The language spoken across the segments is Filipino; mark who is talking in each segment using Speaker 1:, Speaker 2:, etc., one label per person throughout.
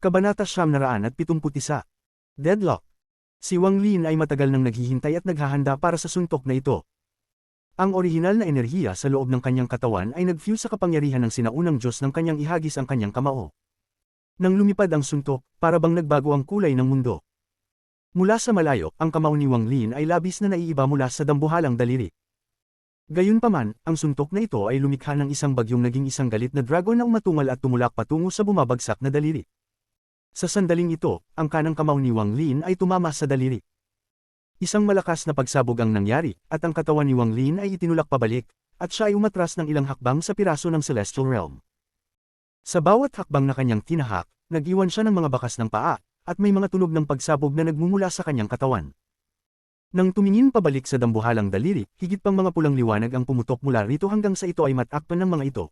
Speaker 1: Kabanata 971. Deadlock. Si Wang Lin ay matagal nang naghihintay at naghahanda para sa suntok na ito. Ang orihinal na enerhiya sa loob ng kanyang katawan ay nag-fuse sa kapangyarihan ng sinaunang Diyos ng kanyang ihagis ang kanyang kamao. Nang lumipad ang suntok, para bang nagbago ang kulay ng mundo. Mula sa malayo, ang kamao ni Wang Lin ay labis na naiiba mula sa dambuhalang daliri. Gayunpaman, ang suntok na ito ay lumikha ng isang bagyong naging isang galit na dragon na umatungal at tumulak patungo sa bumabagsak na daliri. Sa sandaling ito, ang kanang kamao ni Wang Lin ay tumama sa daliri. Isang malakas na pagsabog ang nangyari, at ang katawan ni Wang Lin ay itinulak pabalik, at siya ay umatras ng ilang hakbang sa piraso ng Celestial Realm. Sa bawat hakbang na kanyang tinahak, nag-iwan siya ng mga bakas ng paa, at may mga tunog ng pagsabog na nagmumula sa kanyang katawan. Nang tumingin pabalik sa dambuhalang daliri, higit pang mga pulang liwanag ang pumutok mula rito hanggang sa ito ay matakpan ng mga ito.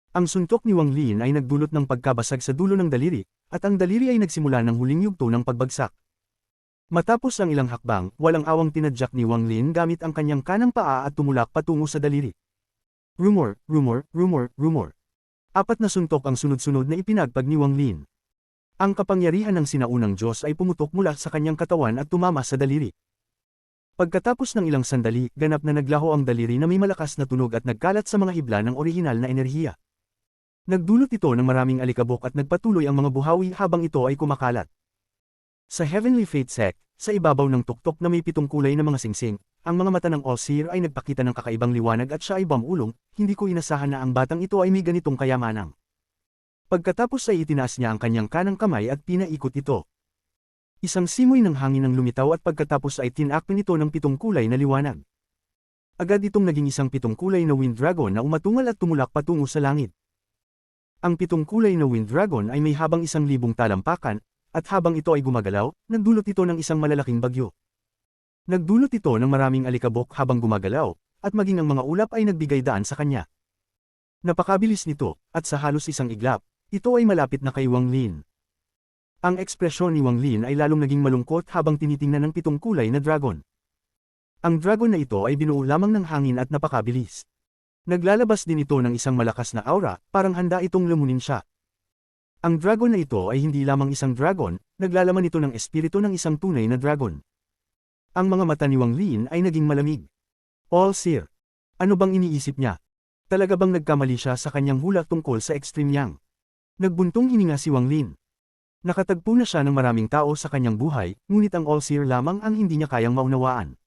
Speaker 1: Ang suntok ni Wang Lin ay nagdulot ng pagkabasag sa dulo ng daliri, at ang daliri ay nagsimula ng huling yugto ng pagbagsak. Matapos ang ilang hakbang, walang awang tinadyak ni Wang Lin gamit ang kanyang kanang paa at tumulak patungo sa daliri. Rumor, rumor, rumor, rumor. 4 na suntok ang sunod-sunod na ipinagpag ni Wang Lin. Ang kapangyarihan ng sinaunang Diyos ay pumutok mula sa kanyang katawan at tumama sa daliri. Pagkatapos ng ilang sandali, ganap na naglaho ang daliri na may malakas na tunog at nagkalat sa mga hibla ng orihinal na enerhiya. Nagdulot ito ng maraming alikabok at nagpatuloy ang mga buhawi habang ito ay kumakalat. Sa Heavenly Fate Sect, sa ibabaw ng tuktok na may 7 kulay na mga singsing, ang mga mata ng All-Seer ay nagpakita ng kakaibang liwanag at siya ay bumulong, hindi ko inasahan na ang batang ito ay may ganitong kayamanang. Pagkatapos ay itinaas niya ang kanyang kanang kamay at pinaikot ito. Isang simoy ng hangin ang lumitaw at pagkatapos ay tinakpan ito ng 7 kulay na liwanag. Agad itong naging isang 7 kulay na Wind Dragon na umatungal at tumulak patungo sa langit. Ang 7 kulay na Wind Dragon ay may habang 1,000 talampakan, at habang ito ay gumagalaw, nagdulot ito ng isang malalaking bagyo. Nagdulot ito ng maraming alikabok habang gumagalaw, at maging ang mga ulap ay nagbigay daan sa kanya. Napakabilis nito, at sa halos isang iglap, ito ay malapit na kay Wang Lin. Ang ekspresyon ni Wang Lin ay lalong naging malungkot habang tinitingnan ng 7 kulay na dragon. Ang dragon na ito ay binuo lamang ng hangin at napakabilis. Naglalabas din ito ng isang malakas na aura, parang handa itong lamunin siya. Ang dragon na ito ay hindi lamang isang dragon, naglalaman ito ng espiritu ng isang tunay na dragon. Ang mga mata ni Wang Lin ay naging malamig. All-Seer. Ano bang iniisip niya? Talaga bang nagkamali siya sa kanyang hula tungkol sa Extreme Yang? Nagbuntong hininga si Wang Lin. Nakatagpo na siya ng maraming tao sa kanyang buhay, ngunit ang All-Seer lamang ang hindi niya kayang maunawaan.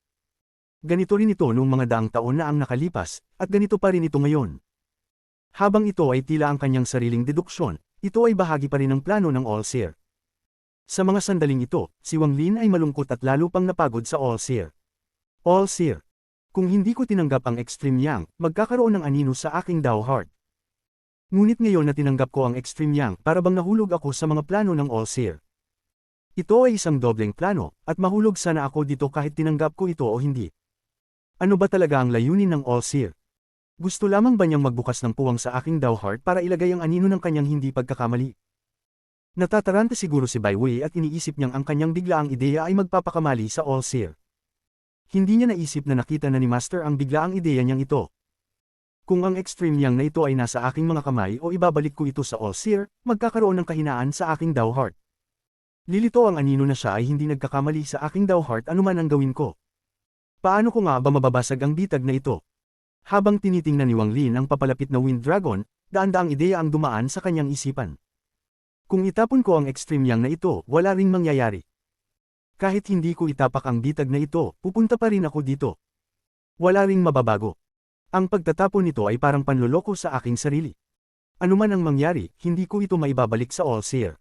Speaker 1: Ganito rin ito noong mga daang taon na ang nakalipas, at ganito pa rin ito ngayon. Habang ito ay tila ang kanyang sariling deduksyon, ito ay bahagi pa rin ng plano ng All-Seer. Sa mga sandaling ito, si Wang Lin ay malungkot at lalo pang napagod sa All-Seer. All-Seer. Kung hindi ko tinanggap ang Extreme Yang, magkakaroon ng anino sa aking Dao Heart. Ngunit ngayon na tinanggap ko ang Extreme Yang, para bang nahulog ako sa mga plano ng All-Seer. Ito ay isang dobleng plano, at mahulog sana ako dito kahit tinanggap ko ito o hindi. Ano ba talaga ang layunin ng All-Seer? Gusto lamang ba niyang magbukas ng puwang sa aking Dao Heart para ilagay ang anino ng kanyang hindi pagkakamali? Natataranta siguro si Bai Wei at iniisip niyang ang kanyang biglaang ideya ay magpapakamali sa All-Seer. Hindi niya naisip na nakita na ni Master ang biglaang ideya niyang ito. Kung ang Extreme Yang na ito ay nasa aking mga kamay o ibabalik ko ito sa All-Seer, magkakaroon ng kahinaan sa aking Dao Heart. Lilito ang anino na siya ay hindi nagkakamali sa aking Dao Heart anuman ang gawin ko. Paano ko nga ba mababasag ang bitag na ito? Habang tinitingnan ni Wang Lin ang papalapit na Wind Dragon, daan-daang ideya ang dumaan sa kanyang isipan. Kung itapon ko ang Extreme Yang na ito, wala ring mangyayari. Kahit hindi ko itapak ang bitag na ito, pupunta pa rin ako dito. Wala ring mababago. Ang pagtatapon nito ay parang panloloko sa aking sarili. Anuman ang mangyari, hindi ko ito maibabalik sa All-Seer.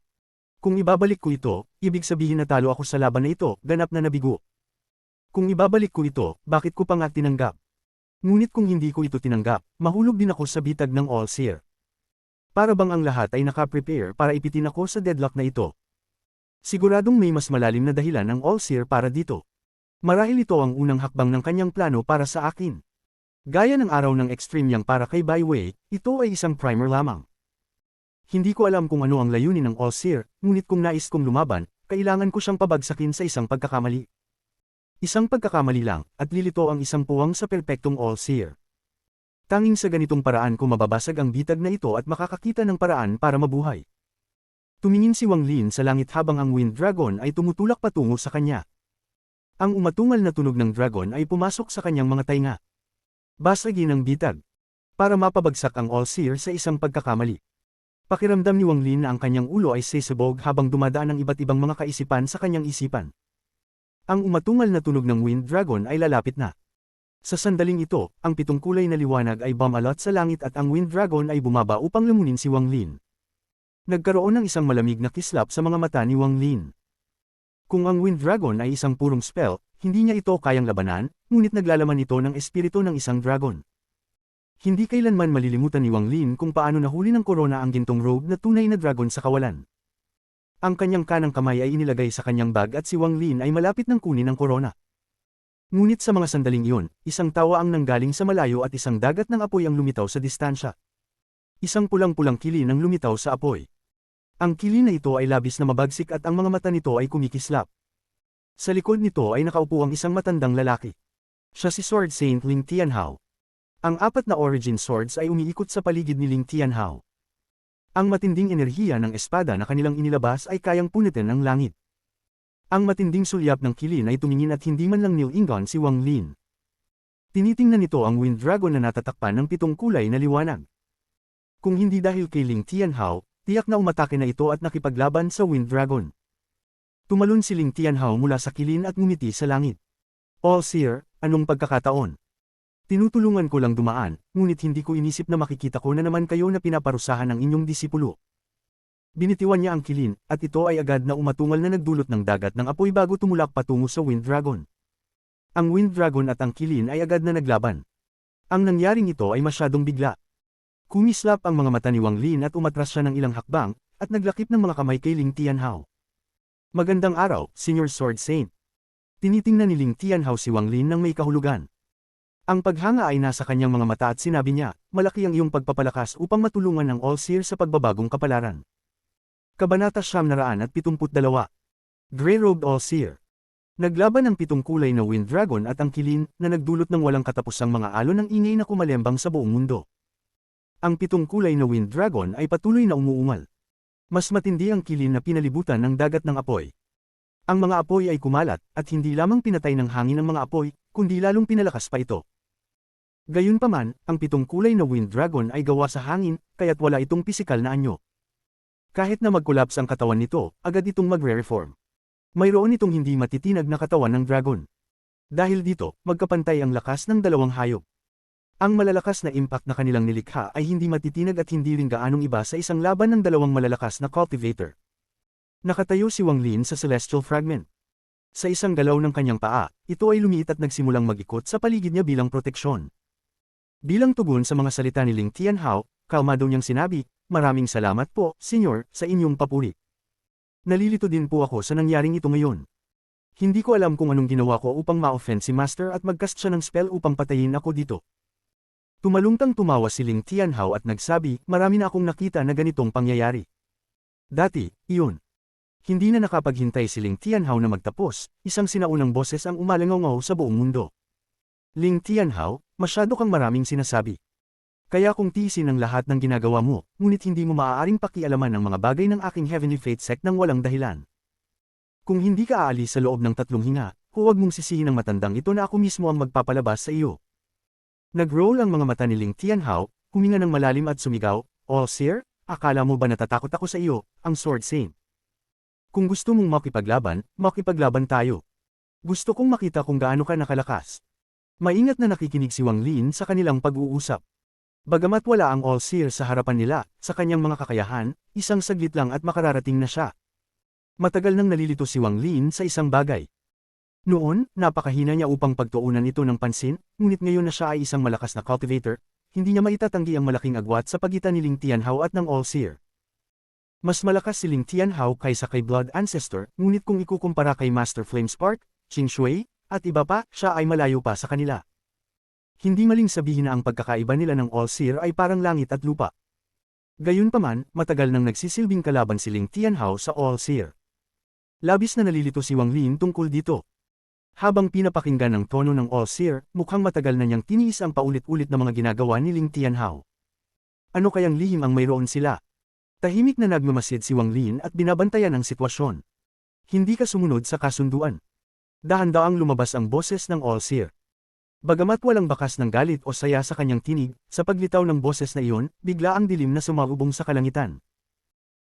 Speaker 1: Kung ibabalik ko ito, ibig sabihin na talo ako sa laban na ito, ganap na nabigo. Kung ibabalik ko ito, bakit ko pa nga tinanggap? Ngunit kung hindi ko ito tinanggap, mahulog din ako sa bitag ng All-Seer. Para bang ang lahat ay nakaprepare para ipitin ako sa deadlock na ito? Siguradong may mas malalim na dahilan ang All-Seer para dito. Marahil ito ang unang hakbang ng kanyang plano para sa akin. Gaya ng araw ng Extreme Yang para kay Bai Wei, ito ay isang primer lamang. Hindi ko alam kung ano ang layunin ng All-Seer, ngunit kung nais kong lumaban, kailangan ko siyang pabagsakin sa isang pagkakamali. Isang pagkakamali lang, at lilito ang isang puwang sa perpektong All-Seer. Tanging sa ganitong paraan ko mababasag ang bitag na ito at makakakita ng paraan para mabuhay. Tumingin si Wang Lin sa langit habang ang Wind Dragon ay tumutulak patungo sa kanya. Ang umatungal na tunog ng dragon ay pumasok sa kanyang mga tainga. Basagin ang bitag. Para mapabagsak ang All-Seer sa isang pagkakamali. Pakiramdam ni Wang Lin na ang kanyang ulo ay sesabog habang dumadaan ang iba't ibang mga kaisipan sa kanyang isipan. Ang umatungal na tunog ng Wind Dragon ay lalapit na. Sa sandaling ito, ang 7 kulay na liwanag ay bumalot sa langit at ang Wind Dragon ay bumaba upang lamunin si Wang Lin. Nagkaroon ng isang malamig na kislap sa mga mata ni Wang Lin. Kung ang Wind Dragon ay isang purong spell, hindi niya ito kayang labanan, ngunit naglalaman ito ng espiritu ng isang dragon. Hindi kailanman malilimutan ni Wang Lin kung paano nahuli ng korona ang gintong robe na tunay na dragon sa kawalan. Ang kanyang kanang kamay ay inilagay sa kanyang bag at si Wang Lin ay malapit ng kunin ang korona. Ngunit sa mga sandaling iyon, isang tawa ang nanggaling sa malayo at isang dagat ng apoy ang lumitaw sa distansya. Isang pulang-pulang kilin ang lumitaw sa apoy. Ang kilin na ito ay labis na mabagsik at ang mga mata nito ay kumikislap. Sa likod nito ay nakaupo ang isang matandang lalaki. Siya si Sword Saint Ling Tianhao. Ang 4 na origin swords ay umiikot sa paligid ni Ling Tianhao. Ang matinding enerhiya ng espada na kanilang inilabas ay kayang punitin ang langit. Ang matinding sulyap ng kilin ay tumingin at hindi man lang nilingon si Wang Lin. Tinitingnan nito ang Wind Dragon na natatakpan ng 7 kulay na liwanag. Kung hindi dahil kay Ling Tianhao, tiyak na umatake na ito at nakipaglaban sa Wind Dragon. Tumalon si Ling Tianhao mula sa kilin at ngumiti sa langit. All-Seer, anong pagkakataon? Tinutulungan ko lang dumaan, ngunit hindi ko inisip na makikita ko na naman kayo na pinaparusahan ng inyong disipulo. Binitiwan niya ang kilin, at ito ay agad na umatungal na nagdulot ng dagat ng apoy bago tumulak patungo sa Wind Dragon. Ang Wind Dragon at ang kilin ay agad na naglaban. Ang nangyaring ito ay masyadong bigla. Kumislap ang mga mata ni Wang Lin at umatras siya ng ilang hakbang, at naglakip ng mga kamay kay Ling Tianhao. Magandang araw, Senior Sword Saint. Tinitingnan ni Ling Tianhao si Wang Lin nang may kahulugan. Ang paghanga ay nasa kanyang mga mata at sinabi niya, malaki ang iyong pagpapalakas upang matulungan ang All-Seer sa pagbabagong kapalaran. Kabanata 972. Grey-robed All-Seer. Naglaban ang 7 kulay na Wind Dragon at ang kilin na nagdulot ng walang katapusang mga alon ng ingay na kumalembang sa buong mundo. Ang 7 kulay na Wind Dragon ay patuloy na umuungal. Mas matindi ang kilin na pinalibutan ng dagat ng apoy. Ang mga apoy ay kumalat at hindi lamang pinatay ng hangin ang mga apoy, kundi lalong pinalakas pa ito. Gayunpaman, ang 7 kulay na Wind Dragon ay gawa sa hangin, kaya't wala itong pisikal na anyo. Kahit na mag-collapse ang katawan nito, agad itong magre-reform. Mayroon itong hindi matitinag na katawan ng dragon. Dahil dito, magkapantay ang lakas ng dalawang hayop. Ang malalakas na impact na kanilang nilikha ay hindi matitinag at hindi rin gaanong iba sa isang laban ng dalawang malalakas na cultivator. Nakatayo si Wang Lin sa Celestial Fragment. Sa isang galaw ng kanyang paa, ito ay lumiit at nagsimulang mag-ikot sa paligid niya bilang proteksyon. Bilang tugon sa mga salita ni Ling Tianhao, kalmado niyang sinabi, maraming salamat po, Senyor, sa inyong papuri. Nalilito din po ako sa nangyaring ito ngayon. Hindi ko alam kung anong ginawa ko upang ma-offend si Master at mag-cast siya ng spell upang patayin ako dito. Tumalungtang tumawa si Ling Tianhao at nagsabi, marami na akong nakita na ganitong pangyayari. Dati, iyon. Hindi na nakapaghintay si Ling Tianhao na magtapos, isang sinaunang boses ang umalangaw sa buong mundo. Ling Tianhao, masyado kang maraming sinasabi. Kaya kung tiisin ang lahat ng ginagawa mo, ngunit hindi mo maaaring pakialaman ang mga bagay ng aking Heavenly Fate Sect nang walang dahilan. Kung hindi ka aalis sa loob ng 3 hinga, huwag mong sisihin ang matandang ito na ako mismo ang magpapalabas sa iyo. Nag-roll ang mga mata ni Ling Tianhao, huminga ng malalim at sumigaw, All-Seer, akala mo ba natatakot ako sa iyo, ang Sword Saint? Kung gusto mong makipaglaban tayo. Gusto kong makita kung gaano ka nakalakas. Maingat na nakikinig si Wang Lin sa kanilang pag-uusap. Bagamat wala ang All-Seer sa harapan nila, sa kanyang mga kakayahan, isang saglit lang at makararating na siya. Matagal nang nalilito si Wang Lin sa isang bagay. Noon, napakahina niya upang pagtuunan ito ng pansin, ngunit ngayon na siya ay isang malakas na cultivator, hindi niya maitatanggi ang malaking agwat sa pagitan ni Ling Tianhao at ng All-Seer. Mas malakas si Ling Tianhao kaysa kay Blood Ancestor, ngunit kung ikukumpara kay Master Flamespark, Qing Shui, at iba pa, siya ay malayo pa sa kanila. Hindi maling sabihin na ang pagkakaiba nila ng All-Seer ay parang langit at lupa. Gayunpaman, matagal nang nagsisilbing kalaban si Ling Tianhao sa All-Seer. Labis na nalilito si Wang Lin tungkol dito. Habang pinapakinggan ang tono ng All-Seer, mukhang matagal na niyang tiniis ang paulit-ulit na mga ginagawa ni Ling Tianhao. Ano kayang lihim ang mayroon sila? Tahimik na nagmamasid si Wang Lin at binabantayan ang sitwasyon. Hindi ka sumunod sa kasunduan. Dahan-daang lumabas ang boses ng All-Seer. Bagamat walang bakas ng galit o saya sa kanyang tinig, sa paglitaw ng boses na iyon, bigla ang dilim na sumaubong sa kalangitan.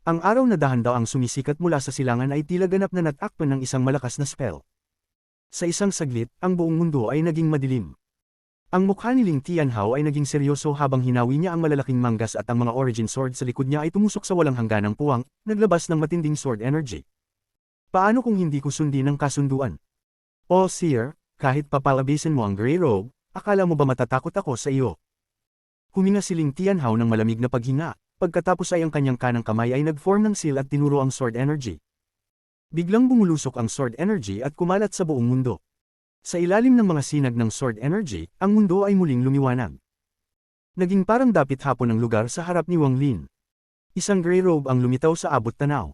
Speaker 1: Ang araw na dahan-daang sumisikat mula sa silangan ay tila ganap na natakpan ng isang malakas na spell. Sa isang saglit, ang buong mundo ay naging madilim. Ang mukha ni Ling Tianhao ay naging seryoso habang hinawi niya ang malalaking manggas at ang mga origin sword sa likod niya ay tumusok sa walang hangganang puwang, naglabas ng matinding sword energy. Paano kung hindi ko sundin ang kasunduan? All-Seer, kahit papalabisin mo ang Grey Robe, akala mo ba matatakot ako sa iyo? Huminga si Ling Tianhao ng malamig na paghinga. Pagkatapos ay ang kanyang kanang kamay ay nag-form ng seal at tinuro ang sword energy. Biglang bumulusok ang sword energy at kumalat sa buong mundo. Sa ilalim ng mga sinag ng sword energy, ang mundo ay muling lumiwanag. Naging parang dapit hapon ang lugar sa harap ni Wang Lin. Isang gray robe ang lumitaw sa abot tanaw.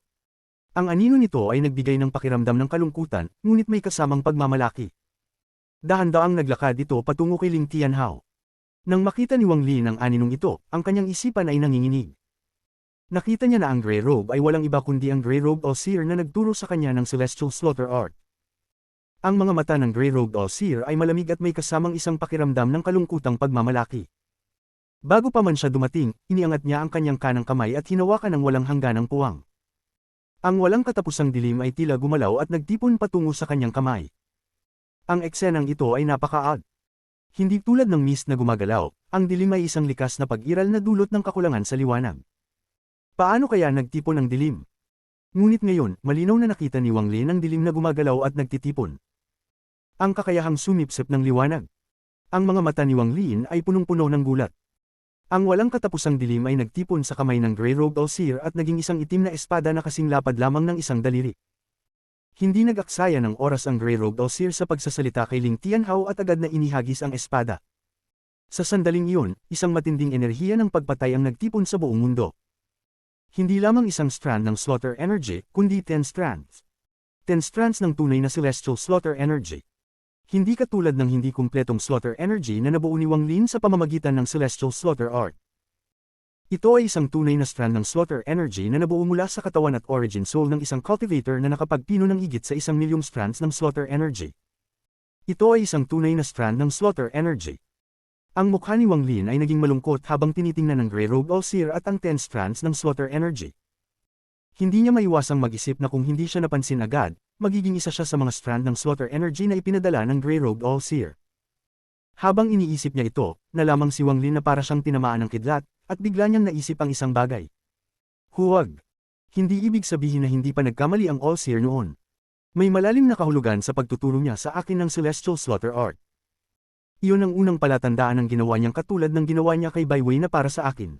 Speaker 1: Ang anino nito ay nagbigay ng pakiramdam ng kalungkutan, ngunit may kasamang pagmamalaki. Dahan-daang naglakad ito patungo kay Ling Tianhao. Nang makita ni Wang Lin ang aninong ito, ang kanyang isipan ay nanginginig. Nakita niya na ang Grey Robe ay walang iba kundi ang Grey Robe All-Seer na nagturo sa kanya ng Celestial Slaughter Art. Ang mga mata ng Grey Robe All-Seer ay malamig at may kasamang isang pakiramdam ng kalungkutang pagmamalaki. Bago pa man siya dumating, iniangat niya ang kanyang kanang kamay at hinawakan ang walang hangganang puwang. Ang walang katapusang dilim ay tila gumalaw at nagtipon patungo sa kanyang kamay. Ang eksenang ito ay napaka-odd. Hindi tulad ng mist na gumagalaw, ang dilim ay isang likas na pag-iral na dulot ng kakulangan sa liwanag. Paano kaya nagtipon ang dilim? Ngunit ngayon, malinaw na nakita ni Wang Lin ang dilim na gumagalaw at nagtitipon. Ang kakayahang sumipsip ng liwanag. Ang mga mata ni Wang Lin ay punong-puno ng gulat. Ang walang katapusang dilim ay nagtipon sa kamay ng Grey Robe All-Seer at naging isang itim na espada na kasing lapad lamang ng isang daliri. Hindi nag-aksaya ng oras ang Grey Robe All-Seer sa pagsasalita kay Ling Tianhao at agad na inihagis ang espada. Sa sandaling iyon, isang matinding enerhiya ng pagpatay ang nagtipon sa buong mundo. Hindi lamang isang strand ng slaughter energy, kundi 10 strands. 10 strands ng tunay na celestial slaughter energy. Hindi katulad ng hindi kumpletong slaughter energy na nabuo ni Wang Lin sa pamamagitan ng celestial slaughter art. Ito ay isang tunay na strand ng slaughter energy na nabuo mula sa katawan at origin soul ng isang cultivator na nakapagpino ng higit sa 1,000,000 strands ng slaughter energy. Ito ay isang tunay na strand ng slaughter energy. Ang mukha ni Wang Lin ay naging malungkot habang tinitingnan ng Grey Robe All-Seer at ang 10 strands ng slaughter energy. Hindi niya maiwasang mag-isip na kung hindi siya napansin agad, magiging isa siya sa mga strand ng slaughter energy na ipinadala ng Grey Robe All-Seer. Habang iniisip niya ito, nalamang si Wang Lin na para siyang tinamaan ng kidlat, at bigla niyang naisip ang isang bagay. Huwag. Hindi ibig sabihin na hindi pa nagkamali ang All-Seer noon. May malalim na kahulugan sa pagtuturo niya sa akin ng Celestial Slaughter Art. Iyon ang unang palatandaan ng ginawa niyang katulad ng ginawa niya kay Bai Wei na para sa akin.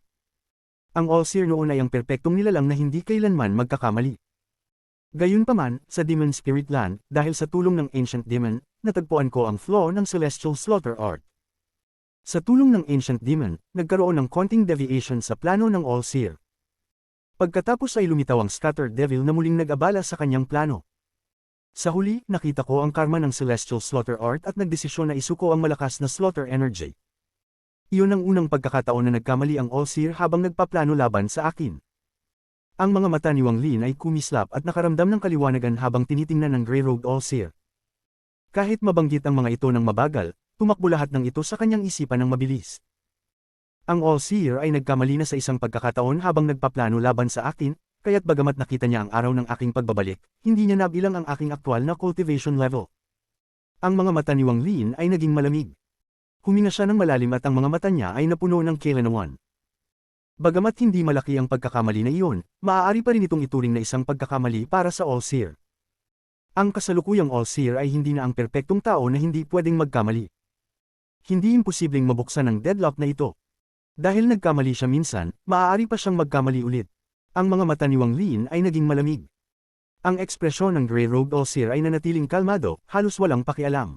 Speaker 1: Ang All-Seer noon ay ang perpektong nilalang na hindi kailanman magkakamali. Gayunpaman, sa Demon Spirit Land, dahil sa tulong ng Ancient Demon, natagpuan ko ang flaw ng Celestial Slaughter Art. Sa tulong ng Ancient Demon, nagkaroon ng konting deviation sa plano ng All-Seer. Pagkatapos ay lumitaw ang Scattered Devil na muling nag-abala sa kanyang plano. Sa huli, nakita ko ang karma ng Celestial Slaughter Art at nagdesisyon na isuko ang malakas na slaughter energy. Iyon ang unang pagkakataon na nagkamali ang All-Seer habang nagpaplano laban sa akin. Ang mga mata ni Wang Lin ay kumislap at nakaramdam ng kaliwanagan habang tinitingnan ng Grey Robe All-Seer. Kahit mabanggit ang mga ito ng mabagal, tumakbo lahat ng ito sa kanyang isipan ng mabilis. Ang All-Seer ay nagkamali na sa isang pagkakataon habang nagpaplano laban sa akin, kaya't bagamat nakita niya ang araw ng aking pagbabalik, hindi niya nabilang ang aking aktwal na cultivation level. Ang mga mata ni Wang Lin ay naging malamig. Huminga siya ng malalim at ang mga mata niya ay napuno ng kilanawan. Bagamat hindi malaki ang pagkakamali na iyon, maaari pa rin itong ituring na isang pagkakamali para sa All-Seer. Ang kasalukuyang All-Seer ay hindi na ang perpektong tao na hindi pwedeng magkamali. Hindi imposibleng mabuksan ang deadlock na ito. Dahil nagkamali siya minsan, maaari pa siyang magkamali ulit. Ang mga mata ni Wang Lin ay naging malamig. Ang ekspresyon ng Grey Robe All-Seer ay nanatiling kalmado, halos walang pakialam.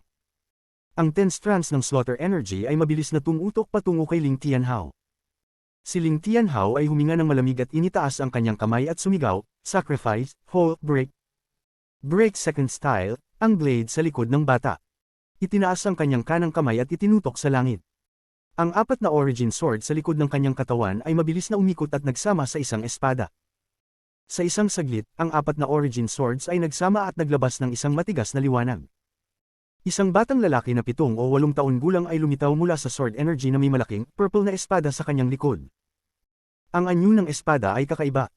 Speaker 1: Ang 10 strands ng slaughter energy ay mabilis na tumutok patungo kay Ling Tianhao. Si Ling Tianhao ay huminga ng malamig at initaas ang kanyang kamay at sumigaw, "Sacrifice, Whole, Break." Break second style, ang blade sa likod ng bata. Itinaas ang kanyang kanang kamay at itinutok sa langit. Ang apat na origin sword sa likod ng kanyang katawan ay mabilis na umikot at nagsama sa isang espada. Sa isang saglit, ang apat na origin swords ay nagsama at naglabas ng isang matigas na liwanag. Isang batang lalaki na 7 o 8 taon gulang ay lumitaw mula sa sword energy na may malaking, purple na espada sa kanyang likod. Ang anyo ng espada ay kakaiba.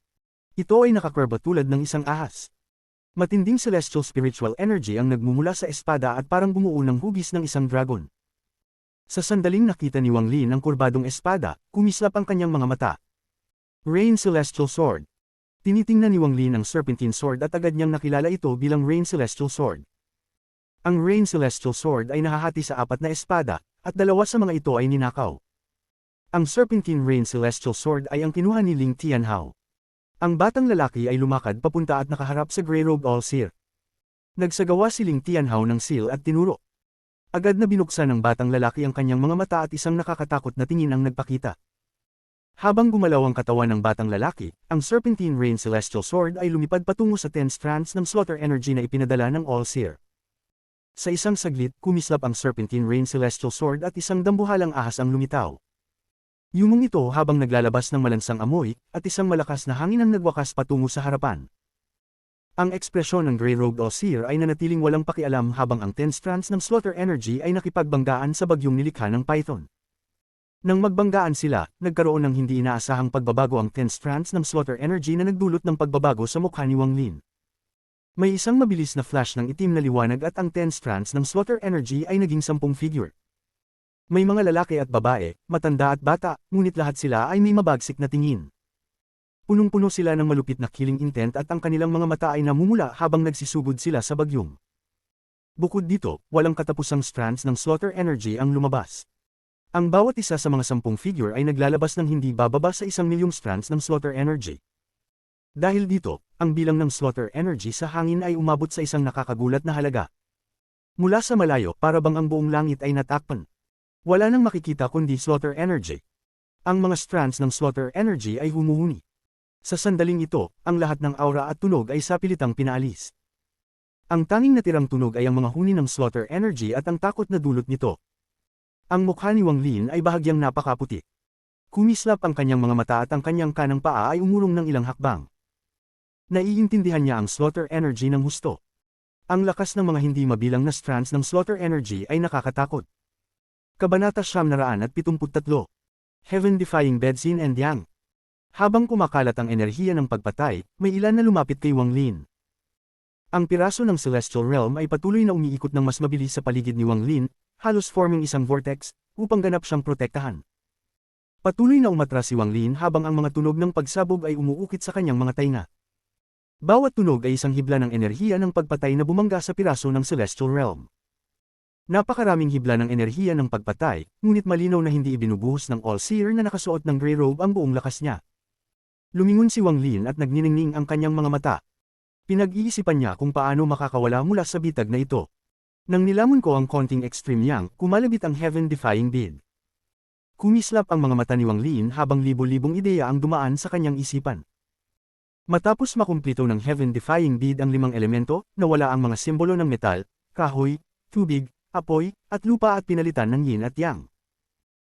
Speaker 1: Ito ay nakakurba tulad ng isang ahas. Matinding celestial spiritual energy ang nagmumula sa espada at parang bumuo ng hugis ng isang dragon. Sa sandaling nakita ni Wang Lin ang kurbadong espada, kumislap ang kanyang mga mata. Rain Celestial Sword. Tinitingnan ni Wang Lin ang Serpentine Sword at agad niyang nakilala ito bilang Rain Celestial Sword. Ang Rain Celestial Sword ay nahahati sa 4 na espada, at 2 sa mga ito ay ninakaw. Ang Serpentine Rain Celestial Sword ay ang kinuha ni Ling Tianhao. Ang batang lalaki ay lumakad papunta at nakaharap sa Grey Robe All-Seer. Nagsagawa si Ling Tianhao ng seal at tinuro. Agad na binuksan ng batang lalaki ang kanyang mga mata at isang nakakatakot na tingin ang nagpakita. Habang gumalaw ang katawan ng batang lalaki, ang Serpentine Rain Celestial Sword ay lumipad patungo sa 10 strands ng slaughter energy na ipinadala ng All-Seer. Sa isang saglit, kumislap ang Serpentine Rain Celestial Sword at isang dambuhalang ahas ang lumitaw. Yumong ito habang naglalabas ng malansang amoy, at isang malakas na hangin ang nagwakas patungo sa harapan. Ang ekspresyon ng Grey Robe All-Seer ay nanatiling walang pakialam habang ang 10 strands ng slaughter energy ay nakipagbanggaan sa bagyong nilikha ng Python. Nang magbanggaan sila, nagkaroon ng hindi inaasahang pagbabago ang 10 strands ng slaughter energy na nagdulot ng pagbabago sa mukha ni Wang Lin. May isang mabilis na flash ng itim na liwanag at ang 10 strands ng slaughter energy ay naging 10 figure. May mga lalaki at babae, matanda at bata, ngunit lahat sila ay may mabagsik na tingin. Punong-puno sila ng malupit na killing intent at ang kanilang mga mata ay namumula habang nagsisugod sila sa bagyong. Bukod dito, walang katapusang strands ng slaughter energy ang lumabas. Ang bawat isa sa mga 10 figure ay naglalabas ng hindi bababa sa 1,000,000 strands ng slaughter energy. Dahil dito, ang bilang ng slaughter energy sa hangin ay umabot sa isang nakakagulat na halaga. Mula sa malayo, para bang ang buong langit ay natakpan. Wala nang makikita kundi slaughter energy. Ang mga strands ng slaughter energy ay humuhuni. Sa sandaling ito, ang lahat ng aura at tunog ay sapilitang pinaalis. Ang tanging natirang tunog ay ang mga huni ng slaughter energy at ang takot na dulot nito. Ang mukha ni Wang Lin ay bahagyang napakaputi. Kumislap ang kanyang mga mata at ang kanyang kanang paa ay umurong ng ilang hakbang. Naiintindihan niya ang slaughter energy ng husto. Ang lakas ng mga hindi mabilang na strands ng slaughter energy ay nakakatakot. Kabanata 973. Heaven-defying Bedsin and Yang. Habang kumakalat ang enerhiya ng pagpatay, may ilan na lumapit kay Wang Lin. Ang piraso ng Celestial Realm ay patuloy na umiikot ng mas mabilis sa paligid ni Wang Lin, halos forming isang vortex, upang ganap siyang protektahan. Patuloy na umatras si Wang Lin habang ang mga tunog ng pagsabog ay umuukit sa kanyang mga tainga. Bawat tunog ay isang hibla ng enerhiya ng pagpatay na bumangga sa piraso ng Celestial Realm. Napakaraming hibla ng enerhiya ng pagpatay, ngunit malinaw na hindi ibinubuhos ng All-Seer na nakasuot ng Grey Robe ang buong lakas niya. Lumingon si Wang Lin at nagniningning ang kanyang mga mata. Pinag-iisipan niya kung paano makakawala mula sa bitag na ito. Nang nilamon ko ang konting extreme yang, kumalabit ang heaven-defying bid. Kumislap ang mga mata ni Wang Lin habang libo-libong ideya ang dumaan sa kanyang isipan. Matapos makumplito ng heaven-defying bid ang 5 elemento, nawala ang mga simbolo ng metal, kahoy, tubig, apoy, at lupa at pinalitan ng yin at yang.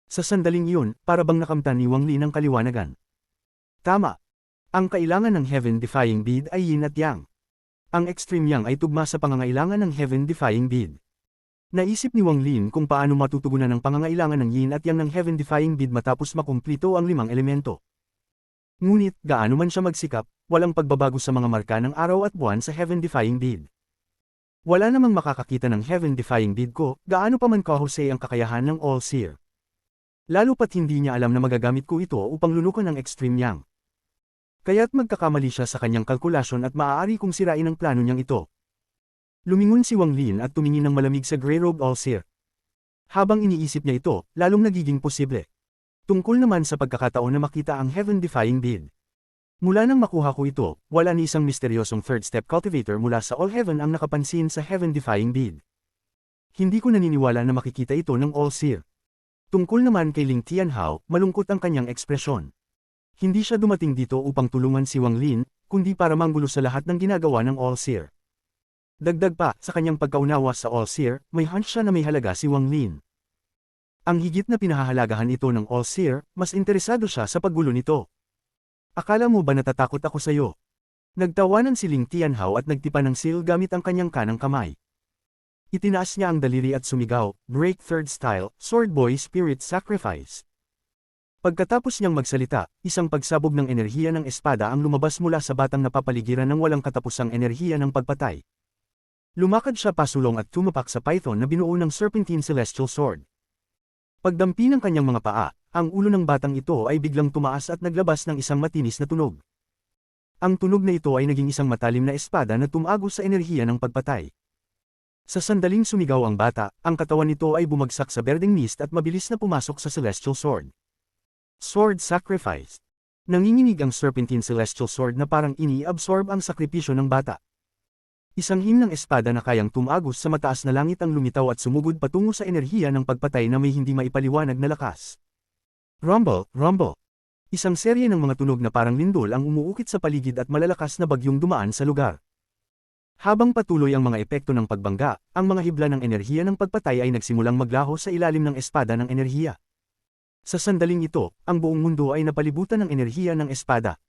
Speaker 1: Sa sandaling iyon, para bang nakamtan ni Wang Lin ang kaliwanagan. Tama. Ang kailangan ng heaven-defying bid ay yin at yang. Ang extreme yang ay tugma sa pangangailangan ng heaven-defying bid. Naisip ni Wang Lin kung paano matutugunan ang pangangailangan ng yin at yang ng heaven-defying bid matapos makumplito ang 5 elemento. Ngunit, gaano man siya magsikap, walang pagbabago sa mga marka ng araw at buwan sa heaven-defying bid. Wala namang makakakita ng heaven-defying bid ko, gaano pa man kahusay ang kakayahan ng All-Seer. Lalo pat hindi niya alam na magagamit ko ito upang lunukan ang extreme yang. Kaya't magkakamali siya sa kanyang kalkulasyon at maaari kong sirain ang plano niyang ito. Lumingon si Wang Lin at tumingin ng malamig sa Grey Robe All-Seer. Habang iniisip niya ito, lalong nagiging posible. Tungkol naman sa pagkakataon na makita ang heaven-defying bid. Mula nang makuha ko ito, wala ni isang misteryosong third step cultivator mula sa All Heaven ang nakapansin sa heaven-defying bid. Hindi ko naniniwala na makikita ito ng All-Seer. Tungkol naman kay Ling Tianhao, malungkot ang kanyang ekspresyon. Hindi siya dumating dito upang tulungan si Wang Lin, kundi para manggulo sa lahat ng ginagawa ng All-Seer. Dagdag pa, sa kanyang pagkaunawa sa All-Seer, may hunch siya na may halaga si Wang Lin. Ang higit na pinahahalagahan ito ng All-Seer, mas interesado siya sa paggulo nito. Akala mo ba natatakot ako sa'yo? Nagtawanan si Ling Tianhao at nagtipa ng seal gamit ang kanyang kanang kamay. Itinaas niya ang daliri at sumigaw, "Break third style, Sword Boy Spirit Sacrifice." Pagkatapos niyang magsalita, isang pagsabog ng enerhiya ng espada ang lumabas mula sa batang napapaligiran ng walang katapusang enerhiya ng pagpatay. Lumakad siya pasulong at tumapak sa python na binuo ng Serpentine Celestial Sword. Pagdampi ng kanyang mga paa, ang ulo ng batang ito ay biglang tumaas at naglabas ng isang matinis na tunog. Ang tunog na ito ay naging isang matalim na espada na tumagos sa enerhiya ng pagpatay. Sa sandaling sumigaw ang bata, ang katawan nito ay bumagsak sa berdeng mist at mabilis na pumasok sa Celestial Sword. Sword Sacrifice. Nanginginig ang Serpentine Celestial Sword na parang ini-absorb ang sakripisyo ng bata. Isang himnang espada na kayang tumagos sa mataas na langit ang lumitaw at sumugod patungo sa enerhiya ng pagpatay na may hindi maipaliwanag na lakas. Rumble, rumble. Isang serye ng mga tunog na parang lindol ang umuukit sa paligid at malalakas na bagyong dumaan sa lugar. Habang patuloy ang mga epekto ng pagbangga, ang mga hibla ng enerhiya ng pagpatay ay nagsimulang maglaho sa ilalim ng espada ng enerhiya. Sa sandaling ito, ang buong mundo ay napalibutan ng enerhiya ng espada.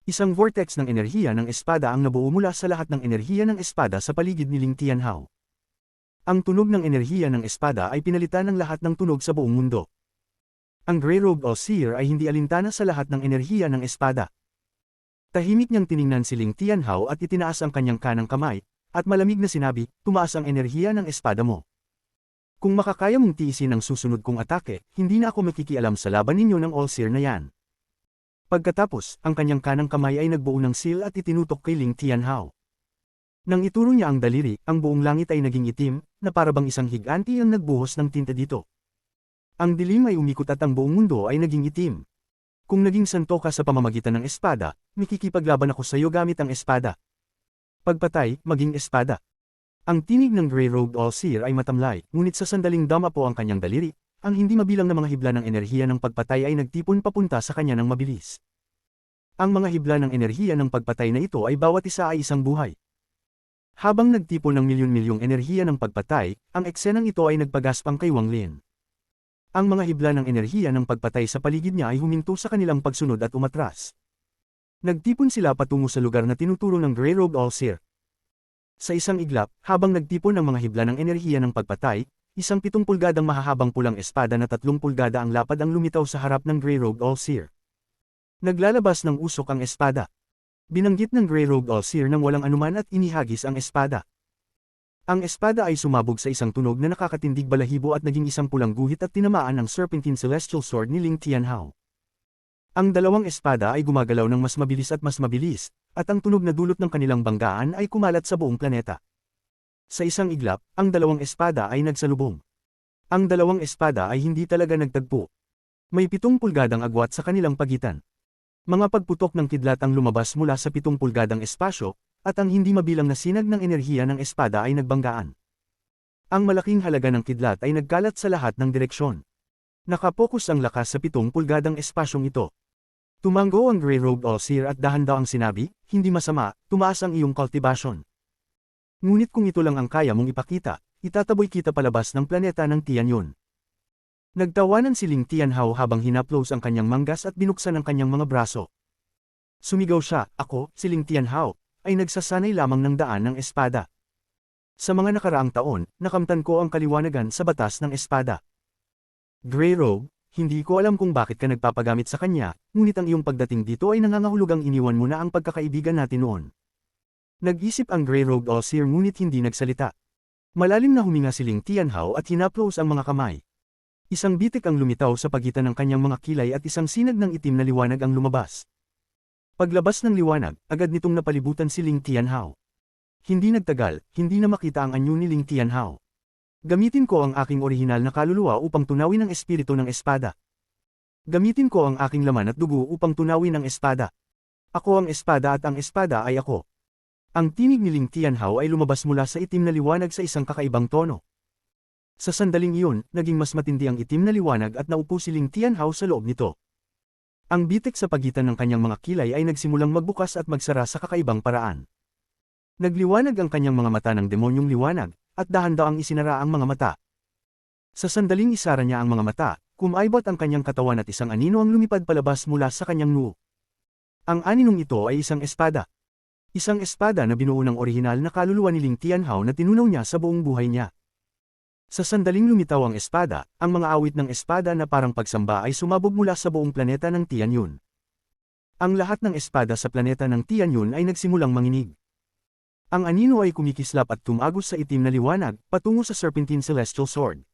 Speaker 1: Isang vortex ng enerhiya ng espada ang nabuo mula sa lahat ng enerhiya ng espada sa paligid ni Ling Tianhao. Ang tunog ng enerhiya ng espada ay pinalitan ng lahat ng tunog sa buong mundo. Ang Grey Robe All-Seer ay hindi alintana sa lahat ng enerhiya ng espada. Tahimik niyang tiningnan si Ling Tianhao at itinaas ang kanyang kanang kamay, at malamig na sinabi, "Tumaas ang enerhiya ng espada mo. Kung makakaya mong tiisin ang susunod kong atake, hindi na ako makikialam sa laban ninyo ng All-Seer na yan." Pagkatapos, ang kanyang kanang kamay ay nagbuo ng seal at itinutok kay Ling Tianhao. Nang ituro niya ang daliri, ang buong langit ay naging itim, na parabang isang higanti ang nagbuhos ng tinta dito. Ang dilim ay umikot at ang buong mundo ay naging itim. Kung naging santo ka sa pamamagitan ng espada, makikipaglaban ako sa iyo gamit ang espada. Pagpatay, maging espada. Ang tinig ng Grey Robed All-Seer ay matamlay, ngunit sa sandaling dama po ang kanyang daliri, ang hindi mabilang na mga hibla ng enerhiya ng pagpatay ay nagtipon papunta sa kanya ng mabilis. Ang mga hibla ng enerhiya ng pagpatay na ito ay bawat isa ay isang buhay. Habang nagtipon ng milyon-milyong enerhiya ng pagpatay, ang eksenang ito ay nagpagaspang kay Wang Lin. Ang mga hibla ng enerhiya ng pagpatay sa paligid niya ay huminto sa kanilang pagsunod at umatras. Nagtipon sila patungo sa lugar na tinuturo ng Grey Robed All-Seer. Sa isang iglap, habang nagtipon ng mga hibla ng enerhiya ng pagpatay, isang 7 pulgadang mahahabang pulang espada na 3 pulgada ang lapad ang lumitaw sa harap ng Grey Robed All-Seer. Naglalabas ng usok ang espada. Binanggit ng Grey Robed All-Seer nang walang anuman at inihagis ang espada. Ang espada ay sumabog sa isang tunog na nakakatindig balahibo at naging isang pulang guhit at tinamaan ng Serpentine Celestial Sword ni Ling Tianhao. Ang dalawang espada ay gumagalaw ng mas mabilis, at ang tunog na dulot ng kanilang banggaan ay kumalat sa buong planeta. Sa isang iglap, ang dalawang espada ay nagsalubong. Ang dalawang espada ay hindi talaga nagtagpo. May 7 pulgadang agwat sa kanilang pagitan. Mga pagputok ng kidlat ang lumabas mula sa 7 pulgadang espasyo, at ang hindi mabilang na sinag ng enerhiya ng espada ay nagbanggaan. Ang malaking halaga ng kidlat ay nagkalat sa lahat ng direksyon. Nakapokus ang lakas sa 7 pulgadang espasyong ito. Tumango ang Grey Robed All-Seer at dahan-dahang sinabi, "Hindi masama, tumaas ang iyong cultivation. Ngunit kung ito lang ang kaya mong ipakita, itataboy kita palabas ng planeta ng Tianyun." Nagtawanan si Ling Tianhao habang hinaplos ang kanyang manggas at binuksan ang kanyang mga braso. Sumigaw siya, "Ako, si Ling Tianhao, ay nagsasanay lamang ng daan ng espada. Sa mga nakaraang taon, nakamtan ko ang kaliwanagan sa batas ng espada. Grey Robe, hindi ko alam kung bakit ka nagpapagamit sa kanya, ngunit ang iyong pagdating dito ay nangangahulugang iniwan mo na ang pagkakaibigan natin noon." Nag-isip ang Grey Robed All-Seer ngunit hindi nagsalita. Malalim na huminga si Ling Tianhao at hinaplos ang mga kamay. Isang bitik ang lumitaw sa pagitan ng kanyang mga kilay at isang sinag ng itim na liwanag ang lumabas. Paglabas ng liwanag, agad nitong napalibutan si Ling Tianhao. Hindi nagtagal, hindi na makita ang anyo ni Ling Tianhao. "Gamitin ko ang aking orihinal na kaluluwa upang tunawin ang espiritu ng espada. Gamitin ko ang aking laman at dugo upang tunawin ang espada. Ako ang espada at ang espada ay ako." Ang tinig ni Ling Tianhao ay lumabas mula sa itim na liwanag sa isang kakaibang tono. Sa sandaling iyon, naging mas matindi ang itim na liwanag at naupo si Ling Tianhao sa loob nito. Ang bitik sa pagitan ng kanyang mga kilay ay nagsimulang magbukas at magsara sa kakaibang paraan. Nagliwanag ang kanyang mga mata ng demonyong liwanag, at dahan-dahang isinara ang mga mata. Sa sandaling isara niya ang mga mata, kumaibot ang kanyang katawan at isang anino ang lumipad palabas mula sa kanyang noo. Ang aninong ito ay isang espada. Isang espada na binuo ng orihinal na kaluluwa ni Ling Tianhao na tinunaw niya sa buong buhay niya. Sa sandaling lumitaw ang espada, ang mga awit ng espada na parang pagsamba ay sumabog mula sa buong planeta ng Tianyun. Ang lahat ng espada sa planeta ng Tianyun ay nagsimulang manginig. Ang anino ay kumikislap at tumagos sa itim na liwanag, patungo sa Serpentine Celestial Sword.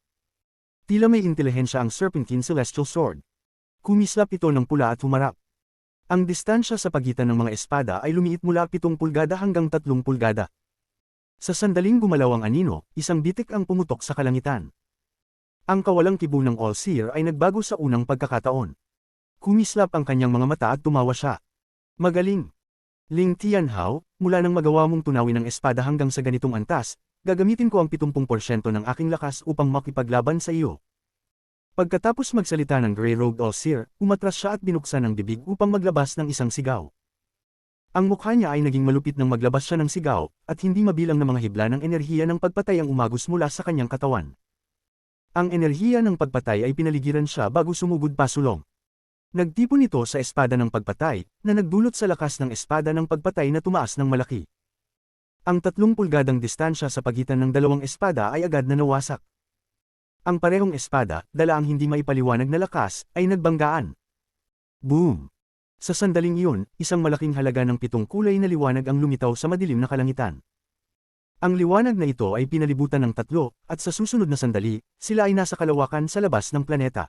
Speaker 1: Tila may intelihensya ang Serpentine Celestial Sword. Kumislap ito ng pula at humarap. Ang distansya sa pagitan ng mga espada ay lumiit mula 7 pulgada hanggang 3 pulgada. Sa sandaling gumalaw ang anino, isang bitik ang pumutok sa kalangitan. Ang kawalang kibo ng All-Seer ay nagbago sa unang pagkakataon. Kumislap ang kanyang mga mata at tumawa siya. Magaling! Ling Tianhao, mula nang magawa mong tunawin ang espada hanggang sa ganitong antas, gagamitin ko ang 70% ng aking lakas upang makipaglaban sa iyo. Pagkatapos magsalita ng Grey Rogue All-Seer, umatras siya at binuksan ang bibig upang maglabas ng isang sigaw. Ang mukha niya ay naging malupit nang maglabas siya ng sigaw, at hindi mabilang na mga hibla ng enerhiya ng pagpatay ang umagos mula sa kanyang katawan. Ang enerhiya ng pagpatay ay pinaligiran siya bago sumugod pasulong. Nagtipon ito sa espada ng pagpatay, na nagdulot sa lakas ng espada ng pagpatay na tumaas ng malaki. Ang 3 pulgadang distansya sa pagitan ng dalawang espada ay agad na nawasak. Ang parehong espada, dala ang hindi maipaliwanag na lakas, ay nagbanggaan. Boom! Sa sandaling iyon, isang malaking halaga ng 7 kulay na liwanag ang lumitaw sa madilim na kalangitan. Ang liwanag na ito ay pinalibutan ng 3, at sa susunod na sandali, sila ay nasa kalawakan sa labas ng planeta.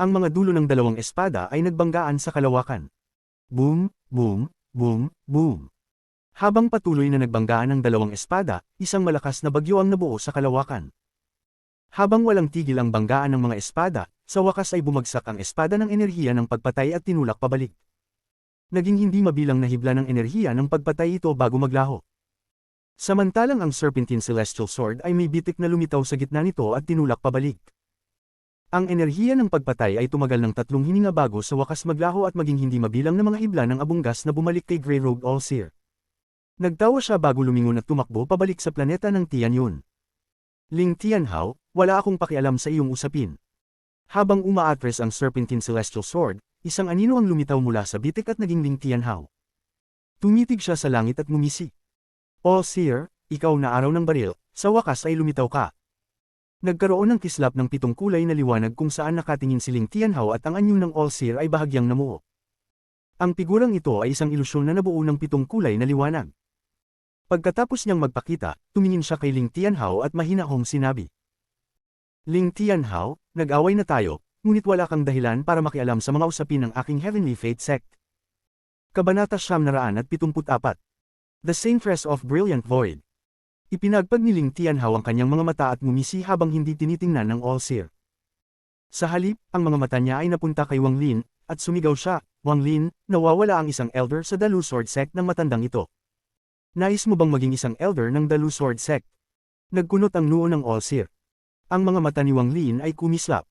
Speaker 1: Ang mga dulo ng dalawang espada ay nagbanggaan sa kalawakan. Boom, boom, boom, boom. Habang patuloy na nagbanggaan ang dalawang espada, isang malakas na bagyo ang nabuo sa kalawakan. Habang walang tigil ang banggaan ng mga espada, sa wakas ay bumagsak ang espada ng enerhiya ng pagpatay at tinulak pabalik. Naging hindi mabilang na hibla ng enerhiya ng pagpatay ito bago maglaho. Samantalang ang Serpentine Celestial Sword ay may bitik na lumitaw sa gitna nito at tinulak pabalik. Ang enerhiya ng pagpatay ay tumagal ng 3 hininga bago sa wakas maglaho at maging hindi mabilang na mga hibla ng abunggas na bumalik kay Grey Rogue All-Seer. Nagtawa siya bago lumingon at tumakbo pabalik sa planeta ng Tianyun. Ling Tianhao, wala akong pakialam sa iyong usapin. Habang umaatres ang Serpentine Celestial Sword, isang anino ang lumitaw mula sa bitik at naging Ling Tianhao. Tumitig siya sa langit at ngumisi. All-Seer, ikaw na araw ng baril, sa wakas ay lumitaw ka. Nagkaroon ng kislap ng 7 kulay na liwanag kung saan nakatingin si Ling Tianhao at ang anyo ng All-Seer ay bahagyang namuo. Ang figurang ito ay isang ilusyon na nabuo ng 7 kulay na liwanag. Pagkatapos niyang magpakita, tumingin siya kay Ling Tianhao at mahinahong sinabi. Ling Tianhao, nag-away na tayo, ngunit wala kang dahilan para makialam sa mga usapin ng aking Heavenly Fate Sect. Kabanata 974. The Saintress of Brilliant Void. Ipinagpag ni Ling Tianhao ang kanyang mga mata at ngumisi habang hindi tinitingnan ng All-Seer. Sa halip, ang mga mata niya ay napunta kay Wang Lin, at sumigaw siya, Wang Lin, nawawala ang isang elder sa Dalu Sword Sect ng matandang ito. Nais mo bang maging isang elder ng Dalu Sword Sect? Nagkunot ang noo ng All-Seer. Ang mga mata ni Wang Lin ay kumislap.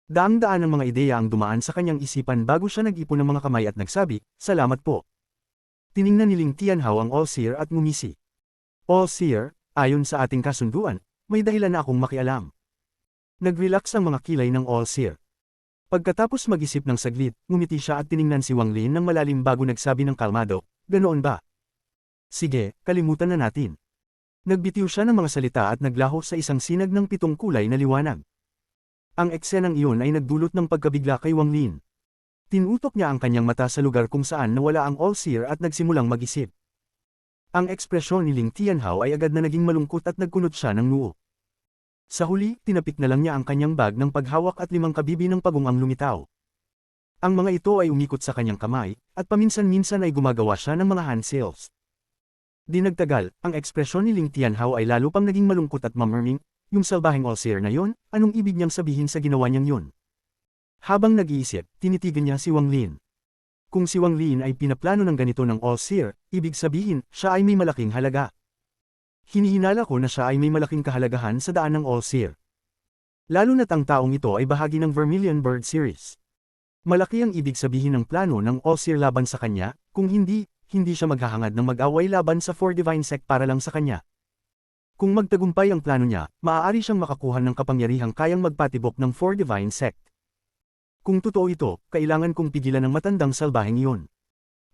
Speaker 1: Daang-daan ng mga ideya ang dumaan sa kanyang isipan bago siya nag-ipon ng mga kamay at nagsabi, salamat po. Tiningnan ni Ling Tianhao ang All-Seer at ngumisi. All-Seer, ayon sa ating kasunduan, may dahilan na akong makialam. Nag-relax ang mga kilay ng All-Seer. Pagkatapos mag-isip ng saglit, ngumiti siya at tiningnan si Wang Lin ng malalim bago nagsabi ng kalmado, ganoon ba? Sige, kalimutan na natin. Nagbitiw siya ng mga salita at naglaho sa isang sinag ng 7 kulay na liwanag. Ang eksenang iyon ay nagdulot ng pagkabigla kay Wang Lin. Tinutok niya ang kanyang mata sa lugar kung saan nawala ang All-Seer at nagsimulang mag-isip. Ang ekspresyon ni Ling Tianhao ay agad na naging malungkot at nagkunot siya ng noo. Sa huli, tinapik na lang niya ang kanyang bag ng paghawak at 5 kabibi ng pagong ang lumitaw. Ang mga ito ay umikot sa kanyang kamay, at paminsan-minsan ay gumagawa siya ng mga hand sails. Di nagtagal, ang ekspresyon ni Ling Tianhao ay lalo pang naging malungkot at mamurming, yung salbaheng All-Seer na yon, anong ibig niyang sabihin sa ginawa niyang yun? Habang nag-iisip, tinitigan niya si Wang Lin. Kung si Wang Lin ay pinaplano ng ganito ng All-Seer, ibig sabihin, siya ay may malaking halaga. Hinihinala ko na siya ay may malaking kahalagahan sa daan ng All-Seer. Lalo na't ang taong ito ay bahagi ng Vermilion Bird Series. Malaki ang ibig sabihin ng plano ng All-Seer laban sa kanya, kung hindi siya maghahangad ng mag-away laban sa 4 Divine Sect para lang sa kanya. Kung magtagumpay ang plano niya, maaari siyang makakuha ng kapangyarihang kayang magpatibok ng Four Divine Sect. Kung totoo ito, kailangan kong pigilan ng matandang salbaheng iyon.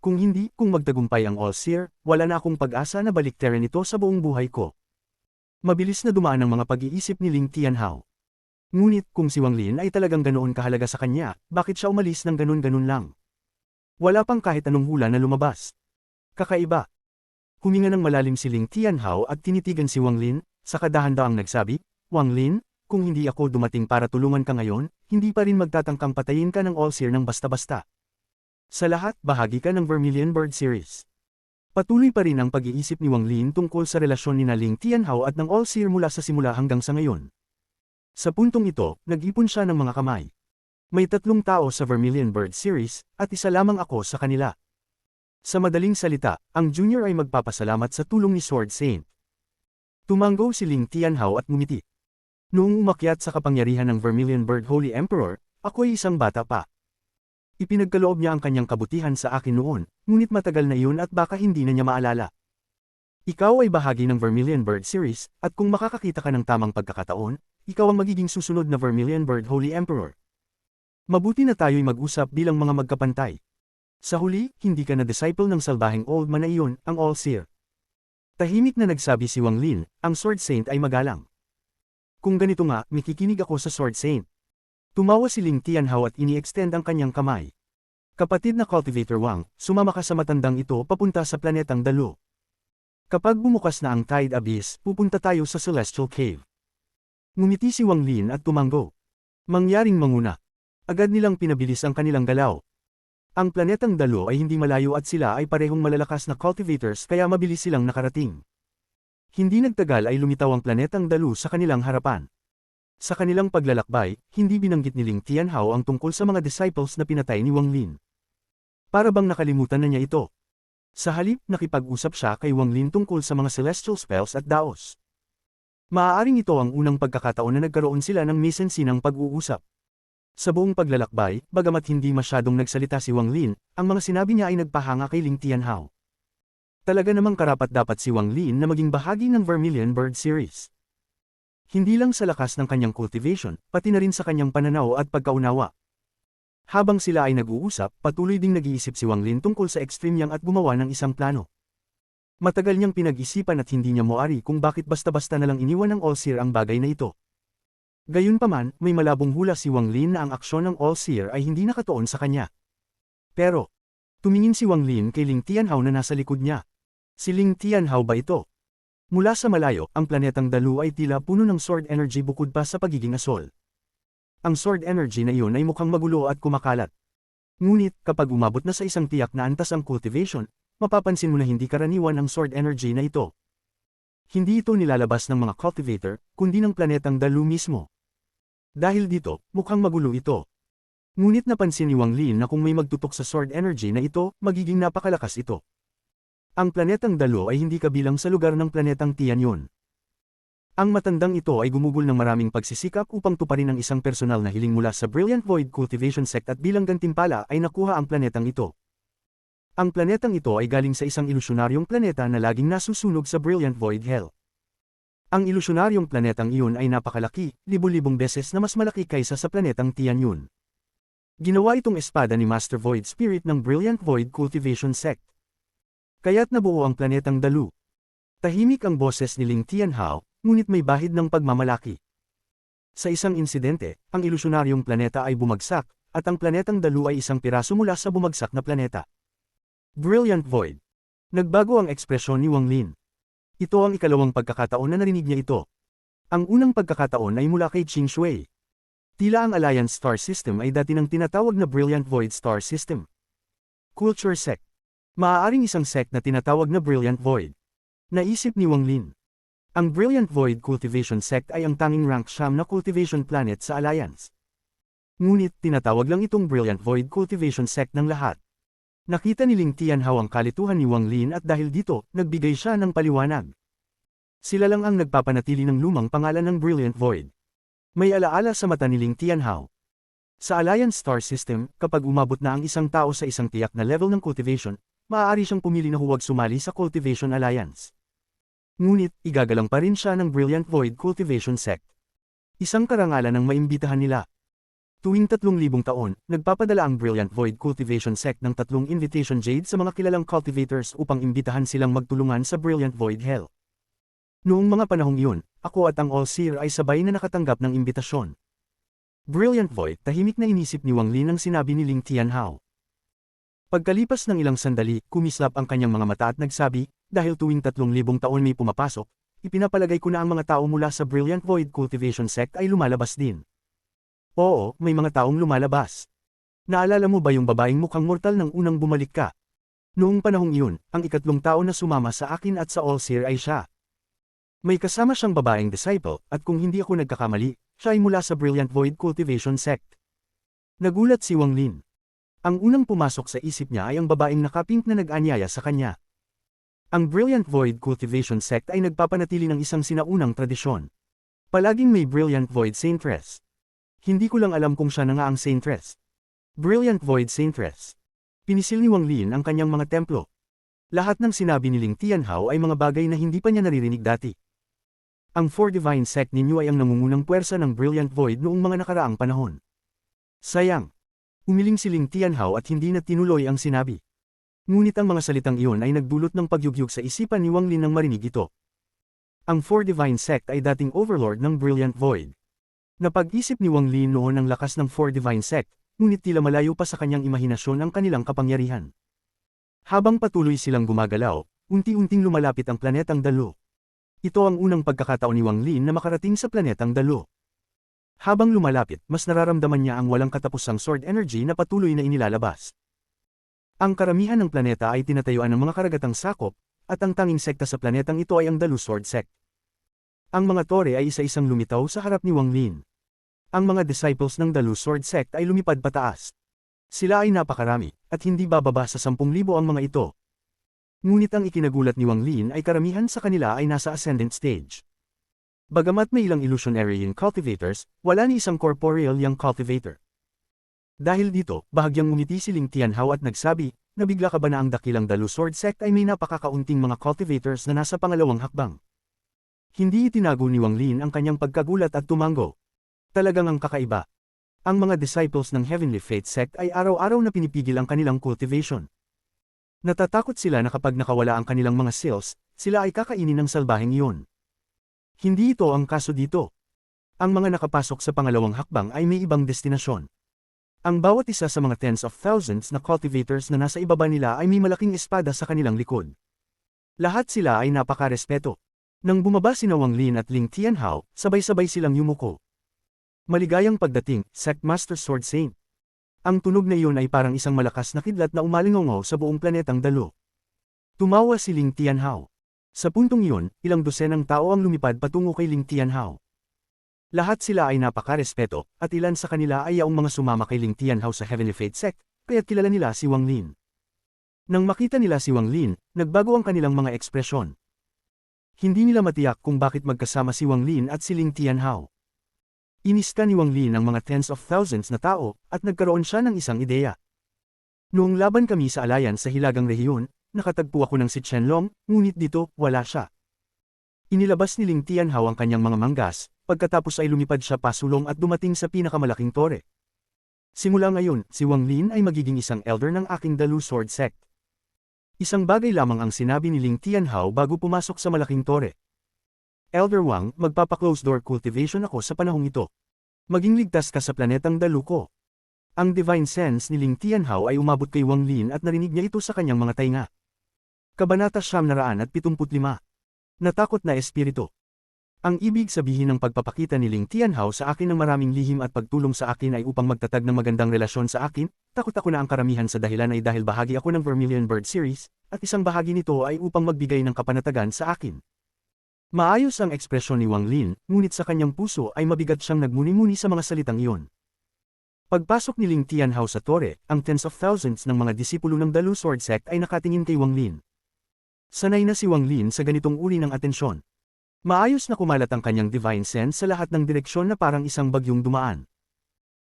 Speaker 1: Kung hindi, kung magtagumpay ang All-Seer, wala na akong pag-asa na baliktarin ito sa buong buhay ko. Mabilis na dumaan ang mga pag-iisip ni Ling Tianhao. Ngunit kung si Wang Lin ay talagang ganoon kahalaga sa kanya, bakit siya umalis ng ganun-ganun lang? Wala pang kahit anong hula na lumabas. Kakaiba. Huminga ng malalim si Ling Tianhao at tinitigan si Wang Lin, saka dahan-dahang nagsabi, Wang Lin, kung hindi ako dumating para tulungan ka ngayon, hindi pa rin magtatangkang patayin ka ng All-Seer ng basta-basta. Sa lahat, bahagi ka ng Vermilion Bird Series. Patuloy pa rin ang pag-iisip ni Wang Lin tungkol sa relasyon ni Ling Tianhao at ng All-Seer mula sa simula hanggang sa ngayon. Sa puntong ito, nag-ipon siya ng mga kamay. May 3 tao sa Vermilion Bird Series, at isa lamang ako sa kanila. Sa madaling salita, ang Junior ay magpapasalamat sa tulong ni Sword Saint. Tumango si Ling Tianhao at ngumiti. Noong umakyat sa kapangyarihan ng Vermilion Bird Holy Emperor, ako ay isang bata pa. Ipinagkaloob niya ang kanyang kabutihan sa akin noon, ngunit matagal na iyon at baka hindi na niya maalala. Ikaw ay bahagi ng Vermilion Bird Series, at kung makakakita ka ng tamang pagkakataon, ikaw ang magiging susunod na Vermilion Bird Holy Emperor. Mabuti na tayo'y mag-usap bilang mga magkapantay. Sa huli, hindi ka na disciple ng salbaheng old man na iyon, ang All-Seer. Tahimik na nagsabi si Wang Lin, ang Sword Saint ay magalang. Kung ganito nga, makikinig ako sa Sword Saint. Tumawa si Ling Tianhao at ini-extend ang kanyang kamay. Kapatid na Cultivator Wang, sumama ka sa matandang ito papunta sa planetang Dalu. Kapag bumukas na ang Tide Abyss, pupunta tayo sa Celestial Cave. Ngumiti si Wang Lin at tumango. Mangyaring manguna. Agad nilang pinabilis ang kanilang galaw. Ang planetang Dalu ay hindi malayo at sila ay parehong malalakas na cultivators kaya mabilis silang nakarating. Hindi nagtagal ay lumitaw ang planetang Dalu sa kanilang harapan. Sa kanilang paglalakbay, hindi binanggit ni Ling Tianhao ang tungkol sa mga disciples na pinatay ni Wang Lin. Para bang nakalimutan na niya ito. Sa halip, nakipag-usap siya kay Wang Lin tungkol sa mga celestial spells at daos. Maaaring ito ang unang pagkakataon na nagkaroon sila ng misensinang pag-uusap. Sa buong paglalakbay, bagamat hindi masyadong nagsalita si Wang Lin, ang mga sinabi niya ay nagpahanga kay Ling Tianhao. Talaga namang karapat-dapat si Wang Lin na maging bahagi ng Vermilion Bird Series. Hindi lang sa lakas ng kanyang cultivation, pati na rin sa kanyang pananaw at pagkaunawa. Habang sila ay nag-uusap, patuloy ding nag-iisip si Wang Lin tungkol sa Extreme Yang at gumawa ng isang plano. Matagal niyang pinag-isipan at hindi niya moari kung bakit basta-basta na lang iniwan ng All-Seer ang bagay na ito. Gayunpaman, may malabong hula si Wang Lin na ang aksyon ng All-Seer ay hindi nakatuon sa kanya. Pero, tumingin si Wang Lin kay Ling Tianhao na nasa likod niya. Si Ling Tianhao ba ito? Mula sa malayo, ang planetang Dalu ay tila puno ng sword energy bukod pa sa pagiging asol. Ang sword energy na iyon ay mukhang magulo at kumakalat. Ngunit, kapag umabot na sa isang tiyak na antas ang cultivation, mapapansin mo na hindi karaniwan ang sword energy na ito. Hindi ito nilalabas ng mga cultivator, kundi ng planetang Dalu mismo. Dahil dito, mukhang magulo ito. Ngunit napansin ni Wang Lin na kung may magtutok sa sword energy na ito, magiging napakalakas ito. Ang planetang Dalu ay hindi kabilang sa lugar ng planetang Tianyon. Ang matandang ito ay gumugol ng maraming pagsisikap upang tuparin ang isang personal na hiling mula sa Brilliant Void Cultivation Sect at bilang gantimpala ay nakuha ang planetang ito. Ang planetang ito ay galing sa isang ilusyonaryong planeta na laging nasusunog sa Brilliant Void Hell. Ang ilusyonaryong planetang iyon ay napakalaki, libu-libong beses na mas malaki kaysa sa planetang Tianyon. Ginawa itong espada ni Master Void Spirit ng Brilliant Void Cultivation Sect. Kaya't nabuo ang planetang Dalu. Tahimik ang boses ni Ling Tianhao, ngunit may bahid ng pagmamalaki. Sa isang insidente, ang ilusyonaryong planeta ay bumagsak, at ang planetang Dalu ay isang piraso mula sa bumagsak na planeta. Brilliant Void. Nagbago ang ekspresyon ni Wang Lin. Ito ang ikalawang pagkakataon na narinig niya ito. Ang unang pagkakataon ay mula kay Qing Shui. Tila ang Alliance Star System ay dati ng tinatawag na Brilliant Void Star System. Culture Sect. Maaaring isang sect na tinatawag na Brilliant Void. Naisip ni Wang Lin. Ang Brilliant Void Cultivation Sect ay ang tanging rank siyam na cultivation planet sa Alliance. Ngunit tinatawag lang itong Brilliant Void Cultivation Sect ng lahat. Nakita ni Ling Tianhao ang kalituhan ni Wang Lin at dahil dito, nagbigay siya ng paliwanag. Sila lang ang nagpapanatili ng lumang pangalan ng Brilliant Void. May alaala sa mata ni Ling Tianhao. Sa Alliance Star System, kapag umabot na ang isang tao sa isang tiyak na level ng cultivation, maaari siyang pumili na huwag sumali sa Cultivation Alliance. Ngunit, igagalang pa rin siya ng Brilliant Void Cultivation Sect. Isang karangalan ng maimbitahan nila. Tuwing 3,000 taon, nagpapadala ang Brilliant Void Cultivation Sect ng 3 invitation jade sa mga kilalang cultivators upang imbitahan silang magtulungan sa Brilliant Void Hell. Noong mga panahong iyon, ako at ang All-Seer ay sabay na nakatanggap ng imbitasyon. Brilliant Void, tahimik na inisip ni Wang Lin ang sinabi ni Ling Tianhao. Pagkalipas ng ilang sandali, kumislap ang kanyang mga mata at nagsabi, dahil tuwing 3,000 taon may pumapasok, ipinapalagay ko na ang mga tao mula sa Brilliant Void Cultivation Sect ay lumalabas din. Oo, may mga taong lumalabas. Naalala mo ba yung babaeng mukhang mortal nang unang bumalik ka? Noong panahong iyon, ang ikatlong tao na sumama sa akin at sa All-Seer ay siya. May kasama siyang babaeng disciple, at kung hindi ako nagkakamali, siya ay mula sa Brilliant Void Cultivation Sect. Nagulat si Wang Lin. Ang unang pumasok sa isip niya ay ang babaeng nakapink na nag-anyaya sa kanya. Ang Brilliant Void Cultivation Sect ay nagpapanatili ng isang sinaunang tradisyon. Palaging may Brilliant Void Saintress. Hindi ko lang alam kung siya na nga ang Saintress. Brilliant Void Saintress. Pinisil ni Wang Lin ang kanyang mga templo. Lahat ng sinabi ni Ling Tianhao ay mga bagay na hindi pa niya naririnig dati. Ang Four Divine Sect ninyo ay ang nangungunang puwersa ng Brilliant Void noong mga nakaraang panahon. Sayang. Umiling si Ling Tianhao at hindi na tinuloy ang sinabi. Ngunit ang mga salitang iyon ay nagdulot ng pagyugyug sa isipan ni Wang Lin nang marinig ito. Ang Four Divine Sect ay dating overlord ng Brilliant Void. Napag-isip ni Wang Lin noon ang lakas ng Four Divine Sect, ngunit tila malayo pa sa kanyang imahinasyon ang kanilang kapangyarihan. Habang patuloy silang gumagalaw, unti-unting lumalapit ang planetang Dalo. Ito ang unang pagkakataon ni Wang Lin na makarating sa planetang Dalo. Habang lumalapit, mas nararamdaman niya ang walang katapusang sword energy na patuloy na inilalabas. Ang karamihan ng planeta ay tinatayuan ng mga karagatang sakop, at ang tanging sekta sa planetang ito ay ang Dalo Sword Sect. Ang mga tore ay isa-isang lumitaw sa harap ni Wang Lin. Ang mga disciples ng Dalo Sword Sect ay lumipad pataas. Sila ay napakarami, at hindi bababa sa 10,000 ang mga ito. Ngunit ang ikinagulat ni Wang Lin ay karamihan sa kanila ay nasa ascendant stage. Bagamat may ilang illusionary yung cultivators, wala ni isang corporeal yung cultivator. Dahil dito, bahagyang ngumiti si Ling Tianhao at nagsabi, nabigla ka ba na ang dakilang Dalo Sword Sect ay may napakakaunting mga cultivators na nasa pangalawang hakbang? Hindi itinago ni Wang Lin ang kanyang pagkagulat at tumango. Talagang ang kakaiba. Ang mga disciples ng Heavenly Fate Sect ay araw-araw na pinipigil ang kanilang cultivation. Natatakot sila na kapag nakawala ang kanilang mga cells, sila ay kakainin ng salbaheng iyon. Hindi ito ang kaso dito. Ang mga nakapasok sa pangalawang hakbang ay may ibang destinasyon. Ang bawat isa sa mga tens of thousands na cultivators na nasa ibaba nila ay may malaking espada sa kanilang likod. Lahat sila ay napakarespeto. Nang bumaba sina Wang Lin at Ling Tianhao, sabay-sabay silang yumuko. Maligayang pagdating, Sect Master Sword Saint. Ang tunog na iyon ay parang isang malakas na kidlat na umalingaw sa buong planetang Dalo. Tumawa si Ling Tianhao. Sa puntong iyon, ilang dosenang tao ang lumipad patungo kay Ling Tianhao. Lahat sila ay napakarespeto, at ilan sa kanila ay yaong mga sumama kay Ling Tianhao sa Heavenly Fate Sect, kaya't kilala nila si Wang Lin. Nang makita nila si Wang Lin, nagbago ang kanilang mga ekspresyon. Hindi nila matiyak kung bakit magkasama si Wang Lin at si Ling Tianhao. Inista ni Wang Lin ang mga tens of thousands na tao, at nagkaroon siya ng isang ideya. Noong laban kami sa Alliance sa Hilagang Rehiyon, nakatagpo ako ng si Qianlong, ngunit dito, wala siya. Inilabas ni Ling Tianhao ang kanyang mga manggas, pagkatapos ay lumipad siya pasulong at dumating sa pinakamalaking tore. Simula ngayon, si Wang Lin ay magiging isang elder ng aking Dalo Sword Sect. Isang bagay lamang ang sinabi ni Ling Tianhao bago pumasok sa malaking tore. Elder Wang, magpapa-close door cultivation ako sa panahong ito. Maging ligtas ka sa planetang Dalo ko. Ang divine sense ni Ling Tianhao ay umabot kay Wang Lin at narinig niya ito sa kanyang mga tainga. Kabanata 975. Natakot na espiritu. Ang ibig sabihin ng pagpapakita ni Ling Tianhao sa akin ng maraming lihim at pagtulong sa akin ay upang magtatag ng magandang relasyon sa akin. Takot ako na ang karamihan sa dahilan ay dahil bahagi ako ng Vermilion Bird Series, at isang bahagi nito ay upang magbigay ng kapanatagan sa akin. Maayos ang ekspresyon ni Wang Lin, ngunit sa kanyang puso ay mabigat siyang nagmuni-muni sa mga salitang iyon. Pagpasok ni Ling Tianhao sa tore, ang tens of thousands ng mga disipulo ng Dalo Sword Sect ay nakatingin kay Wang Lin. Sanay na si Wang Lin sa ganitong uri ng atensyon. Maayos na kumalat ang kanyang divine sense sa lahat ng direksyon na parang isang bagyong dumaan.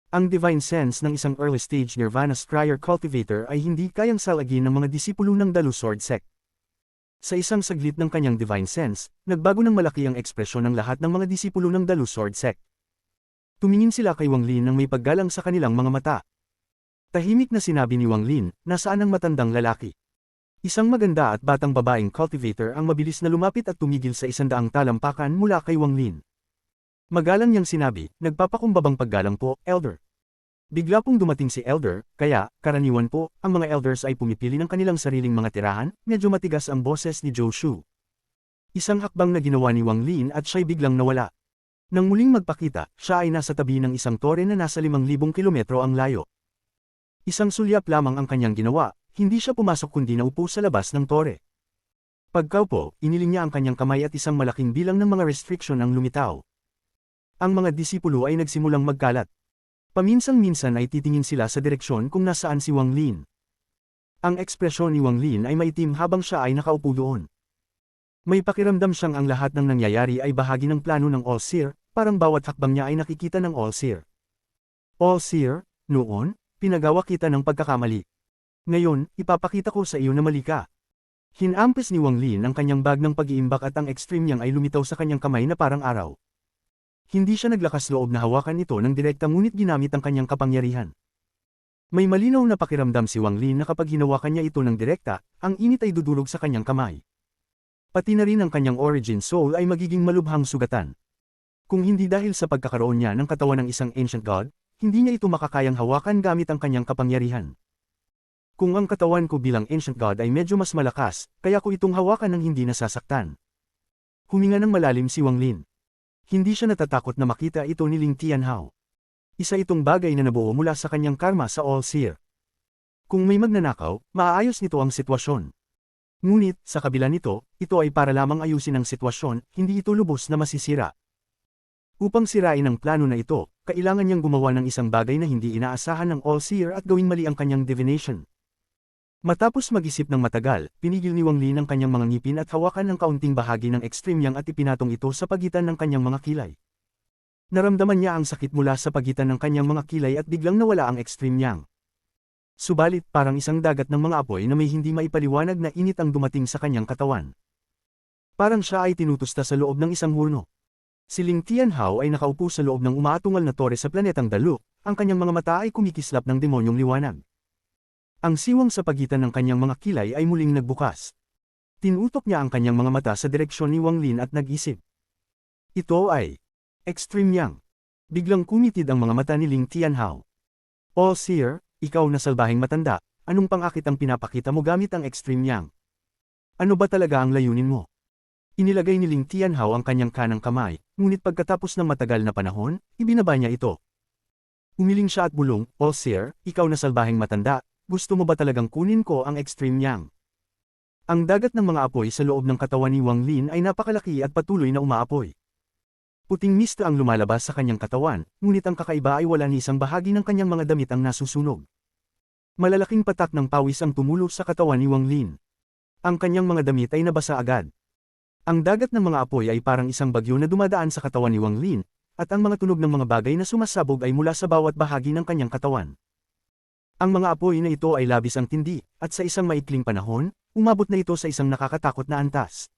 Speaker 1: Ang divine sense ng isang early-stage Nirvana Scryer cultivator ay hindi kayang salagin ng mga disipulo ng Dalo Sword Sect. Sa isang saglit ng kanyang divine sense, nagbago ng malaki ang ekspresyon ng lahat ng mga disipulo ng Dalu Sword Sect. Tumingin sila kay Wang Lin nang may paggalang sa kanilang mga mata. Tahimik na sinabi ni Wang Lin, nasaan ang matandang lalaki? Isang maganda at batang babaeng cultivator ang mabilis na lumapit at tumigil sa 100 talampakan mula kay Wang Lin. Magalang niyang sinabi, nagpapakumbabang paggalang po, Elder. Bigla pong dumating si Elder, kaya, karaniwan po, ang mga elders ay pumipili ng kanilang sariling mga tirahan, medyo matigas ang boses ni Zhou Shu. Isang hakbang na ginawa ni Wang Lin at siya'y biglang nawala. Nang muling magpakita, siya ay nasa tabi ng isang tore na nasa 5,000 kilometro ang layo. Isang sulyap lamang ang kanyang ginawa, hindi siya pumasok kundi naupo sa labas ng tore. Pagkaupo, iniling niya ang kanyang kamay at isang malaking bilang ng mga restriction ang lumitaw. Ang mga disipulo ay nagsimulang magkalat. Paminsan-minsan ay titingin sila sa direksyon kung nasaan si Wang Lin. Ang ekspresyon ni Wang Lin ay maitim habang siya ay nakaupo doon. May pakiramdam siyang ang lahat ng nangyayari ay bahagi ng plano ng All-Seer, parang bawat hakbang niya ay nakikita ng All-Seer. All-Seer, noon, pinagawa kita ng pagkakamali. Ngayon, ipapakita ko sa iyo na mali ka. Hinampes ni Wang Lin ang kanyang bag ng pag-iimbak at ang extreme niyang ay lumitaw sa kanyang kamay na parang araw. Hindi siya naglakas loob na hawakan ito ng direkta ngunit ginamit ang kanyang kapangyarihan. May malinaw na pakiramdam si Wang Lin na kapag hinawakan niya ito ng direkta, ang init ay dudulog sa kanyang kamay. Pati na rin ang kanyang origin soul ay magiging malubhang sugatan. Kung hindi dahil sa pagkakaroon niya ng katawan ng isang ancient god, hindi niya ito makakayang hawakan gamit ang kanyang kapangyarihan. Kung ang katawan ko bilang ancient god ay medyo mas malakas, kaya ko itong hawakan ng hindi nasasaktan. Huminga ng malalim si Wang Lin. Hindi siya natatakot na makita ito ni Ling Tianhao. Isa itong bagay na nabuo mula sa kanyang karma sa All-Seer. Kung may magnanakaw, maaayos nito ang sitwasyon. Ngunit, sa kabila nito, ito ay para lamang ayusin ang sitwasyon, hindi ito lubos na masisira. Upang sirain ang plano na ito, kailangan niyang gumawa ng isang bagay na hindi inaasahan ng All-Seer at gawing mali ang kanyang divination. Matapos mag-isip ng matagal, pinigil ni Wang Lin ang kanyang mga ngipin at hawakan ang kaunting bahagi ng extreme yang at ipinatong ito sa pagitan ng kanyang mga kilay. Naramdaman niya ang sakit mula sa pagitan ng kanyang mga kilay at biglang nawala ang extreme yang. Subalit, parang isang dagat ng mga apoy na may hindi maipaliwanag na init ang dumating sa kanyang katawan. Parang siya ay tinutusta sa loob ng isang hurno. Si Ling Tianhao ay nakaupo sa loob ng umaatungal na tore sa planetang Dalu, ang kanyang mga mata ay kumikislap ng demonyong liwanag. Ang siwang sa pagitan ng kanyang mga kilay ay muling nagbukas. Tinutok niya ang kanyang mga mata sa direksyon ni Wang Lin at nag-isip. Ito ay Extreme Yang. Biglang kumitid ang mga mata ni Ling Tianhao. All-Seer, ikaw na salbahing matanda, anong pangakit ang pinapakita mo gamit ang Extreme Yang? Ano ba talaga ang layunin mo? Inilagay ni Ling Tianhao ang kanyang kanang kamay, ngunit pagkatapos ng matagal na panahon, ibinaba niya ito. Umiling siya at bulong, All-Seer, ikaw na salbahing matanda, gusto mo ba talagang kunin ko ang Extreme Yang? Ang dagat ng mga apoy sa loob ng katawan ni Wang Lin ay napakalaki at patuloy na umaapoy. Puting mista ang lumalabas sa kanyang katawan, ngunit ang kakaiba ay wala ni isang bahagi ng kanyang mga damit ang nasusunog. Malalaking patak ng pawis ang tumulo sa katawan ni Wang Lin. Ang kanyang mga damit ay nabasa agad. Ang dagat ng mga apoy ay parang isang bagyo na dumadaan sa katawan ni Wang Lin, at ang mga tunog ng mga bagay na sumasabog ay mula sa bawat bahagi ng kanyang katawan. Ang mga apoy na ito ay labis ang tindi, at sa isang maikling panahon, umabot na ito sa isang nakakatakot na antas.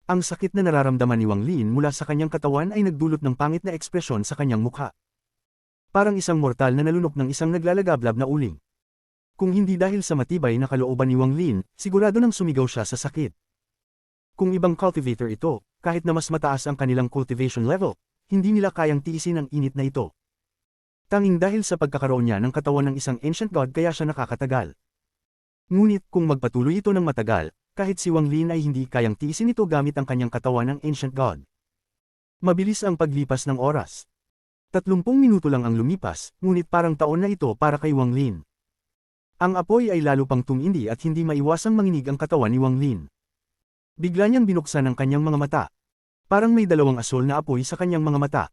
Speaker 1: Ang sakit na nararamdaman ni Wang Lin mula sa kanyang katawan ay nagdulot ng pangit na ekspresyon sa kanyang mukha. Parang isang mortal na nalunok ng isang naglalagablab na uling. Kung hindi dahil sa matibay na kalooban ni Wang Lin, sigurado nang sumigaw siya sa sakit. Kung ibang cultivator ito, kahit na mas mataas ang kanilang cultivation level, hindi nila kayang tiisin ang init na ito. Tanging dahil sa pagkakaroon niya ng katawan ng isang ancient god kaya siya nakakatagal. Ngunit kung magpatuloy ito ng matagal, kahit si Wang Lin ay hindi kayang tiisin ito gamit ang kanyang katawan ng ancient god. Mabilis ang paglipas ng oras. 30 minuto lang ang lumipas, ngunit parang taon na ito para kay Wang Lin. Ang apoy ay lalo pang tumindi at hindi maiwasang manginig ang katawan ni Wang Lin. Bigla niyang binuksan ang kanyang mga mata. Parang may dalawang asol na apoy sa kanyang mga mata.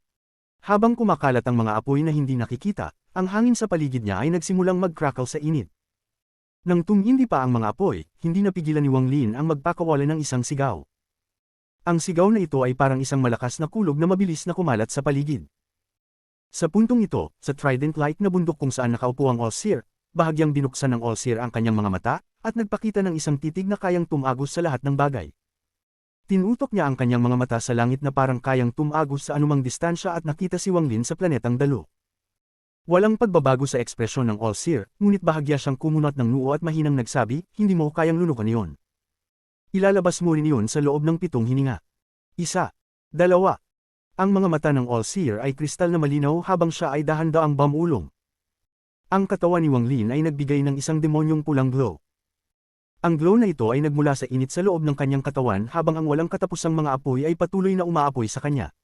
Speaker 1: Habang kumakalat ang mga apoy na hindi nakikita, ang hangin sa paligid niya ay nagsimulang mag-crackle sa init. Nang tumindi pa ang mga apoy, hindi napigilan ni Wang Lin ang magpakawala ng isang sigaw. Ang sigaw na ito ay parang isang malakas na kulog na mabilis na kumalat sa paligid. Sa puntong ito, sa Trident-like na bundok kung saan nakaupo ang All-Seer, bahagyang binuksan ng All-Seer ang kanyang mga mata, at nagpakita ng isang titig na kayang tumagos sa lahat ng bagay. Tinutok niya ang kanyang mga mata sa langit na parang kayang tumagos sa anumang distansya at nakita si Wang Lin sa planetang Dalu. Walang pagbabago sa ekspresyon ng All-Seer, ngunit bahagya siyang kumunat ng noo at mahinang nagsabi, hindi mo kayang lunukan iyon. Ilalabas mo rin iyon sa loob ng 7 hininga. 1, 2. Ang mga mata ng All-Seer ay kristal na malinaw habang siya ay dahan-daang bumulong. Ang katawan ni Wang Lin ay nagbigay ng isang demonyong pulang glow. Ang glow na ito ay nagmula sa init sa loob ng kanyang katawan habang ang walang katapusang mga apoy ay patuloy na umaapoy sa kanya.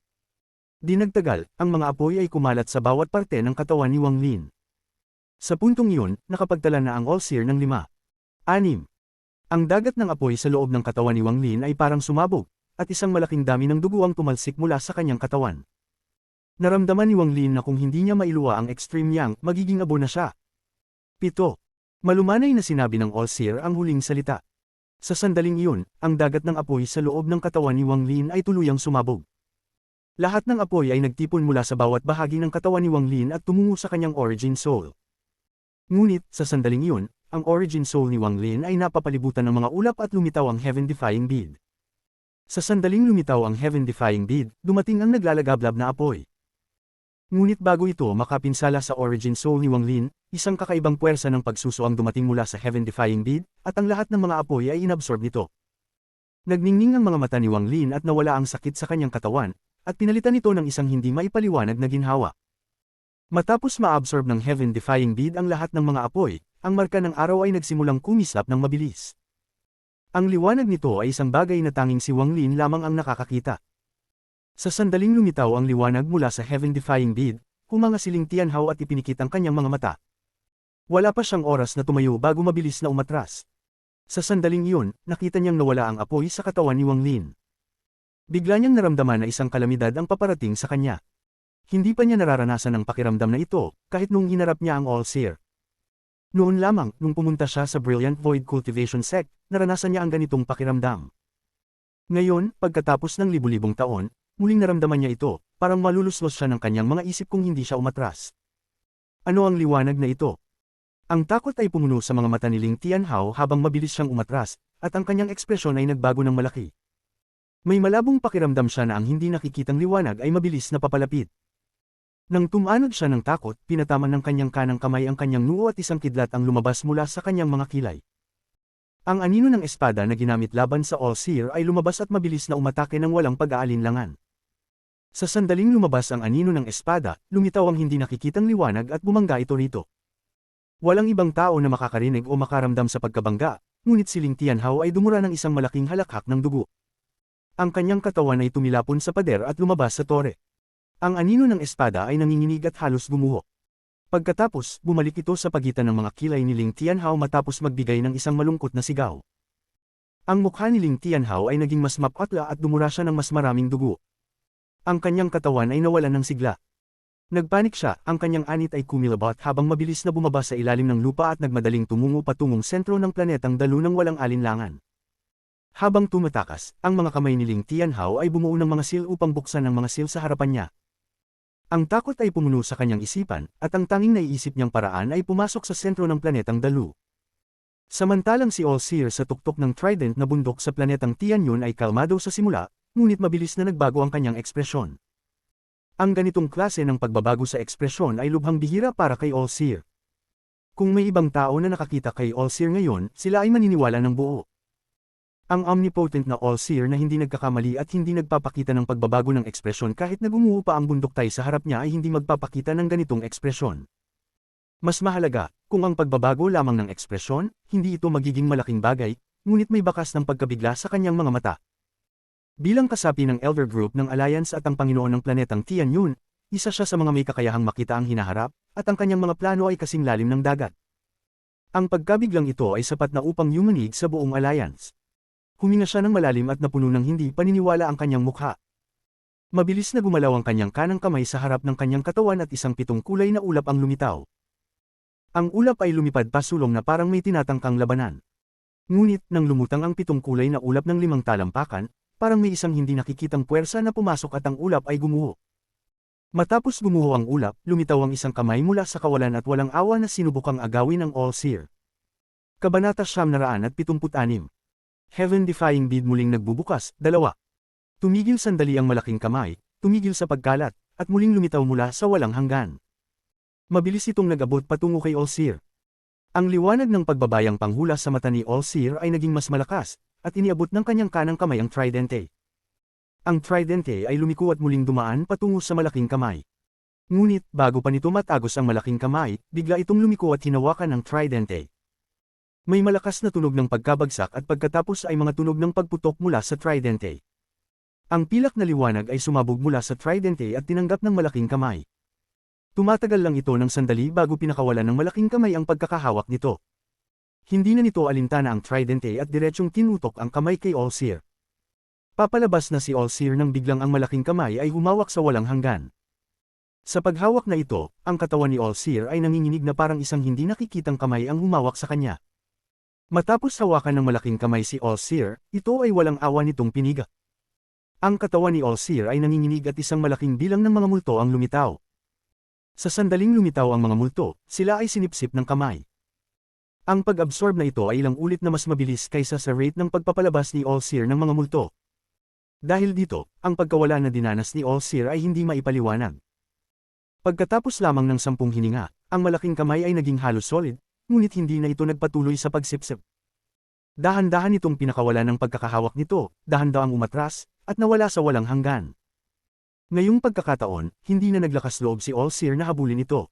Speaker 1: Di nagtagal, ang mga apoy ay kumalat sa bawat parte ng katawan ni Wang Lin. Sa puntong iyon, nakapagtala na ang All-Seer ng 5, 6. Ang dagat ng apoy sa loob ng katawan ni Wang Lin ay parang sumabog, at isang malaking dami ng dugo ang tumalsik mula sa kanyang katawan. Naramdaman ni Wang Lin na kung hindi niya mailuwa ang Extreme Yang, magiging abo na siya. 7. Malumanay na sinabi ng All-Seer ang huling salita. Sa sandaling iyon, ang dagat ng apoy sa loob ng katawan ni Wang Lin ay tuluyang sumabog. Lahat ng apoy ay nagtipon mula sa bawat bahagi ng katawan ni Wang Lin at tumungo sa kanyang Origin Soul. Ngunit, sa sandaling iyon, ang Origin Soul ni Wang Lin ay napapalibutan ng mga ulap at lumitaw ang Heaven-defying bead. Sa sandaling lumitaw ang Heaven-defying bead, dumating ang naglalagablab na apoy. Ngunit bago ito makapinsala sa Origin Soul ni Wang Lin, isang kakaibang puwersa ng pagsuso ang dumating mula sa Heaven-defying bead, at ang lahat ng mga apoy ay inabsorb nito. Nagningning ang mga mata ni Wang Lin at nawala ang sakit sa kanyang katawan, at pinalitan ito ng isang hindi maipaliwanag na ginhawa. Matapos ma-absorb ng Heaven-defying bead ang lahat ng mga apoy, ang marka ng araw ay nagsimulang kumislap ng mabilis. Ang liwanag nito ay isang bagay na tanging si Wang Lin lamang ang nakakakita. Sa sandaling lumitaw ang liwanag mula sa Heaven-defying bead, humanga si Ling Tianhao at ipinikit ang kanyang mga mata. Wala pa siyang oras na tumayo bago mabilis na umatras. Sa sandaling iyon, nakita niyang nawala ang apoy sa katawan ni Wang Lin. Bigla niyang naramdaman na isang kalamidad ang paparating sa kanya. Hindi pa niya nararanasan ang pakiramdam na ito, kahit nung hinarap niya ang All-Seer. Noon lamang, nung pumunta siya sa Brilliant Void Cultivation Sect, naranasan niya ang ganitong pakiramdam. Ngayon, pagkatapos ng libu-libong taon, muling naramdaman niya ito, parang maluluslos siya ng kanyang mga isip kung hindi siya umatras. Ano ang liwanag na ito? Ang takot ay pumuno sa mga mata ni Ling Tianhao habang mabilis siyang umatras, at ang kanyang ekspresyon ay nagbago ng malaki. May malabong pakiramdam siya na ang hindi nakikitang liwanag ay mabilis na papalapit. Nang tumanod siya ng takot, pinataman ng kanyang kanang kamay ang kanyang noo at isang kidlat ang lumabas mula sa kanyang mga kilay. Ang anino ng espada na ginamit laban sa All-Seer ay lumabas at mabilis na umatake ng walang pag-aalinlangan. Sa sandaling lumabas ang anino ng espada, lumitaw ang hindi nakikitang liwanag at bumangga ito rito. Walang ibang tao na makakarinig o makaramdam sa pagkabangga, ngunit si Ling Tianhao ay dumura ng isang malaking halakhak ng dugo. Ang kanyang katawan ay tumilapon sa pader at lumabas sa tore. Ang anino ng espada ay nanginginig at halos gumuho. Pagkatapos, bumalik ito sa pagitan ng mga kilay ni Ling Tianhao matapos magbigay ng isang malungkot na sigaw. Ang mukha ni Ling Tianhao ay naging mas mapatla at dumura siya ng mas maraming dugo. Ang kanyang katawan ay nawalan ng sigla. Nagpanik siya, ang kanyang anit ay kumilabot habang mabilis na bumaba sa ilalim ng lupa at nagmadaling tumungo patungong sentro ng planetang Dalu ng walang alinlangan. Habang tumatakas, ang mga kamay ni Ling Tianhao ay bumuo ng mga seal upang buksan ang mga seal sa harapan niya. Ang takot ay pumuno sa kanyang isipan, at ang tanging naiisip niyang paraan ay pumasok sa sentro ng planetang Dalu. Samantalang si All-Seer sa tuktok ng Trident na bundok sa planetang Tianyun ay kalmado sa simula, ngunit mabilis na nagbago ang kanyang ekspresyon. Ang ganitong klase ng pagbabago sa ekspresyon ay lubhang bihira para kay All-Seer. Kung may ibang tao na nakakita kay All-Seer ngayon, sila ay maniniwala ng buo. Ang omnipotent na All-Seer na hindi nagkakamali at hindi nagpapakita ng pagbabago ng ekspresyon kahit nagumuho pa ang bundoktay sa harap niya ay hindi magpapakita ng ganitong ekspresyon. Mas mahalaga, kung ang pagbabago lamang ng ekspresyon, hindi ito magiging malaking bagay, ngunit may bakas ng pagkabigla sa kanyang mga mata. Bilang kasapi ng Elder Group ng Alliance at ang Panginoon ng planetang Tianyun, isa siya sa mga may kakayahang makita ang hinaharap, at ang kanyang mga plano ay kasing lalim ng dagat. Ang pagkabiglang ito ay sapat na upang yumanig sa buong Alliance. Huminga siya ng malalim at napuno ng hindi paniniwala ang kanyang mukha. Mabilis na gumalaw ang kanyang kanang kamay sa harap ng kanyang katawan at isang 7 kulay na ulap ang lumitaw. Ang ulap ay lumipad pasulong na parang may tinatangkang labanan. Ngunit, nang lumutang ang 7 kulay na ulap ng 5 talampakan, parang may isang hindi nakikitang puwersa na pumasok at ang ulap ay gumuho. Matapos gumuho ang ulap, lumitaw ang isang kamay mula sa kawalan at walang awa na sinubukang agawin ng All-Seer. Kabanata 976. Heaven-defying bid muling nagbubukas, 2. Tumigil sandali ang malaking kamay, tumigil sa pagkalat, at muling lumitaw mula sa walang hanggan. Mabilis itong nag-abot patungo kay All-Seer. Ang liwanag ng pagbabayang panghula sa mata ni All-Seer ay naging mas malakas, at iniabot ng kanyang kanang kamay ang tridente. Ang tridente ay lumiko at muling dumaan patungo sa malaking kamay. Ngunit, bago pa nito matagos ang malaking kamay, bigla itong lumiko at hinawakan ang tridente. May malakas na tunog ng pagkabagsak at pagkatapos ay mga tunog ng pagputok mula sa tridente. Ang pilak na liwanag ay sumabog mula sa tridente at tinanggap ng malaking kamay. Tumatagal lang ito ng sandali bago pinakawalan ng malaking kamay ang pagkakahawak nito. Hindi na nito alintana ang tridente at diretsyong tinutok ang kamay kay All-Seer. Papalabas na si All-Seer nang biglang ang malaking kamay ay humawak sa walang hanggan. Sa paghawak na ito, ang katawan ni All-Seer ay nanginginig na parang isang hindi nakikitang kamay ang humawak sa kanya. Matapos hawakan ng malaking kamay si All-Seer, ito ay walang awa nitong piniga. Ang katawan ni All-Seer ay nanginginig at isang malaking bilang ng mga multo ang lumitaw. Sa sandaling lumitaw ang mga multo, sila ay sinipsip ng kamay. Ang pag-absorb na ito ay ilang ulit na mas mabilis kaysa sa rate ng pagpapalabas ni All-Seer ng mga multo. Dahil dito, ang pagkawala na dinanas ni All-Seer ay hindi maipaliwanag. Pagkatapos lamang ng 10 hininga, ang malaking kamay ay naging halos solid, ngunit hindi na ito nagpatuloy sa pagsipsip. Dahan-dahan itong pinakawala ng pagkakahawak nito, dahan-dahang umatras, at nawala sa walang hanggan. Ngayong pagkakataon, hindi na naglakas loob si All-Seer na habulin ito.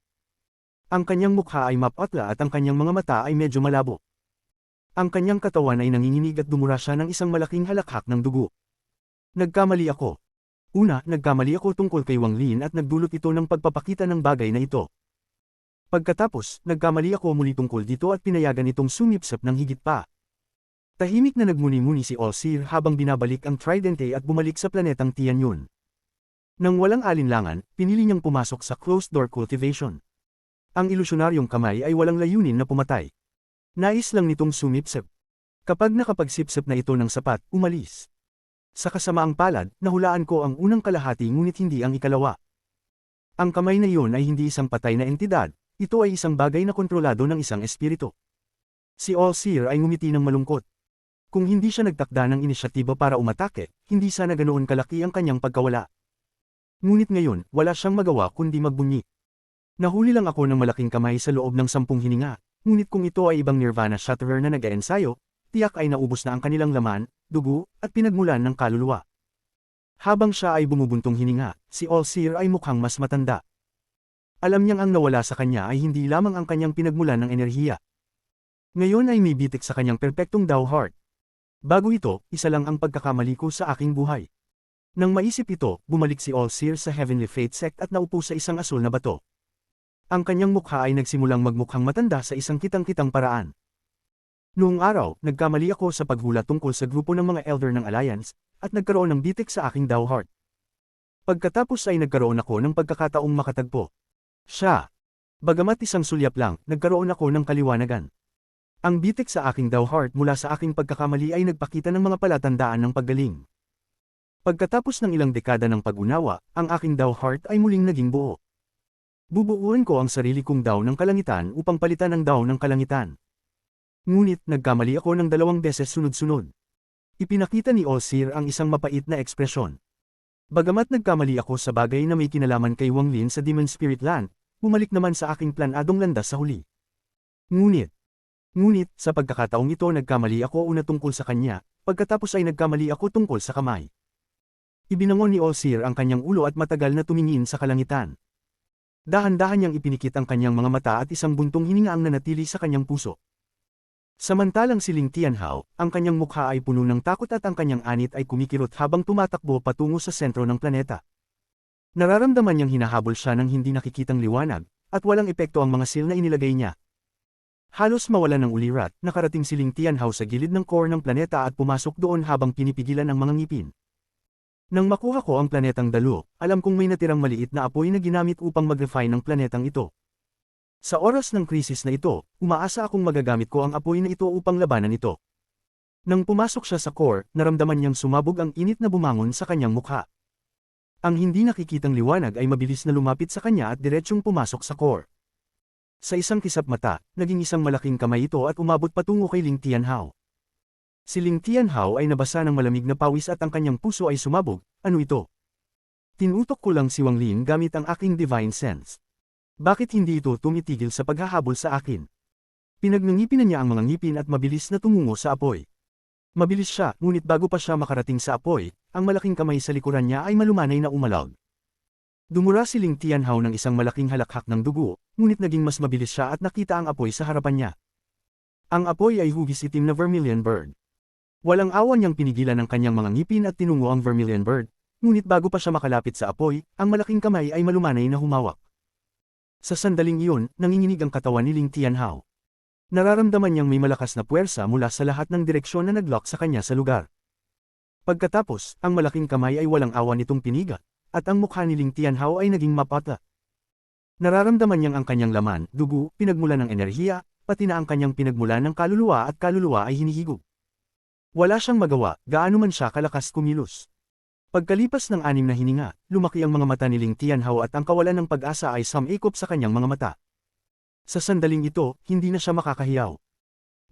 Speaker 1: Ang kanyang mukha ay mapatla at ang kanyang mga mata ay medyo malabo. Ang kanyang katawan ay nanginginig at dumura siya ng isang malaking halakhak ng dugo. Nagkamali ako. Una, nagkamali ako tungkol kay Wang Lin at nagdulot ito ng pagpapakita ng bagay na ito. Pagkatapos, nagkamali ako muli tungkol dito at pinayagan itong sumipsip ng higit pa. Tahimik na nagmuni-muni si All-Seer habang binabalik ang tridente at bumalik sa planetang Tianyun. Nang walang alinlangan, pinili niyang pumasok sa closed-door cultivation. Ang ilusyonaryong kamay ay walang layunin na pumatay. Nais lang nitong sumipsip. Kapag nakapagsipsip na ito ng sapat, umalis. Sa kasamaang palad, nahulaan ko ang unang kalahati ngunit hindi ang ikalawa. Ang kamay na iyon ay hindi isang patay na entidad, ito ay isang bagay na kontrolado ng isang espiritu. Si All-Seer ay ngumiti ng malungkot. Kung hindi siya nagtakda ng inisyatiba para umatake, hindi sana ganoon kalaki ang kanyang pagkawala. Ngunit ngayon, wala siyang magawa kundi magbunyi. Nahuli lang ako ng malaking kamay sa loob ng 10 hininga, ngunit kung ito ay ibang Nirvana Shatterer na nag-eensayo, tiyak ay naubos na ang kanilang laman, dugo, at pinagmulan ng kaluluwa. Habang siya ay bumubuntong hininga, si All-Seer ay mukhang mas matanda. Alam niyang ang nawala sa kanya ay hindi lamang ang kanyang pinagmulan ng enerhiya. Ngayon ay may bitik sa kanyang perpektong Dao Heart. Bago ito, isa lang ang pagkakamali ko sa aking buhay. Nang maisip ito, bumalik si All-Seer sa Heavenly Fate Sect at naupo sa isang asul na bato. Ang kanyang mukha ay nagsimulang magmukhang matanda sa isang kitang-kitang paraan. Noong araw, nagkamali ako sa paghula tungkol sa grupo ng mga Elder ng Alliance, at nagkaroon ng bitik sa aking Dao Heart. Pagkatapos ay nagkaroon ako ng pagkakataong makatagpo. Siya. Bagamat isang sulyap lang, nagkaroon ako ng kaliwanagan. Ang bitik sa aking Dao Heart mula sa aking pagkakamali ay nagpakita ng mga palatandaan ng paggaling. Pagkatapos ng ilang dekada ng pag-unawa, ang aking Dao Heart ay muling naging buo. Bubuuin ko ang sarili kong Dao ng kalangitan upang palitan ang Dao ng kalangitan. Ngunit, nagkamali ako ng 2 beses sunod-sunod. Ipinakita ni All-Seer ang isang mapait na ekspresyon. Bagamat nagkamali ako sa bagay na may kinalaman kay Wang Lin sa Demon Spirit Land, bumalik naman sa aking planadong landas sa huli. Ngunit, sa pagkakataong ito nagkamali ako una tungkol sa kanya, pagkatapos ay nagkamali ako tungkol sa kamay. Ibinangon ni All-Seer ang kanyang ulo at matagal na tumingin sa kalangitan. Dahan-dahan niyang ipinikit ang kanyang mga mata at isang buntong hininga ang nanatili sa kanyang puso. Samantalang si Ling Tianhao, ang kanyang mukha ay puno ng takot at ang kanyang anit ay kumikirot habang tumatakbo patungo sa sentro ng planeta. Nararamdaman niyang hinahabol siya ng hindi nakikitang liwanag, at walang epekto ang mga seal na inilagay niya. Halos mawalan ng ulirat, nakarating si Ling Tianhao sa gilid ng core ng planeta at pumasok doon habang pinipigilan ang mga ngipin. Nang makuha ko ang planetang Dalu, alam kong may natirang maliit na apoy na ginamit upang mag-refine ng planetang ito. Sa oras ng krisis na ito, umaasa akong magagamit ko ang apoy na ito upang labanan ito. Nang pumasok siya sa core, naramdaman niyang sumabog ang init na bumangon sa kanyang mukha. Ang hindi nakikitang liwanag ay mabilis na lumapit sa kanya at diretsyong pumasok sa core. Sa isang kisap mata, naging isang malaking kamay ito at umabot patungo kay Ling Tianhao. Si Ling Tianhao ay nabasa ng malamig na pawis at ang kanyang puso ay sumabog. Ano ito? Tinutok ko lang si Wang Lin gamit ang aking divine sense. Bakit hindi ito tumitigil sa paghahabol sa akin? Pinagnangipin niya ang mga ngipin at mabilis na tumungo sa apoy. Mabilis siya, ngunit bago pa siya makarating sa apoy, ang malaking kamay sa likuran niya ay malumanay na umalag. Dumura si Ling Tianhao ng isang malaking halakhak ng dugo, ngunit naging mas mabilis siya at nakita ang apoy sa harapan niya. Ang apoy ay hugis itim na vermilion bird. Walang awa niyang pinigilan ang kanyang mga ngipin at tinungo ang vermilion bird, ngunit bago pa siya makalapit sa apoy, ang malaking kamay ay malumanay na humawak. Sa sandaling iyon, nanginginig ang katawan ni Ling Tianhao. Nararamdaman niyang may malakas na puwersa mula sa lahat ng direksyon na naglock sa kanya sa lugar. Pagkatapos, ang malaking kamay ay walang awa nitong piniga, at ang mukha ni Ling Tianhao ay naging mapata. Nararamdaman niyang ang kanyang laman, dugo, pinagmulan ng enerhiya, pati na ang kanyang pinagmulan ng kaluluwa at kaluluwa ay hinihigop. Wala siyang magawa, gaano man siya kalakas kumilos. Pagkalipas ng 6 na hininga, lumaki ang mga mata ni Ling Tianhao at ang kawalan ng pag-asa ay sumikop sa kanyang mga mata. Sa sandaling ito, hindi na siya makakahiyaw.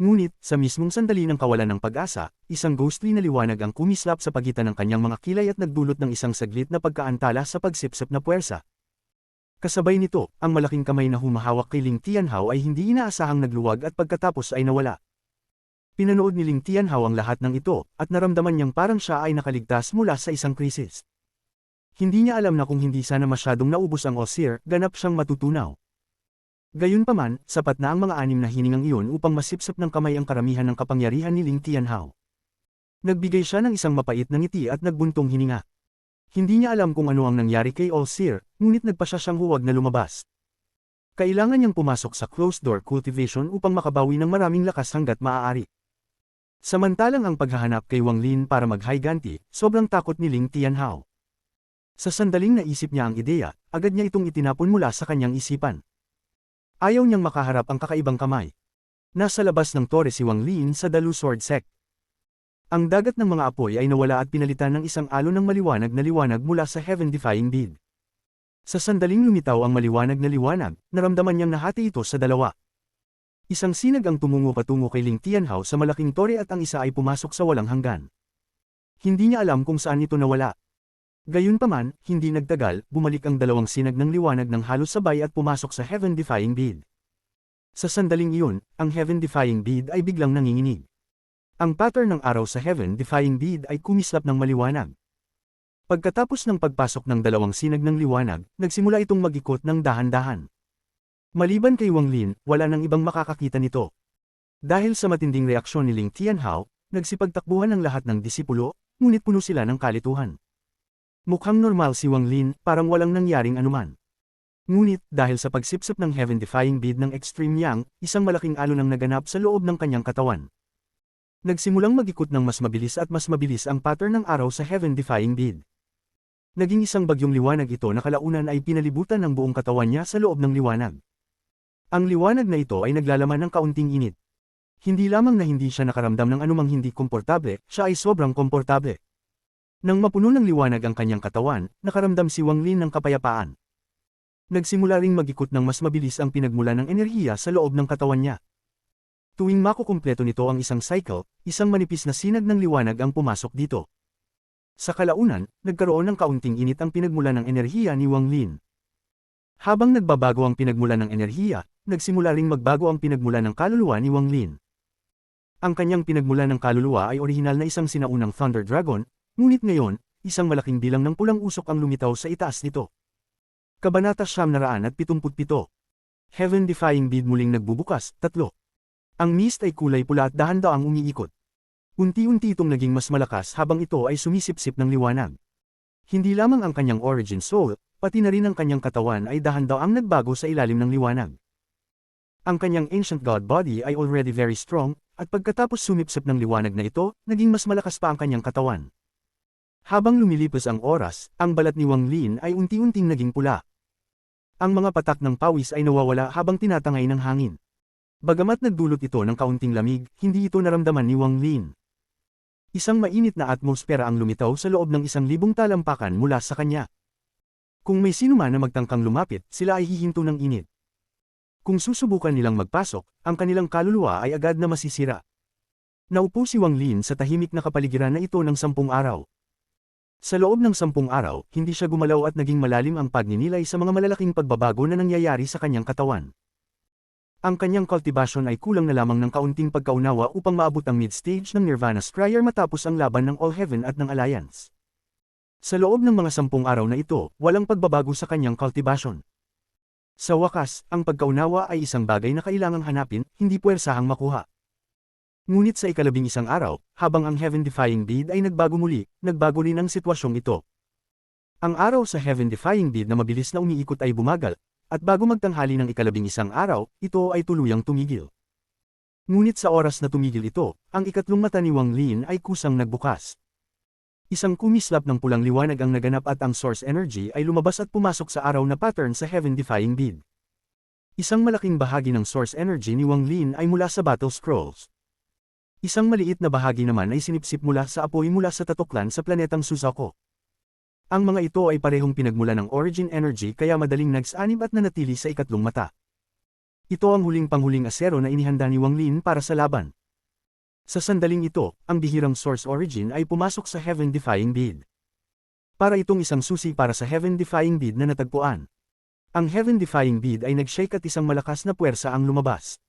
Speaker 1: Ngunit, sa mismong sandali ng kawalan ng pag-asa, isang ghostly na liwanag ang kumislap sa pagitan ng kanyang mga kilay at nagdulot ng isang saglit na pagkaantala sa pagsipsip na puwersa. Kasabay nito, ang malaking kamay na humahawak kay Ling Tianhao ay hindi inaasahang nagluwag at pagkatapos ay nawala. Pinanood ni Ling Tianhao ang lahat ng ito, at naramdaman niyang parang siya ay nakaligtas mula sa isang krisis. Hindi niya alam na kung hindi sana masyadong naubos ang Osir, ganap siyang matutunaw. Gayunpaman, sapat na ang mga 6 na hiningang iyon upang masipsip ng kamay ang karamihan ng kapangyarihan ni Ling Tianhao. Nagbigay siya ng isang mapait na ngiti at nagbuntong hininga. Hindi niya alam kung ano ang nangyari kay Allseer, ngunit nagpasya siyang huwag na lumabas. Kailangan niyang pumasok sa closed-door cultivation upang makabawi ng maraming lakas hanggat maaari. Samantalang ang paghahanap kay Wang Lin para mag-higanti, sobrang takot ni Ling Tianhao. Sa sandaling naisip niya ang ideya, agad niya itong itinapon mula sa kanyang isipan. Ayaw niyang makaharap ang kakaibang kamay. Nasa labas ng tore si Wang Lin sa Dalu Sword Sect. Ang dagat ng mga apoy ay nawala at pinalitan ng isang alon ng maliwanag na liwanag mula sa heaven-defying bead. Sa sandaling lumitaw ang maliwanag na liwanag, naramdaman niyang nahati ito sa dalawa. Isang sinag ang tumungo patungo kay Ling Tianhao sa malaking tore at ang isa ay pumasok sa walang hanggan. Hindi niya alam kung saan ito nawala. Gayunpaman, hindi nagtagal, bumalik ang dalawang sinag ng liwanag ng halos sabay at pumasok sa heaven-defying bead. Sa sandaling iyon, ang heaven-defying bead ay biglang nanginginig. Ang pattern ng araw sa heaven-defying bead ay kumislap ng maliwanag. Pagkatapos ng pagpasok ng dalawang sinag ng liwanag, nagsimula itong mag-ikot ng dahan-dahan. Maliban kay Wang Lin, wala nang ibang makakakita nito. Dahil sa matinding reaksyon ni Ling Tianhao, nagsipagtakbuhan ang lahat ng disipulo, ngunit puno sila ng kalituhan. Mukhang normal si Wang Lin, parang walang nangyaring anuman. Ngunit, dahil sa pagsipsip ng heaven-defying bead ng Extreme Yang, isang malaking alon ang naganap sa loob ng kanyang katawan. Nagsimulang mag-ikot ng mas mabilis ang pattern ng araw sa heaven-defying bead. Naging isang bagyong liwanag ito na kalaunan ay pinalibutan ng buong katawan niya sa loob ng liwanag. Ang liwanag na ito ay naglalaman ng kaunting init. Hindi lamang na hindi siya nakaramdam ng anumang hindi komportable, siya ay sobrang komportable. Nang mapuno ng liwanag ang kanyang katawan, nakaramdam si Wang Lin ng kapayapaan. Nagsimula ring mag-ikot ng mas mabilis ang pinagmula ng enerhiya sa loob ng katawan niya. Tuwing makukumpleto nito ang isang cycle, isang manipis na sinag ng liwanag ang pumasok dito. Sa kalaunan, nagkaroon ng kaunting init ang pinagmula ng enerhiya ni Wang Lin. Habang nagbabago ang pinagmula ng enerhiya, nagsimula ring magbago ang pinagmula ng kaluluwa ni Wang Lin. Ang kanyang pinagmula ng kaluluwa ay orihinal na isang sinaunang Thunder Dragon, ngunit ngayon, isang malaking bilang ng pulang usok ang lumitaw sa itaas nito. Kabanata 977. Heaven-defying bead muling nagbubukas, 3. Ang mist ay kulay pula at dahan-daang umiikot. Unti-unti itong naging mas malakas habang ito ay sumisipsip ng liwanag. Hindi lamang ang kanyang origin soul, pati na rin ang kanyang katawan ay dahan-daang nagbago sa ilalim ng liwanag. Ang kanyang ancient god body ay already very strong, at pagkatapos sumipsip ng liwanag na ito, naging mas malakas pa ang kanyang katawan. Habang lumilipas ang oras, ang balat ni Wang Lin ay unti-unting naging pula. Ang mga patak ng pawis ay nawawala habang tinatangay ng hangin. Bagamat nagdulot ito ng kaunting lamig, hindi ito naramdaman ni Wang Lin. Isang mainit na atmosfera ang lumitaw sa loob ng 1,000 talampakan mula sa kanya. Kung may sinuman na magtangkang lumapit, sila ay hihinto ng init. Kung susubukan nilang magpasok, ang kanilang kaluluwa ay agad na masisira. Naupo si Wang Lin sa tahimik na kapaligiran na ito ng 10 araw. Sa loob ng 10 araw, hindi siya gumalaw at naging malalim ang pagninilay sa mga malalaking pagbabago na nangyayari sa kanyang katawan. Ang kanyang cultivation ay kulang na lamang ng kaunting pagkaunawa upang maabot ang mid-stage ng Nirvana Scryer matapos ang laban ng All Heaven at ng Alliance. Sa loob ng mga 10 araw na ito, walang pagbabago sa kanyang cultivation. Sa wakas, ang pagkaunawa ay isang bagay na kailangang hanapin, hindi puwersahang makuha. Ngunit sa ika-11 araw, habang ang Heaven-defying Deed ay nagbago muli, nagbago rin ang sitwasyong ito. Ang araw sa Heaven-defying Deed na mabilis na umiikot ay bumagal, at bago magtanghali ng ika-11 araw, ito ay tuluyang tumigil. Ngunit sa oras na tumigil ito, ang ikatlong mata ni Wang Lin ay kusang nagbukas. Isang kumislap ng pulang liwanag ang naganap at ang source energy ay lumabas at pumasok sa araw na pattern sa Heaven-defying Deed. Isang malaking bahagi ng source energy ni Wang Lin ay mula sa Battle Scrolls. Isang maliit na bahagi naman ay sinipsip mula sa apoy mula sa tatuklan sa planetang Suzaku. Ang mga ito ay parehong pinagmula ng origin energy kaya madaling nagsanib at nanatili sa ikatlong mata. Ito ang huling panghuling asero na inihanda ni Wang Lin para sa laban. Sa sandaling ito, ang bihirang source origin ay pumasok sa Heaven-defying Deed. Para itong isang susi para sa Heaven-defying Deed na natagpuan. Ang Heaven-defying Deed ay nag-shake at isang malakas na puwersa ang lumabas.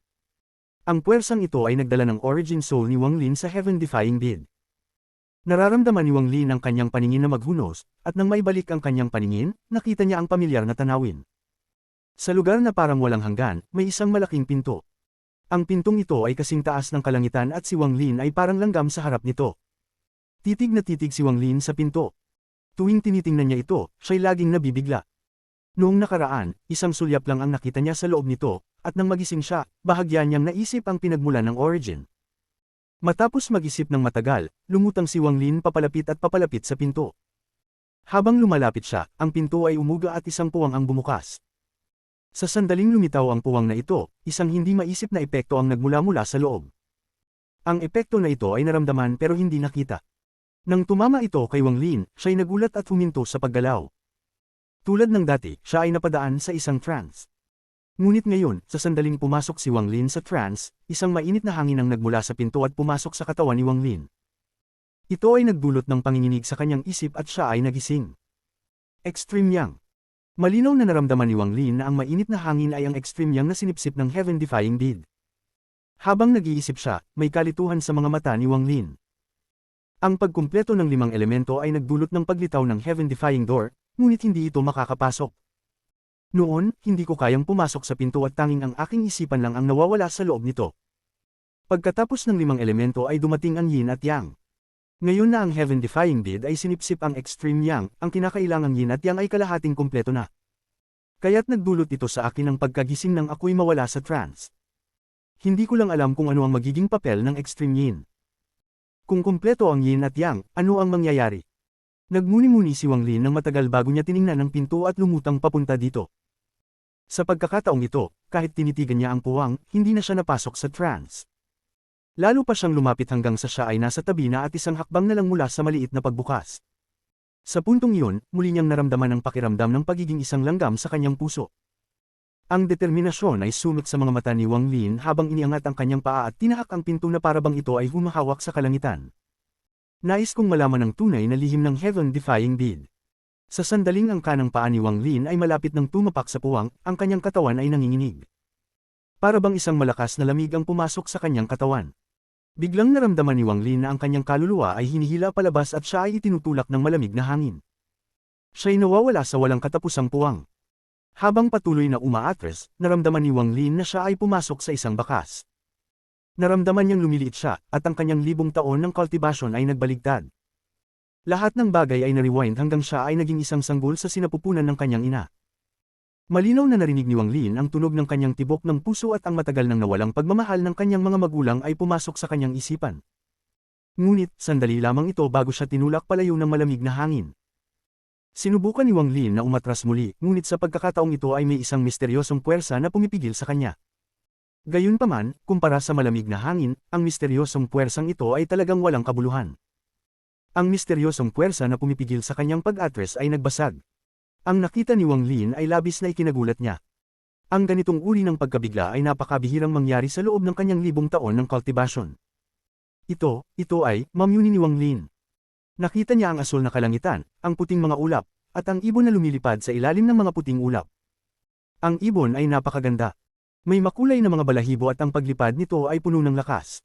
Speaker 1: Ang puwersang ito ay nagdala ng origin soul ni Wang Lin sa Heaven-defying Deed. Nararamdaman ni Wang Lin ang kanyang paningin na maghunos, at nang maibalik ang kanyang paningin, nakita niya ang pamilyar na tanawin. Sa lugar na parang walang hanggan, may isang malaking pinto. Ang pintong ito ay kasing taas ng kalangitan at si Wang Lin ay parang langgam sa harap nito. Titig na titig si Wang Lin sa pinto. Tuwing tinitingnan niya ito, siya'y laging nabibigla. Noong nakaraan, isang sulyap lang ang nakita niya sa loob nito, at nang magising siya, bahagya niyang naisip ang pinagmulan ng origin. Matapos mag-isip ng matagal, lumutang si Wang Lin papalapit at papalapit sa pinto. Habang lumalapit siya, ang pinto ay umuga at isang puwang ang bumukas. Sa sandaling lumitaw ang puwang na ito, isang hindi maisip na epekto ang nagmula-mula sa loob. Ang epekto na ito ay naramdaman pero hindi nakita. Nang tumama ito kay Wang Lin, siya'y nagulat at huminto sa paggalaw. Tulad ng dati, siya ay napadaan sa isang trance. Ngunit ngayon, sa sandaling pumasok si Wang Lin sa trance, isang mainit na hangin ang nagmula sa pinto at pumasok sa katawan ni Wang Lin. Ito ay nagdulot ng panginginig sa kanyang isip at siya ay nagising. Extreme Yang. Malinaw na naramdaman ni Wang Lin na ang mainit na hangin ay ang Extreme Yang na sinipsip ng Heaven-defying Deed. Habang nag-iisip siya, may kalituhan sa mga mata ni Wang Lin. Ang pagkumpleto ng 5 elemento ay nagdulot ng paglitaw ng Heaven-defying Door, ngunit hindi ito makakapasok. Noon, hindi ko kayang pumasok sa pinto at tanging ang aking isipan lang ang nawawala sa loob nito. Pagkatapos ng 5 elemento ay dumating ang Yin at Yang. Ngayon na ang Heaven-defying Deed ay sinipsip ang Extreme Yang, ang kinakailangang Yin at Yang ay kalahating kumpleto na. Kaya't nagdulot ito sa akin ng pagkagising nang ako'y mawala sa trance. Hindi ko lang alam kung ano ang magiging papel ng Extreme Yin. Kung kumpleto ang Yin at Yang, ano ang mangyayari? Nagmuni-muni si Wang Lin ng matagal bago niya tiningnan ang pinto at lumutang papunta dito. Sa pagkakataong ito, kahit tinitigan niya ang puwang, hindi na siya napasok sa trance. Lalo pa siyang lumapit hanggang sa siya ay nasa tabi na at isang hakbang na lang mula sa maliit na pagbukas. Sa puntong iyon, muli niyang naramdaman ang pakiramdam ng pagiging isang langgam sa kanyang puso. Ang determinasyon ay sumit sa mga mata ni Wang Lin habang iniangat ang kanyang paa at tinahak ang pinto na parabang ito ay humahawak sa kalangitan. Nais kong malaman ang tunay na lihim ng Heaven-defying Deed. Sa sandaling ang kanang paa ni Wang Lin ay malapit ng tumapak sa puwang, ang kanyang katawan ay nanginginig. Parabang isang malakas na lamig ang pumasok sa kanyang katawan. Biglang naramdaman ni Wang Lin na ang kanyang kaluluwa ay hinihila palabas at siya ay itinutulak ng malamig na hangin. Siya'y nawawala sa walang katapusang puwang. Habang patuloy na umaatras, naramdaman ni Wang Lin na siya ay pumasok sa isang bakas. Naramdaman niyang lumiliit siya, at ang kanyang 1000 taon ng cultivation ay nagbaligtad. Lahat ng bagay ay na-rewind hanggang siya ay naging isang sanggol sa sinapupunan ng kanyang ina. Malinaw na narinig ni Wang Lin ang tunog ng kanyang tibok ng puso at ang matagal nang nawalang pagmamahal ng kanyang mga magulang ay pumasok sa kanyang isipan. Ngunit, sandali lamang ito bago siya tinulak palayo ng malamig na hangin. Sinubukan ni Wang Lin na umatras muli, ngunit sa pagkakataong ito ay may isang misteryosong puwersa na pumipigil sa kanya. Gayunpaman, kumpara sa malamig na hangin, ang misteryosong puwersang ito ay talagang walang kabuluhan. Ang misteryosong puwersa na pumipigil sa kanyang pag-atras ay nagbasag. Ang nakita ni Wang Lin ay labis na ikinagulat niya. Ang ganitong uri ng pagkabigla ay napakabihirang mangyari sa loob ng kanyang libong taon ng kultibasyon. Ito ay, mamyuni ni Wang Lin. Nakita niya ang asul na kalangitan, ang puting mga ulap, at ang ibon na lumilipad sa ilalim ng mga puting ulap. Ang ibon ay napakaganda. May makulay na mga balahibo at ang paglipad nito ay puno ng lakas.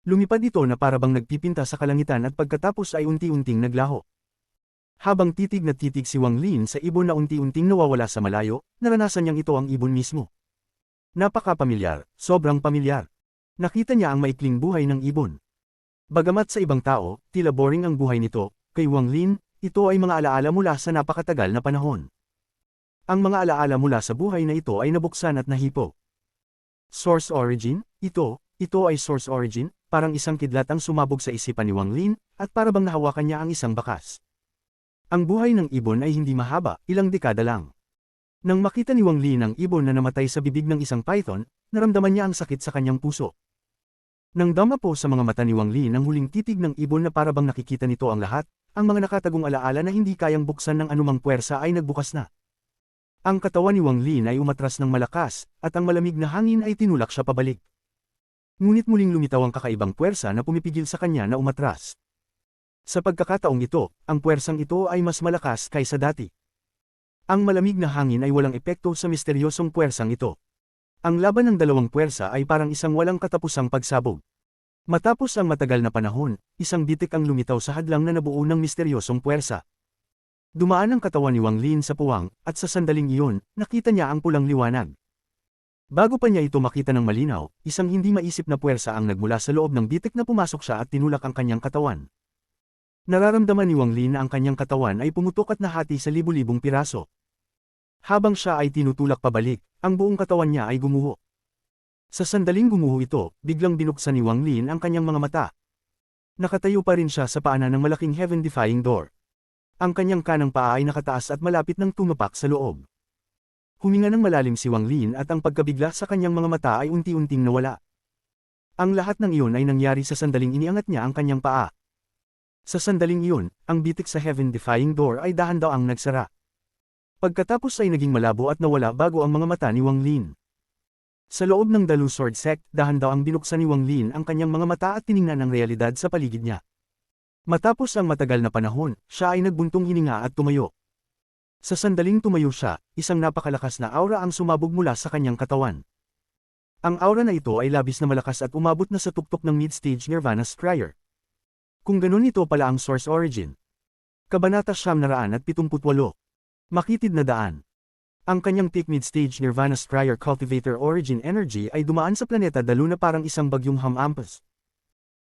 Speaker 1: Lumipad ito na parabang nagpipinta sa kalangitan at pagkatapos ay unti-unting naglaho. Habang titig na titig si Wang Lin sa ibon na unti-unting nawawala sa malayo, naranasan niyang ito ang ibon mismo. Napaka-pamilyar, sobrang pamilyar. Nakita niya ang maikling buhay ng ibon. Bagamat sa ibang tao, tila boring ang buhay nito, kay Wang Lin, ito ay mga alaala mula sa napakatagal na panahon. Ang mga alaala mula sa buhay na ito ay nabuksan at nahipo. Source origin? Ito ay source origin, parang isang kidlat ang sumabog sa isipan ni Wang Lin, at parabang nahawakan niya ang isang bakas. Ang buhay ng ibon ay hindi mahaba, ilang dekada lang. Nang makita ni Wang Lin ang ibon na namatay sa bibig ng isang python, naramdaman niya ang sakit sa kanyang puso. Nang dama po sa mga mata ni Wang Lin ang huling titig ng ibon na parabang nakikita nito ang lahat, ang mga nakatagong alaala na hindi kayang buksan ng anumang puwersa ay nagbukas na. Ang katawan ni Wang Lin ay umatras ng malakas, at ang malamig na hangin ay tinulak siya pabalik. Ngunit muling lumitaw ang kakaibang puwersa na pumipigil sa kanya na umatras. Sa pagkakataong ito, ang puwersang ito ay mas malakas kaysa dati. Ang malamig na hangin ay walang epekto sa misteryosong puwersang ito. Ang laban ng dalawang puwersa ay parang isang walang katapusang pagsabog. Matapos ang matagal na panahon, isang bitik ang lumitaw sa hadlang na nabuo ng misteryosong puwersa. Dumaan ang katawan ni Wang Lin sa puwang, at sa sandaling iyon, nakita niya ang pulang liwanag. Bago pa niya ito makita ng malinaw, isang hindi maisip na puwersa ang nagmula sa loob ng bitik na pumasok siya at tinulak ang kanyang katawan. Nararamdaman ni Wang Lin na ang kanyang katawan ay pumutok at nahati sa libu-libong piraso. Habang siya ay tinutulak pabalik, ang buong katawan niya ay gumuho. Sa sandaling gumuho ito, biglang binuksan ni Wang Lin ang kanyang mga mata. Nakatayo pa rin siya sa paanan ng malaking heaven-defying door. Ang kanyang kanang paa ay nakataas at malapit ng tumapak sa loob. Huminga ng malalim si Wang Lin at ang pagkabigla sa kanyang mga mata ay unti-unting nawala. Ang lahat ng iyon ay nangyari sa sandaling iniangat niya ang kanyang paa. Sa sandaling iyon, ang bitik sa heaven-defying door ay dahan-daang nagsara. Pagkatapos ay naging malabo at nawala bago ang mga mata ni Wang Lin. Sa loob ng Dalu Sword Sect, dahan-daang binuksan ni Wang Lin ang kanyang mga mata at tiningnan ang realidad sa paligid niya. Matapos ang matagal na panahon, siya ay nagbuntong hininga at tumayo. Sa sandaling tumayo siya, isang napakalakas na aura ang sumabog mula sa kanyang katawan. Ang aura na ito ay labis na malakas at umabot na sa tuktok ng mid-stage Nirvana Scryer. Kung ganun ito pala ang source origin. Kabanata 978. Makitid na daan. Ang kanyang peak mid-stage Nirvana Scryer Cultivator Origin Energy ay dumaan sa planeta Dalu na parang isang bagyong hamampas.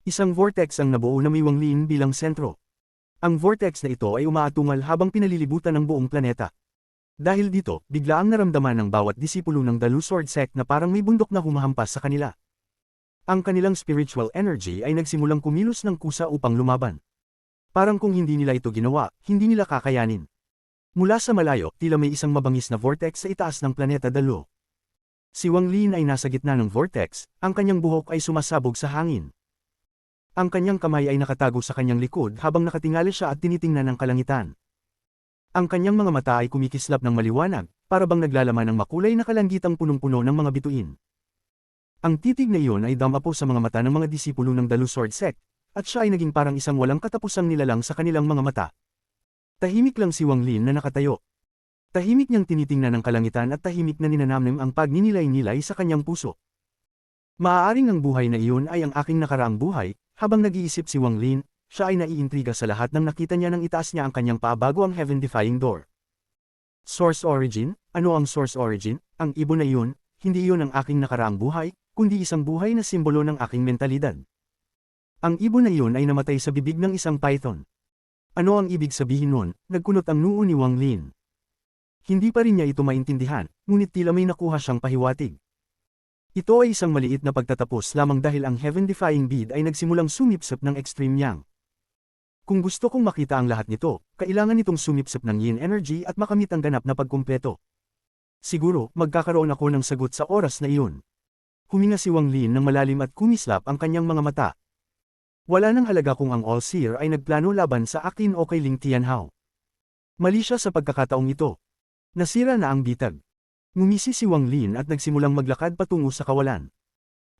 Speaker 1: Isang vortex ang nabuo na may Wang Lin bilang sentro. Ang vortex na ito ay umaatungal habang pinalilibutan ng buong planeta. Dahil dito, bigla ang naramdaman ng bawat disipulo ng Dalu Sword Sect na parang may bundok na humahampas sa kanila. Ang kanilang spiritual energy ay nagsimulang kumilos ng kusa upang lumaban. Parang kung hindi nila ito ginawa, hindi nila kakayanin. Mula sa malayo, tila may isang mabangis na vortex sa itaas ng planeta Dalu. Si Wang Lin ay nasa gitna ng vortex, ang kanyang buhok ay sumasabog sa hangin. Ang kanyang kamay ay nakatago sa kanyang likod habang nakatingali siya at tinitingnan ang kalangitan. Ang kanyang mga mata ay kumikislap ng maliwanag, para bang naglalaman ng makulay na kalanggitang punong-puno ng mga bituin. Ang titig na iyon ay dama po sa mga mata ng mga disipulo ng Dalu Sword Sect, at siya ay naging parang isang walang katapusang nilalang sa kanilang mga mata. Tahimik lang si Wang Lin na nakatayo. Tahimik niyang tinitingnan ang kalangitan at tahimik na ninanamnim ang pagninilay-nilay sa kanyang puso. Maaaring ang buhay na iyon ay ang aking nakaraang buhay, habang nag-iisip si Wang Lin, siya ay naiintriga sa lahat ng nakita niya nang itaas niya ang kanyang paa bago ang heaven-defying door. Source origin? Ano ang source origin? Ang ibon na iyon, hindi iyon ang aking nakaraang buhay, kundi isang buhay na simbolo ng aking mentalidad. Ang ibon na iyon ay namatay sa bibig ng isang python. Ano ang ibig sabihin nun? Nagkunot ang noo ni Wang Lin. Hindi pa rin niya ito maintindihan, ngunit tila may nakuha siyang pahiwatig. Ito ay isang maliit na pagtatapos lamang dahil ang heaven-defying bead ay nagsimulang sumipsip ng extreme yang. Kung gusto kong makita ang lahat nito, kailangan itong sumipsip ng yin energy at makamit ang ganap na pagkumpleto. Siguro, magkakaroon ako ng sagot sa oras na iyon. Huminga si Wang Lin ng malalim at kumislap ang kanyang mga mata. Wala nang halaga kung ang All-Seer ay nagplano laban sa akin o kay Ling Tianhao. Mali siya sa pagkakataong ito. Nasira na ang bitag. Ngumisi si Wang Lin at nagsimulang maglakad patungo sa kawalan.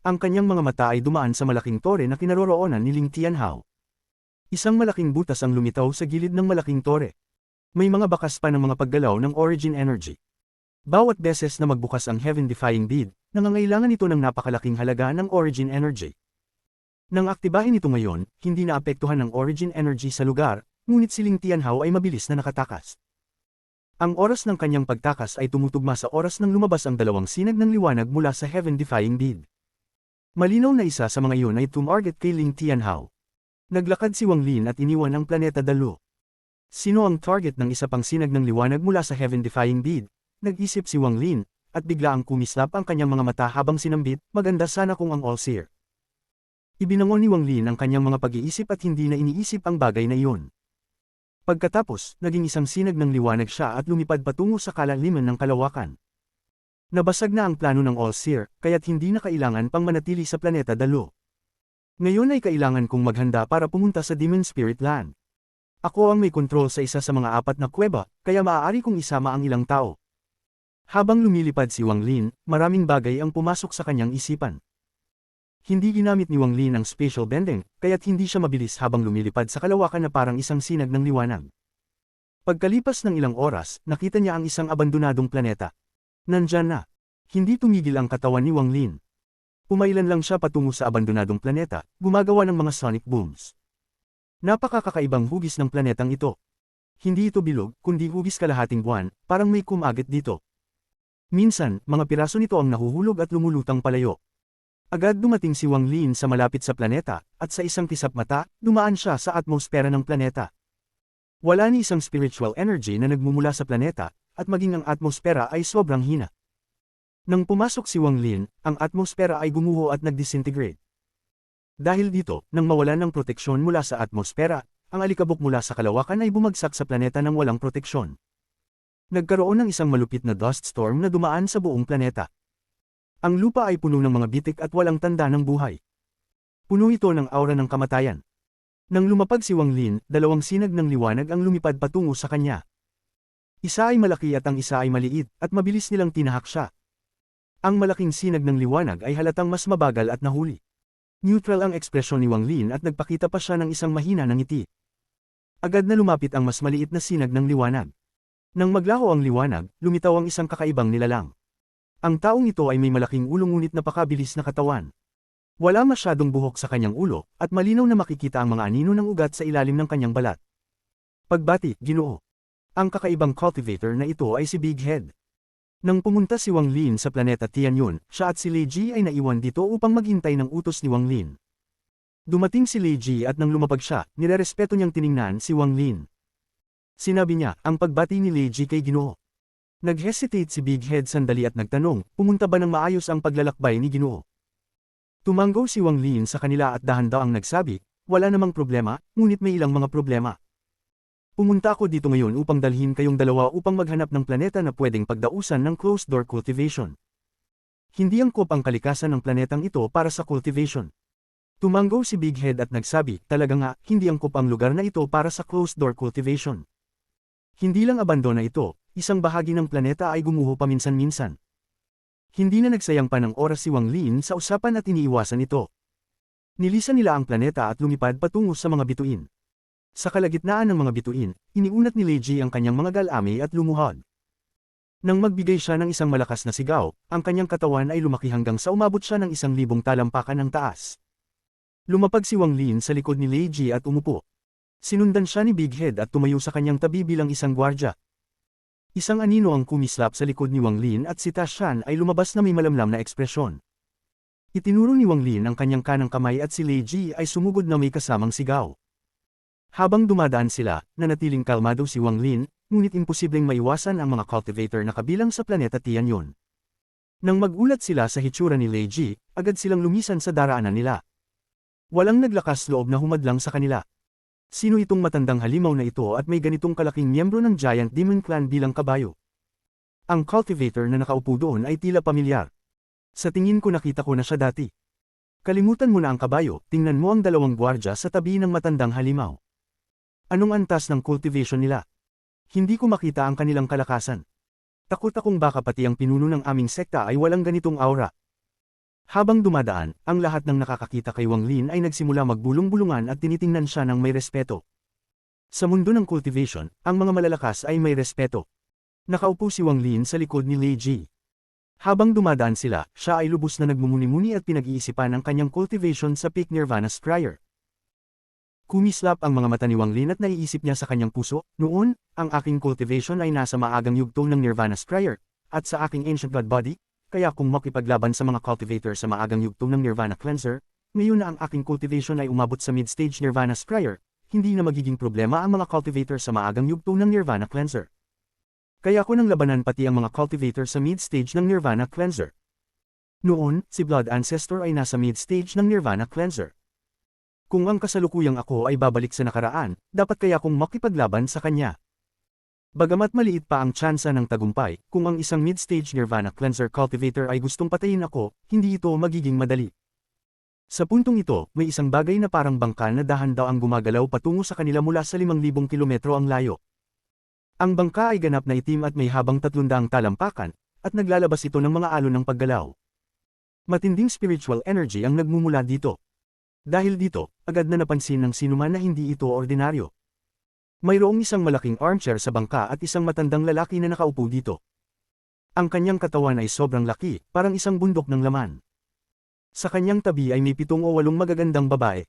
Speaker 1: Ang kanyang mga mata ay dumaan sa malaking tore na kinaroroonan ni Ling Tianhao. Isang malaking butas ang lumitaw sa gilid ng malaking tore. May mga bakas pa ng mga paggalaw ng origin energy. Bawat beses na magbukas ang heaven-defying bead, nangangailangan ito ng napakalaking halaga ng origin energy. Nang aktibahin ito ngayon, hindi naapektuhan ng origin energy sa lugar, ngunit si Ling Tianhao ay mabilis na nakatakas. Ang oras ng kanyang pagtakas ay tumutugma sa oras nang lumabas ang dalawang sinag ng liwanag mula sa heaven-defying bead. Malinaw na isa sa mga iyon ay tumarget kay Ling Tianhao. Naglakad si Wang Lin at iniwan ang planeta Dalu. Sino ang target ng isa pang sinag ng liwanag mula sa heaven-defying bead? Nag-isip si Wang Lin, at bigla ang kumislap ang kanyang mga mata habang sinambit, maganda sana kung ang all-seer. Ibinangon ni Wang Lin ang kanyang mga pag-iisip at hindi na iniisip ang bagay na iyon. Pagkatapos, naging isang sinag ng liwanag siya at lumipad patungo sa kalaliman ng kalawakan. Nabasag na ang plano ng all-seer, kaya't hindi na kailangan pang manatili sa planeta Dalu. Ngayon ay kailangan kong maghanda para pumunta sa Demon Spirit Land. Ako ang may kontrol sa isa sa mga 4 na kuweba, kaya maaari kong isama ang ilang tao. Habang lumilipad si Wang Lin, maraming bagay ang pumasok sa kanyang isipan. Hindi ginamit ni Wang Lin ang spatial bending, kaya't hindi siya mabilis habang lumilipad sa kalawakan na parang isang sinag ng liwanag. Pagkalipas ng ilang oras, nakita niya ang isang abandonadong planeta. Nandyan na. Hindi tumigil ang katawan ni Wang Lin. Pumailan lang siya patungo sa abandonadong planeta, gumagawa ng mga sonic booms. Napakakakaibang hugis ng planetang ito. Hindi ito bilog, kundi hugis kalahating buwan, parang may kumagit dito. Minsan, mga piraso nito ang nahuhulog at lumulutang palayo. Agad dumating si Wang Lin sa malapit sa planeta, at sa isang kisap mata, dumaan siya sa atmosfera ng planeta. Wala ni isang spiritual energy na nagmumula sa planeta, at maging ang atmosfera ay sobrang hina. Nang pumasok si Wang Lin, ang atmosfera ay gumuho at nag-disintegrate. Dahil dito, nang mawalan ng proteksyon mula sa atmosfera, ang alikabok mula sa kalawakan ay bumagsak sa planeta ng walang proteksyon. Nagkaroon ng isang malupit na dust storm na dumaan sa buong planeta. Ang lupa ay puno ng mga bitik at walang tanda ng buhay. Puno ito ng aura ng kamatayan. Nang lumapag si Wang Lin, 2 sinag ng liwanag ang lumipad patungo sa kanya. Isa ay malaki at ang isa ay maliit, at mabilis nilang tinahak siya. Ang malaking sinag ng liwanag ay halatang mas mabagal at nahuli. Neutral ang ekspresyon ni Wang Lin at nagpakita pa siya ng isang mahina na ngiti. Agad na lumapit ang mas maliit na sinag ng liwanag. Nang maglaho ang liwanag, lumitaw ang isang kakaibang nilalang. Ang taong ito ay may malaking ulo ngunit napakabilis na katawan. Wala masyadong buhok sa kanyang ulo, at malinaw na makikita ang mga anino ng ugat sa ilalim ng kanyang balat. Pagbati, Ginoo. Ang kakaibang cultivator na ito ay si Big Head. Nang pumunta si Wang Lin sa planeta Tianyun, siya at si Lei Ji ay naiwan dito upang maghintay ng utos ni Wang Lin. Dumating si Lei Ji at nang lumapag siya, nirerespeto niyang tiningnan si Wang Lin. Sinabi niya, ang pagbati ni Lei Ji kay Ginoo. Nag-hesitate si Big Head sandali at nagtanong, pumunta ba ng maayos ang paglalakbay ni Ginoo? Tumanggo si Wang Lin sa kanila at dahan-daang nagsabi, wala namang problema, ngunit may ilang mga problema. Pumunta ako dito ngayon upang dalhin kayong dalawa upang maghanap ng planeta na pwedeng pagdausan ng closed-door cultivation. Hindi angkop ang kalikasan ng planetang ito para sa cultivation. Tumanggo si Big Head at nagsabi, talaga nga, hindi angkop ang lugar na ito para sa closed-door cultivation. Hindi lang abandona ito, isang bahagi ng planeta ay gumuho paminsan-minsan. Hindi na nagsayang pa ng oras si Wang Lin sa usapan at iniiwasan ito. Nilisan nila ang planeta at lumipad patungo sa mga bituin. Sa kalagitnaan ng mga bituin, iniunat ni Lei Ji ang kanyang mga galami at lumuhod. Nang magbigay siya ng isang malakas na sigaw, ang kanyang katawan ay lumaki hanggang sa umabot siya ng 1,000 talampakan ng taas. Lumapag si Wang Lin sa likod ni Lei Ji at umupo. Sinundan siya ni Big Head at tumayo sa kanyang tabi bilang isang gwardya. Isang anino ang kumislap sa likod ni Wang Lin at si Ta Shan ay lumabas na may malamlam na ekspresyon. Itinuro ni Wang Lin ang kanyang kanang kamay at si Lei Ji ay sumugod na may kasamang sigaw. Habang dumadaan sila, nanatiling kalmado si Wang Lin, ngunit imposibleng maiwasan ang mga cultivator na kabilang sa planeta Tianyun. Nang magulat sila sa hitsura ni Lei Ji, agad silang lumisan sa daraanan nila. Walang naglakas loob na humadlang sa kanila. Sino itong matandang halimaw na ito at may ganitong kalaking miyembro ng Giant Demon Clan bilang kabayo? Ang cultivator na nakaupo doon ay tila pamilyar. Sa tingin ko nakita ko na siya dati. Kalimutan mo na ang kabayo, tingnan mo ang 2 gwardya sa tabi ng matandang halimaw. Anong antas ng cultivation nila? Hindi ko makita ang kanilang kalakasan. Takot akong baka pati ang pinuno ng aming sekta ay walang ganitong aura. Habang dumadaan, ang lahat ng nakakakita kay Wang Lin ay nagsimula magbulong-bulungan at tinitingnan siya ng may respeto. Sa mundo ng cultivation, ang mga malalakas ay may respeto. Nakaupo si Wang Lin sa likod ni Lei Ji. Habang dumadaan sila, siya ay lubos na nagmumuni-muni at pinag-iisipan ang kanyang cultivation sa peak Nirvana Scryer. Kumislap ang mga mata ni Wang Lin at naiisip niya sa kanyang puso, noon, ang aking cultivation ay nasa maagang yugto ng Nirvana Scryer, at sa aking ancient god body, kaya kung makipaglaban sa mga cultivator sa maagang yugto ng Nirvana Cleanser, ngayon na ang aking cultivation ay umabot sa mid-stage Nirvana Scryer, hindi na magiging problema ang mga cultivator sa maagang yugto ng Nirvana Cleanser. Kaya ko nang labanan pati ang mga cultivator sa mid-stage ng Nirvana Cleanser. Noon, si Blood Ancestor ay nasa mid-stage ng Nirvana Cleanser. Kung ang kasalukuyang ako ay babalik sa nakaraan, dapat kaya kong makipaglaban sa kanya. Bagamat maliit pa ang tsansa ng tagumpay, kung ang isang mid-stage Nirvana Cleanser cultivator ay gustong patayin ako, hindi ito magiging madali. Sa puntong ito, may isang bagay na parang bangka na dahan daw ang gumagalaw patungo sa kanila mula sa 5,000 kilometro ang layo. Ang bangka ay ganap na itim at may habang 300 talampakan, at naglalabas ito ng mga alon ng paggalaw. Matinding spiritual energy ang nagmumula dito. Dahil dito, agad na napansin ng sinuman na hindi ito ordinaryo. Mayroong isang malaking armchair sa bangka at isang matandang lalaki na nakaupo dito. Ang kanyang katawan ay sobrang laki, parang isang bundok ng laman. Sa kanyang tabi ay may 7 o 8 magagandang babae.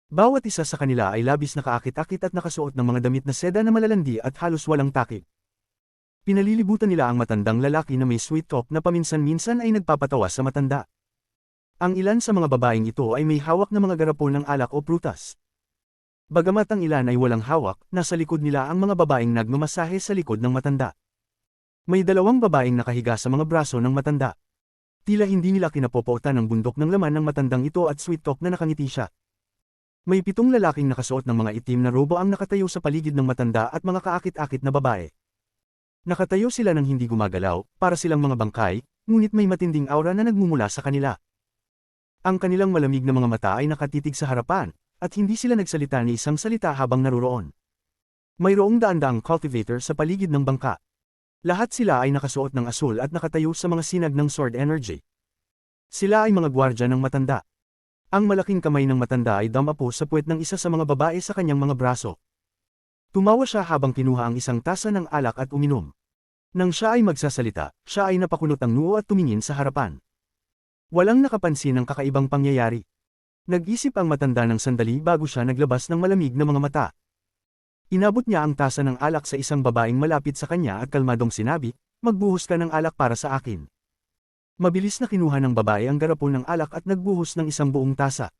Speaker 1: Bawat isa sa kanila ay labis na kaakit-akit at nakasuot ng mga damit na seda na malalandi at halos walang takip. Pinalilibutan nila ang matandang lalaki na may sweet talk na paminsan-minsan ay nagpapatawa sa matanda. Ang ilan sa mga babaeng ito ay may hawak na mga garapon ng alak o prutas. Bagamat ang ilan ay walang hawak, nasa likod nila ang mga babaeng nagmamasahe sa likod ng matanda. May 2 babaeng nakahiga sa mga braso ng matanda. Tila hindi nila kinapopota ng bundok ng laman ng matandang ito at sweet talk na nakangiti siya. May 7 lalaking nakasuot ng mga itim na robo ang nakatayo sa paligid ng matanda at mga kaakit-akit na babae. Nakatayo sila ng hindi gumagalaw, para silang mga bangkay, ngunit may matinding aura na nagmumula sa kanila. Ang kanilang malamig na mga mata ay nakatitig sa harapan, at hindi sila nagsalita ni isang salita habang naruroon. Mayroong daan-daang cultivator sa paligid ng bangka. Lahat sila ay nakasuot ng asul at nakatayo sa mga sinag ng sword energy. Sila ay mga gwardya ng matanda. Ang malaking kamay ng matanda ay damapo sa puwet ng isa sa mga babae sa kanyang mga braso. Tumawa siya habang kinuha ang isang tasa ng alak at uminom. Nang siya ay magsasalita, siya ay napakunot ang noo at tumingin sa harapan. Walang nakapansin ng kakaibang pangyayari. Nag-isip ang matanda ng sandali bago siya naglabas ng malamig na mga mata. Inabot niya ang tasa ng alak sa isang babaeng malapit sa kanya at kalmadong sinabi, "Magbuhos ka ng alak para sa akin." Mabilis na kinuha ng babae ang garapon ng alak at nagbuhos ng isang buong tasa.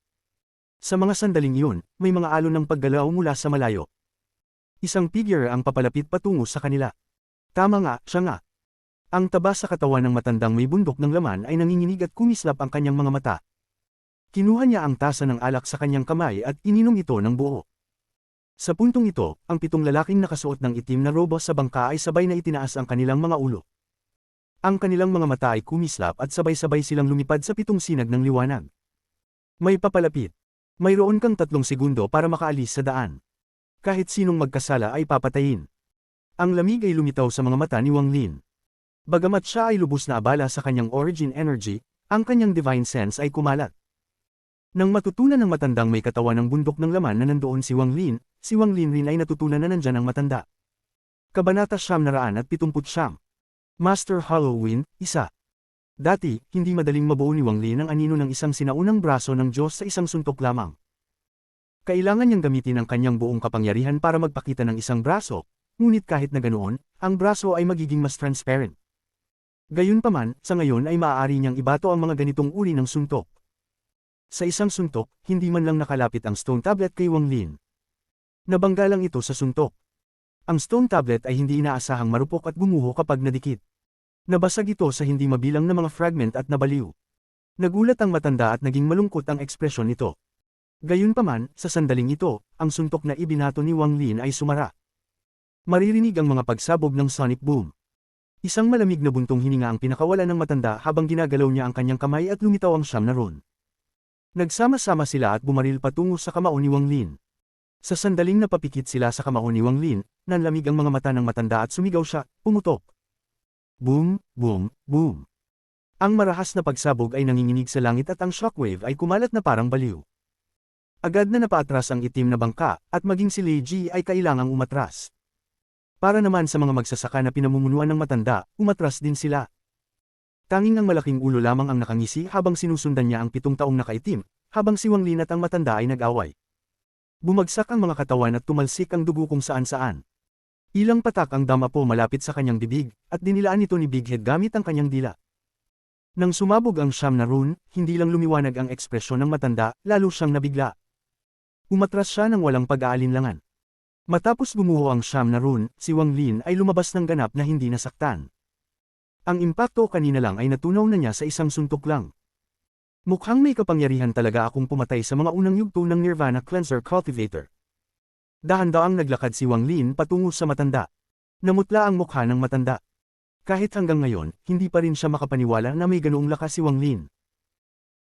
Speaker 1: Sa mga sandaling iyon, may mga alon ng paggalaw mula sa malayo. Isang figure ang papalapit patungo sa kanila. Tama nga, siya nga. Ang taba sa katawan ng matandang may bundok ng laman ay nanginginig at kumislap ang kanyang mga mata. Kinuha niya ang tasa ng alak sa kanyang kamay at ininom ito ng buo. Sa puntong ito, ang 7 lalaking nakasuot ng itim na robo sa bangka ay sabay na itinaas ang kanilang mga ulo. Ang kanilang mga mata ay kumislap at sabay-sabay silang lumipad sa 7 sinag ng liwanag. May papalapit. Mayroon kang 3 segundo para makaalis sa daan. Kahit sinong magkasala ay papatayin. Ang lamig ay lumitaw sa mga mata ni Wang Lin. Bagamat siya ay lubos na abala sa kanyang origin energy, ang kanyang divine sense ay kumalat. Nang matutunan ng matandang may katawan ng bundok ng laman na nandoon si Wang Lin rin ay natutunan na nandyan ang matanda. Kabanata 979. Master Halloween, 1. Dati, hindi madaling mabuo ni Wang Lin ang anino ng isang sinaunang braso ng Diyos sa isang suntok lamang. Kailangan niyang gamitin ang kanyang buong kapangyarihan para magpakita ng isang braso, ngunit kahit na ganoon, ang braso ay magiging mas transparent. Gayunpaman, sa ngayon ay maaari niyang ibato ang mga ganitong uri ng suntok. Sa isang suntok, hindi man lang nakalapit ang stone tablet kay Wang Lin. Nabangga lang ito sa suntok. Ang stone tablet ay hindi inaasahang marupok at gumuho kapag nadikit. Nabasag ito sa hindi mabilang na mga fragment at nabaliw. Nagulat ang matanda at naging malungkot ang ekspresyon nito. Gayunpaman, sa sandaling ito, ang suntok na ibinato ni Wang Lin ay sumara. Maririnig ang mga pagsabog ng sonic boom. Isang malamig na buntong hininga ang pinakawala ng matanda habang ginagalaw niya ang kanyang kamay at lumitaw ang siyam na ron. Nagsama-sama sila at bumaril patungo sa kamao ni Wang Lin. Sa sandaling napapikit sila sa kamao ni Wang Lin, nanlamig ang mga mata ng matanda at sumigaw siya, pumutok. Boom, boom, boom. Ang marahas na pagsabog ay nanginginig sa langit at ang shockwave ay kumalat na parang baliw. Agad na napaatras ang itim na bangka, at maging si Lei Ji ay kailangang umatras. Para naman sa mga magsasaka na pinamumunuan ng matanda, umatras din sila. Tanging ang malaking ulo lamang ang nakangisi habang sinusundan niya ang 7 taong nakaitim, habang si Wang Lin at ang matanda ay nag-away. Bumagsak ang mga katawan at tumalsik ang dugo kung saan-saan. Ilang patak ang damapo malapit sa kanyang bibig, at dinilaan ito ni Big Head gamit ang kanyang dila. Nang sumabog ang siyam na rune, hindi lang lumiwanag ang ekspresyon ng matanda, lalo siyang nabigla. Umatras siya ng walang pag-aalinlangan. Matapos gumuho ang siyam na rune, si Wang Lin ay lumabas ng ganap na hindi nasaktan. Ang impakto kanina lang ay natunaw na niya sa isang suntok lang. Mukhang may kapangyarihan talaga akong pumatay sa mga unang yugto ng Nirvana Cleanser Cultivator. Dahan-daang naglakad si Wang Lin patungo sa matanda. Namutla ang mukha ng matanda. Kahit hanggang ngayon, hindi pa rin siya makapaniwala na may ganoong lakas si Wang Lin.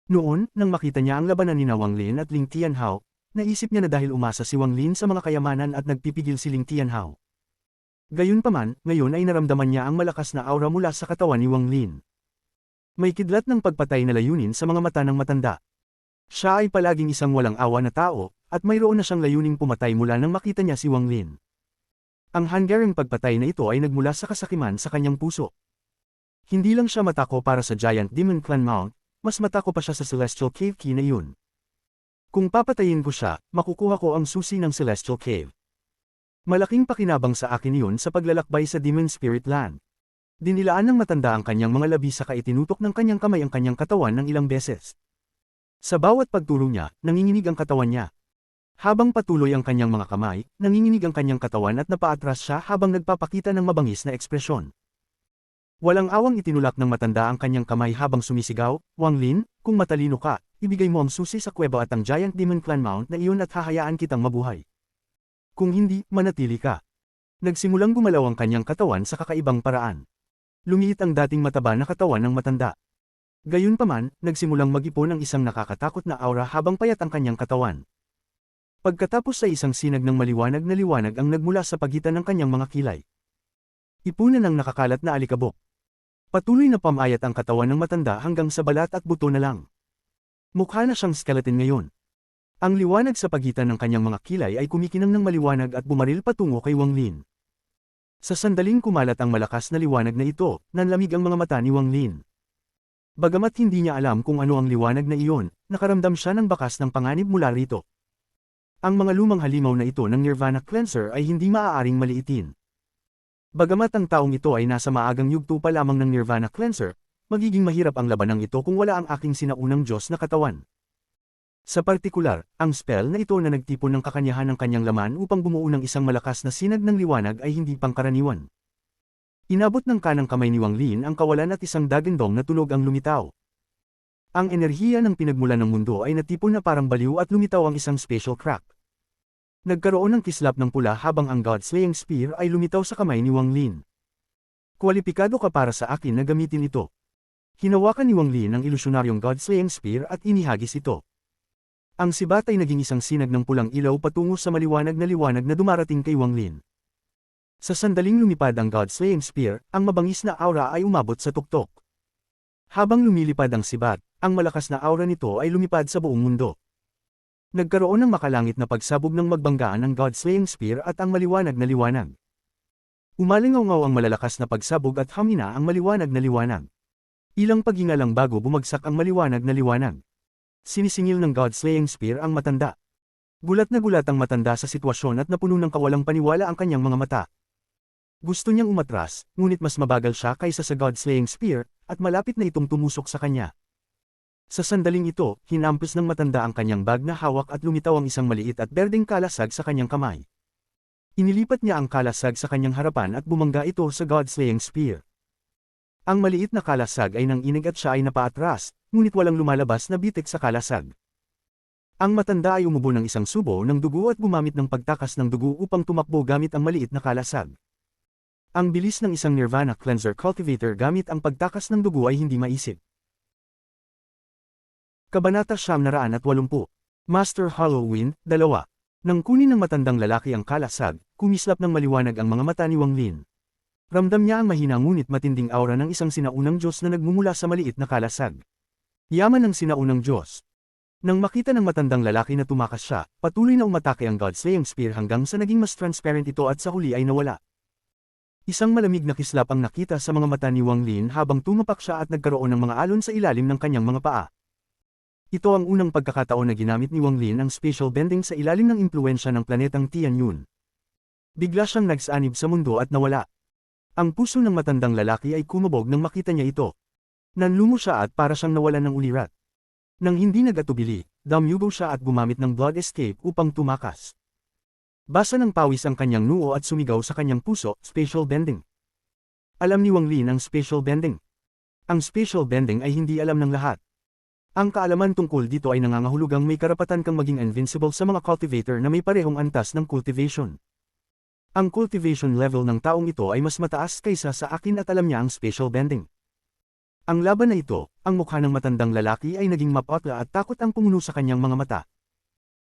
Speaker 1: Noon, nang makita niya ang labanan ni Wang Lin at Ling Tianhao, naisip niya na dahil umasa si Wang Lin sa mga kayamanan at nagpipigil si Ling Tianhao. Gayunpaman, ngayon ay naramdaman niya ang malakas na aura mula sa katawan ni Wang Lin. May kidlat ng pagpatay na layunin sa mga mata ng matanda. Siya ay palaging isang walang awa na tao, at mayroon na siyang layuning pumatay mula nang makita niya si Wang Lin. Ang hanggaring pagpatay na ito ay nagmula sa kasakiman sa kanyang puso. Hindi lang siya matako para sa Giant Demon Clan Mount, mas matako pa siya sa Celestial Cave Key na iyon. Kung papatayin ko siya, makukuha ko ang susi ng Celestial Cave. Malaking pakinabang sa akin iyon sa paglalakbay sa Demon Spirit Land. Dinilaan ng matanda ang kanyang mga labi saka itinutok ng kanyang kamay ang kanyang katawan ng ilang beses. Sa bawat pagtulong niya, nanginginig ang katawan niya. Habang patuloy ang kanyang mga kamay, nanginginig ang kanyang katawan at napaatras siya habang nagpapakita ng mabangis na ekspresyon. Walang awang itinulak ng matanda ang kanyang kamay habang sumisigaw, Wang Lin, kung matalino ka, ibigay mo ang susi sa kuweba at ang Giant Demon Clan Mount na iyon at hahayaan kitang mabuhay. Kung hindi, manatili ka. Nagsimulang gumalaw ang kanyang katawan sa kakaibang paraan. Lumiit ang dating mataba na katawan ng matanda. Gayunpaman, nagsimulang mag-ipon ang isang nakakatakot na aura habang payat ang kanyang katawan. Pagkatapos sa isang sinag ng maliwanag na liwanag ang nagmula sa pagitan ng kanyang mga kilay. Ipunan ng nakakalat na alikabok. Patuloy na pamayat ang katawan ng matanda hanggang sa balat at buto na lang. Mukha na siyang skeleton ngayon. Ang liwanag sa pagitan ng kanyang mga kilay ay kumikinang ng maliwanag at bumaril patungo kay Wang Lin. Sa sandaling kumalat ang malakas na liwanag na ito, nanlamig ang mga mata ni Wang Lin. Bagamat hindi niya alam kung ano ang liwanag na iyon, nakaramdam siya ng bakas ng panganib mula rito. Ang mga lumang halimaw na ito ng Nirvana Cleanser ay hindi maaaring maliitin. Bagamat ang taong ito ay nasa maagang yugto pa lamang ng Nirvana Cleanser, magiging mahirap ang labanang ito kung wala ang aking sinaunang Diyos na katawan. Sa partikular, ang spell na ito na nagtipon ng kakanyahan ng kanyang laman upang bumuo ng isang malakas na sinag ng liwanag ay hindi pangkaraniwan. Inabot ng kanang kamay ni Wang Lin ang kawalan at isang dagandong na tunog ang lumitaw. Ang enerhiya ng pinagmulan ng mundo ay natipon na parang baliw at lumitaw ang isang special crack. Nagkaroon ng kislap ng pula habang ang God-slaying spear ay lumitaw sa kamay ni Wang Lin. Kwalipikado ka para sa akin na gamitin ito. Hinawakan ni Wang Lin ang ilusyonaryong God-slaying spear at inihagis ito. Ang sibat ay naging isang sinag ng pulang ilaw patungo sa maliwanag na dumarating kay Wang Lin. Sa sandaling lumipad ang God-slaying spear, ang mabangis na aura ay umabot sa tuktok. Habang lumilipad ang sibat, ang malakas na aura nito ay lumipad sa buong mundo. Nagkaroon ng makalangit na pagsabog ng magbanggaan ng God-slaying spear at ang maliwanag na liwanag. Umalingaw-ngaw ang malalakas na pagsabog at hamina ang maliwanag na liwanag. Ilang paghinga lang bago bumagsak ang maliwanag na liwanag. Sinisingil ng God-slaying spear ang matanda. Gulat na gulat ang matanda sa sitwasyon at napuno ng kawalang paniwala ang kanyang mga mata. Gusto niyang umatras, ngunit mas mabagal siya kaysa sa God-slaying spear, at malapit na itong tumusok sa kanya. Sa sandaling ito, hinampos ng matanda ang kanyang bag na hawak at lumitaw ang isang maliit at berdeng kalasag sa kanyang kamay. Inilipat niya ang kalasag sa kanyang harapan at bumangga ito sa God-slaying spear. Ang maliit na kalasag ay nanginig at siya ay napaatras, ngunit walang lumalabas na bitik sa kalasag. Ang matanda ay umubo ng isang subo ng dugo at gumamit ng pagtakas ng dugo upang tumakbo gamit ang maliit na kalasag. Ang bilis ng isang Nirvana Cleanser Cultivator gamit ang pagtakas ng dugo ay hindi maisip. Kabanata 980. Master Halloween, 2. Nang kunin ng matandang lalaki ang kalasag, kumislap ng maliwanag ang mga mata ni Wang Lin. Ramdam niya ang mahina ngunit matinding aura ng isang sinaunang Diyos na nagmumula sa maliit na kalasag. Yaman ng sinaunang Diyos. Nang makita ng matandang lalaki na tumakas siya, patuloy na umatake ang God-slaying spear hanggang sa naging mas transparent ito at sa huli ay nawala. Isang malamig na kislap ang nakita sa mga mata ni Wang Lin habang tumapak siya at nagkaroon ng mga alon sa ilalim ng kanyang mga paa. Ito ang unang pagkakataon na ginamit ni Wang Lin ang spatial bending sa ilalim ng impluwensya ng planetang Tianyun. Bigla siyang nagsanib sa mundo at nawala. Ang puso ng matandang lalaki ay kumabog nang makita niya ito. Nanlumo siya at para siyang nawalan ng ulirat. Nang hindi nagatubili, damyugo siya at gumamit ng blood escape upang tumakas. Basa ng pawis ang kanyang noo at sumigaw sa kanyang puso, spatial bending. Alam ni Wang Lin ang spatial bending. Ang spatial bending ay hindi alam ng lahat. Ang kaalaman tungkol dito ay nangangahulugang may karapatan kang maging invincible sa mga cultivator na may parehong antas ng cultivation. Ang cultivation level ng taong ito ay mas mataas kaysa sa akin at alam niya ang spatial bending. Ang laban na ito, ang mukha ng matandang lalaki ay naging mapotla at takot ang pumuno sa kanyang mga mata.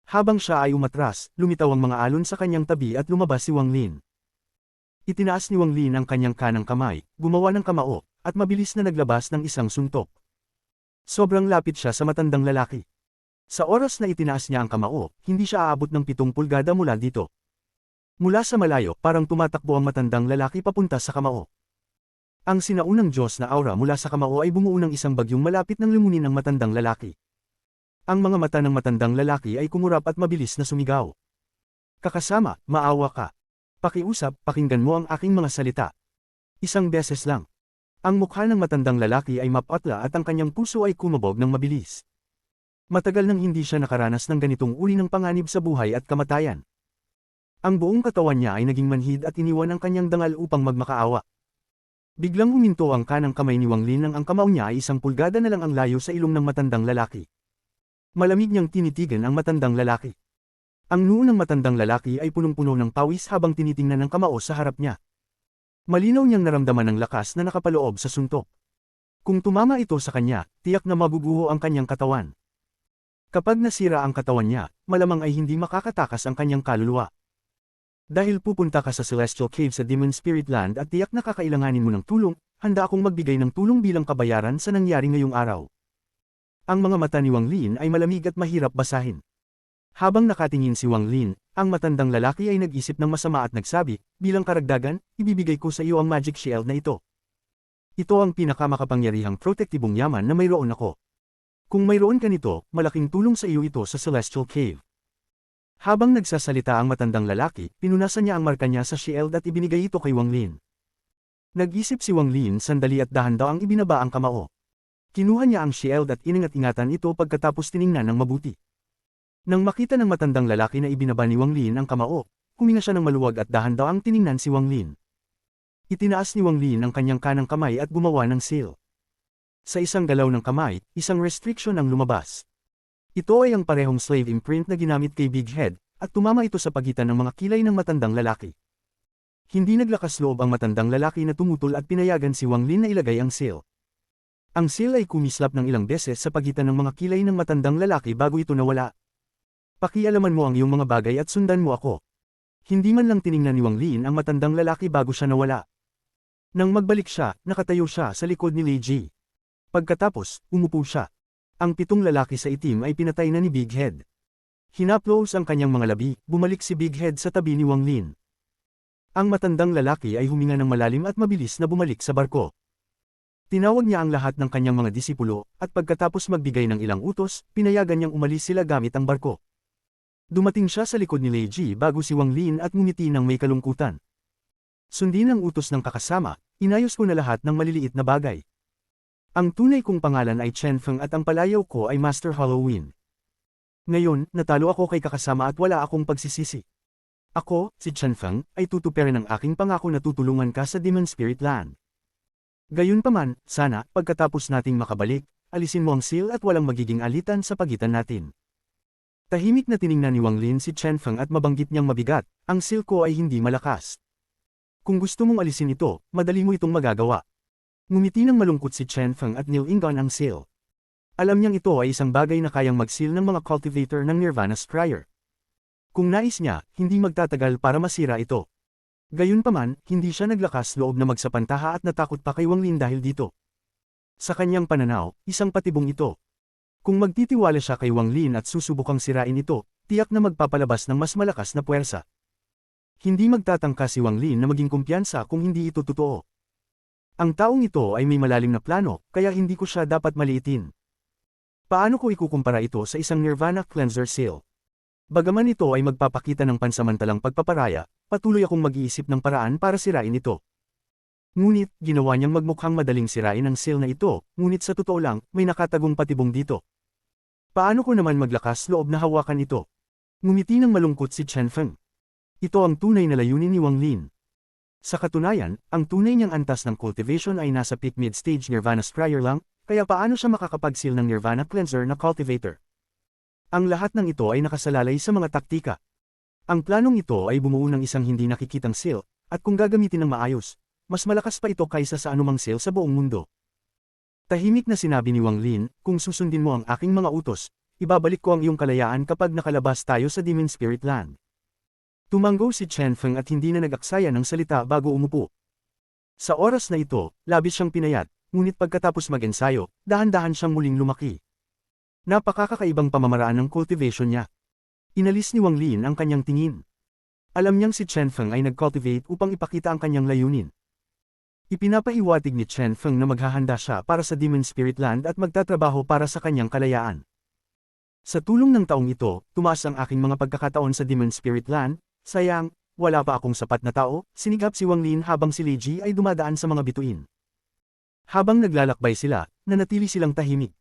Speaker 1: Habang siya ay umatras, lumitaw ang mga alon sa kanyang tabi at lumabas si Wang Lin. Itinaas ni Wang Lin ang kanyang kanang kamay, gumawa ng kamao, at mabilis na naglabas ng isang suntok. Sobrang lapit siya sa matandang lalaki. Sa oras na itinaas niya ang kamao, hindi siya aabot ng 7 pulgada mula dito. Mula sa malayo, parang tumatakbo ang matandang lalaki papunta sa kamao. Ang sinaunang Diyos na aura mula sa kamao ay bumuo ng isang bagyong malapit ng lumunin ang matandang lalaki. Ang mga mata ng matandang lalaki ay kumurap at mabilis na sumigaw. Kakasama, maawa ka. Pakiusap, pakinggan mo ang aking mga salita. Isang beses lang. Ang mukha ng matandang lalaki ay mapotla at ang kanyang puso ay kumabog ng mabilis. Matagal nang hindi siya nakaranas ng ganitong uri ng panganib sa buhay at kamatayan. Ang buong katawan niya ay naging manhid at iniwan ang kanyang dangal upang magmakaawa. Biglang huminto ang kanang kamay ni Wang Lin nang ang kamao niya ay 1 pulgada na lang ang layo sa ilong ng matandang lalaki. Malamig niyang tinitigan ang matandang lalaki. Ang noo ng matandang lalaki ay punong-puno ng pawis habang tinitingnan ng kamao sa harap niya. Malinaw niyang naramdaman ang lakas na nakapaloob sa suntok. Kung tumama ito sa kanya, tiyak na maguguho ang kanyang katawan. Kapag nasira ang katawan niya, malamang ay hindi makakatakas ang kanyang kaluluwa. Dahil pupunta ka sa Celestial Cave sa Demon Spirit Land at tiyak na kakailanganin mo ng tulong, handa akong magbigay ng tulong bilang kabayaran sa nangyari ngayong araw. Ang mga mata ni Wang Lin ay malamig at mahirap basahin. Habang nakatingin si Wang Lin, ang matandang lalaki ay nag-isip ng masama at nagsabi, bilang karagdagan, ibibigay ko sa iyo ang magic shield na ito. Ito ang pinakamakapangyarihang protektibong yaman na mayroon ako. Kung mayroon ka nito, malaking tulong sa iyo ito sa Celestial Cave. Habang nagsasalita ang matandang lalaki, pinunasan niya ang marka niya sa shield at ibinigay ito kay Wang Lin. Nag-isip si Wang Lin sandali at dahan-daw ang ibinaba ang kamao. Kinuha niya ang shield at inangat-ingatan ito pagkatapos tiningnan ng mabuti. Nang makita ng matandang lalaki na ibinaba ni Wang Lin ang kamao, huminga siya ng maluwag at dahan-daw ang tiningnan si Wang Lin. Itinaas ni Wang Lin ang kanyang kanang kamay at gumawa ng seal. Sa isang galaw ng kamay, isang restriction ang lumabas. Ito ay ang parehong slave imprint na ginamit kay Big Head, at tumama ito sa pagitan ng mga kilay ng matandang lalaki. Hindi naglakas loob ang matandang lalaki na tumutol at pinayagan si Wang Lin na ilagay ang seal. Ang seal ay kumislap ng ilang beses sa pagitan ng mga kilay ng matandang lalaki bago ito nawala. Pakialaman mo ang iyong mga bagay at sundan mo ako. Hindi man lang tiningnan ni Wang Lin ang matandang lalaki bago siya nawala. Nang magbalik siya, nakatayo siya sa likod ni Lei Ji. Pagkatapos, umupo siya. Ang 7 lalaki sa itim ay pinatay na ni Big Head. Hinaplos ang kanyang mga labi, bumalik si Big Head sa tabi ni Wang Lin. Ang matandang lalaki ay huminga ng malalim at mabilis na bumalik sa barko. Tinawag niya ang lahat ng kanyang mga disipulo, at pagkatapos magbigay ng ilang utos, pinayagan niyang umalis sila gamit ang barko. Dumating siya sa likod ni Lei Ji bago si Wang Lin at ngumiti ng may kalungkutan. Sundin ang utos ng kakasama, inayos ko na lahat ng maliliit na bagay. Ang tunay kong pangalan ay Chen Feng at ang palayaw ko ay Master Halloween. Ngayon, natalo ako kay kakasama at wala akong pagsisisi. Ako, si Chen Feng, ay tutuperin ang aking pangako na tutulungan ka sa Demon Spirit Land. Gayunpaman, sana, pagkatapos nating makabalik, alisin mo ang seal at walang magiging alitan sa pagitan natin. Tahimik na tiningnan ni Wang Lin si Chen Feng at mabanggit niyang mabigat, ang seal ko ay hindi malakas. Kung gusto mong alisin ito, madali mo itong magagawa. Ngumiti ng malungkot si Chen Feng at nilingan ang seal. Alam niyang ito ay isang bagay na kayang mag-seal ng mga cultivator ng Nirvana Scryer. Kung nais niya, hindi magtatagal para masira ito. Gayunpaman, hindi siya naglakas loob na magsapantaha at natakot pa kay Wang Lin dahil dito. Sa kanyang pananaw, isang patibong ito. Kung magtitiwala siya kay Wang Lin at susubukang sirain ito, tiyak na magpapalabas ng mas malakas na puwersa. Hindi magtatangka si Wang Lin na maging kumpiyansa kung hindi ito totoo. Ang taong ito ay may malalim na plano, kaya hindi ko siya dapat maliitin. Paano ko ikukumpara ito sa isang Nirvana Cleanser Seal? Bagaman ito ay magpapakita ng pansamantalang pagpaparaya, patuloy akong mag-iisip ng paraan para sirain ito. Ngunit, ginawa niyang magmukhang madaling sirain ang seal na ito, ngunit sa totoo lang, may nakatagong patibong dito. Paano ko naman maglakas loob na hawakan ito? Ngumiti ng malungkot si Chen Feng. Ito ang tunay na layunin ni Wang Lin. Sa katunayan, ang tunay niyang antas ng cultivation ay nasa peak mid-stage Nirvana Scryer lang, kaya paano siya makakapag-seal ng Nirvana Cleanser na cultivator? Ang lahat ng ito ay nakasalalay sa mga taktika. Ang planong ito ay bumuo ng isang hindi nakikitang seal, at kung gagamitin ng maayos, mas malakas pa ito kaysa sa anumang seal sa buong mundo. Tahimik na sinabi ni Wang Lin, kung susundin mo ang aking mga utos, ibabalik ko ang iyong kalayaan kapag nakalabas tayo sa Demon Spirit Land. Tumango si Chen Feng at hindi na nag-aksaya ng salita bago umupo. Sa oras na ito, labis siyang pinayat, ngunit pagkatapos mag-ensayo, dahan-dahan siyang muling lumaki. Napakakakaibang pamamaraan ng cultivation niya. Inalis ni Wang Lin ang kanyang tingin. Alam niyang si Chen Feng ay nag-cultivate upang ipakita ang kanyang layunin. Ipinapahiwatig ni Chen Feng na maghahanda siya para sa Demon Spirit Land at magtatrabaho para sa kanyang kalayaan. Sa tulong ng taong ito, tumaas ang aking mga pagkakataon sa Demon Spirit Land, sayang, wala pa akong sapat na tao, sinigap si Wang Lin habang si Li Ji ay dumadaan sa mga bituin. Habang naglalakbay sila, nanatili silang tahimik.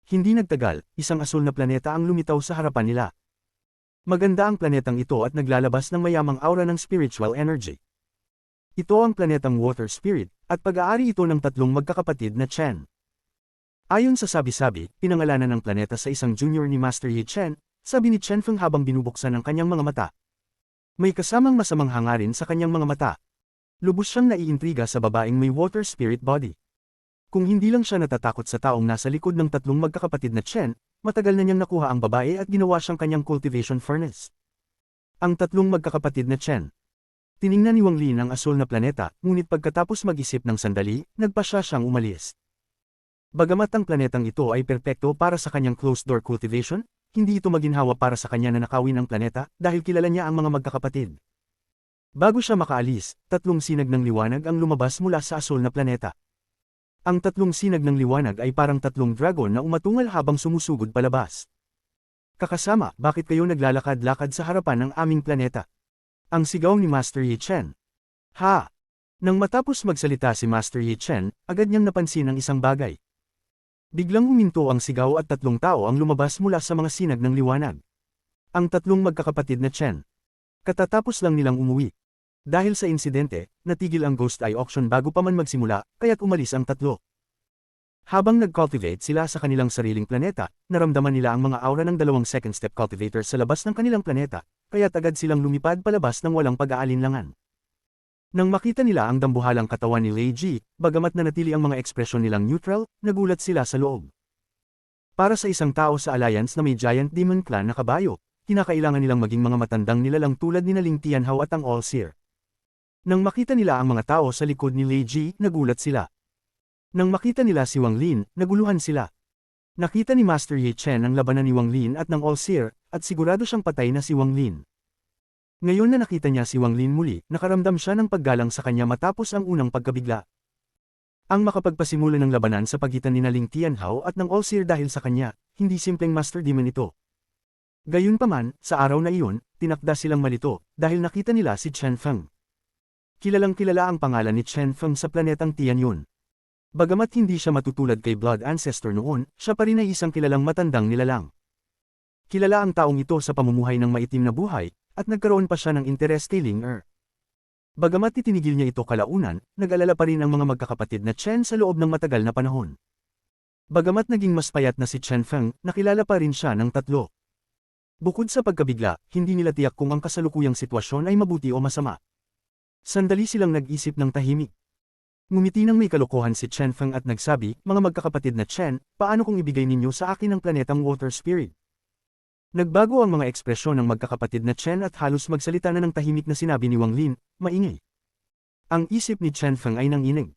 Speaker 1: Hindi nagtagal, isang asul na planeta ang lumitaw sa harapan nila. Maganda ang planetang ito at naglalabas ng mayamang aura ng spiritual energy. Ito ang planetang Water Spirit, at pag-aari ito ng tatlong magkakapatid na Chen. Ayon sa sabi-sabi, pinangalanan ng planeta sa isang junior ni Master Yi Chen, sabi ni Chen Feng habang binubuksan ang kanyang mga mata. May kasamang masamang hangarin sa kanyang mga mata. Lubos siyang naiintriga sa babaeng may Water Spirit body. Kung hindi lang siya natatakot sa taong nasa likod ng tatlong magkakapatid na Chen, matagal na niyang nakuha ang babae at ginawa siyang kanyang cultivation furnace. Ang tatlong magkakapatid na Chen. Tiningnan ni Wang Lin ang asul na planeta, ngunit pagkatapos mag-isip ng sandali, nagpasya siyang umalis. Bagamat ang planetang ito ay perpekto para sa kanyang closed-door cultivation, hindi ito maginhawa para sa kanya na nakawin ang planeta dahil kilala niya ang mga magkakapatid. Bago siya makaalis, tatlong sinag ng liwanag ang lumabas mula sa asul na planeta. Ang tatlong sinag ng liwanag ay parang tatlong dragon na umatungal habang sumusugod palabas. Kakasama, bakit kayo naglalakad-lakad sa harapan ng aming planeta? Ang sigaw ni Master Yi Chen. Ha! Nang matapos magsalita si Master Yi Chen, agad niyang napansin ang isang bagay. Biglang huminto ang sigaw at tatlong tao ang lumabas mula sa mga sinag ng liwanag. Ang tatlong magkakapatid na Chen. Katatapos lang nilang umuwi. Dahil sa insidente, natigil ang Ghost Eye Auction bago pa man magsimula, kaya't umalis ang tatlo. Habang nag-cultivate sila sa kanilang sariling planeta, naramdaman nila ang mga aura ng dalawang second-step cultivators sa labas ng kanilang planeta, kaya't agad silang lumipad palabas ng walang pag-aalinlangan. Nang makita nila ang dambuhalang katawan ni Lei Ji, bagamat nanatili ang mga ekspresyon nilang neutral, nagulat sila sa loob. Para sa isang tao sa Alliance na may Giant Demon Clan na kabayo, kinakailangan nilang maging mga matandang nilalang tulad ni Ling Tianhao at ang All-Seer. Nang makita nila ang mga tao sa likod ni Lei Ji, nagulat sila. Nang makita nila si Wang Lin, naguluhan sila. Nakita ni Master Yi Chen ang labanan ni Wang Lin at ng All-Seer, at sigurado siyang patay na si Wang Lin. Ngayon na nakita niya si Wang Lin muli, nakaramdam siya ng paggalang sa kanya matapos ang unang pagkabigla. Ang makapagpasimula ng labanan sa pagitan ni Ling Tianhao at ng All-Seer dahil sa kanya, hindi simpleng Master Demon ito. Gayunpaman, sa araw na iyon, tinakda silang malito, dahil nakita nila si Chen Feng. Kilalang kilala ang pangalan ni Chen Feng sa planetang Tianyun. Bagamat hindi siya matutulad kay Blood Ancestor noon, siya pa rin ay isang kilalang matandang nilalang. Kilala ang taong ito sa pamumuhay ng maitim na buhay, at nagkaroon pa siya ng interes kay Ling Er. Bagamat itinigil niya ito kalaunan, nag-alala pa rin ang mga magkakapatid na Chen sa loob ng matagal na panahon. Bagamat naging mas payat na si Chen Feng, nakilala pa rin siya ng tatlo. Bukod sa pagkabigla, hindi nila tiyak kung ang kasalukuyang sitwasyon ay mabuti o masama. Sandali silang nag-isip ng tahimik. Ngumiti nang may kalokohan si Chen Feng at nagsabi, mga magkakapatid na Chen, paano kung ibigay ninyo sa akin ang planetang Water Spirit? Nagbago ang mga ekspresyon ng magkakapatid na Chen at halos magsalita na ng tahimik na sinabi ni Wang Lin, maingay. Ang isip ni Chen Feng ay nanginig.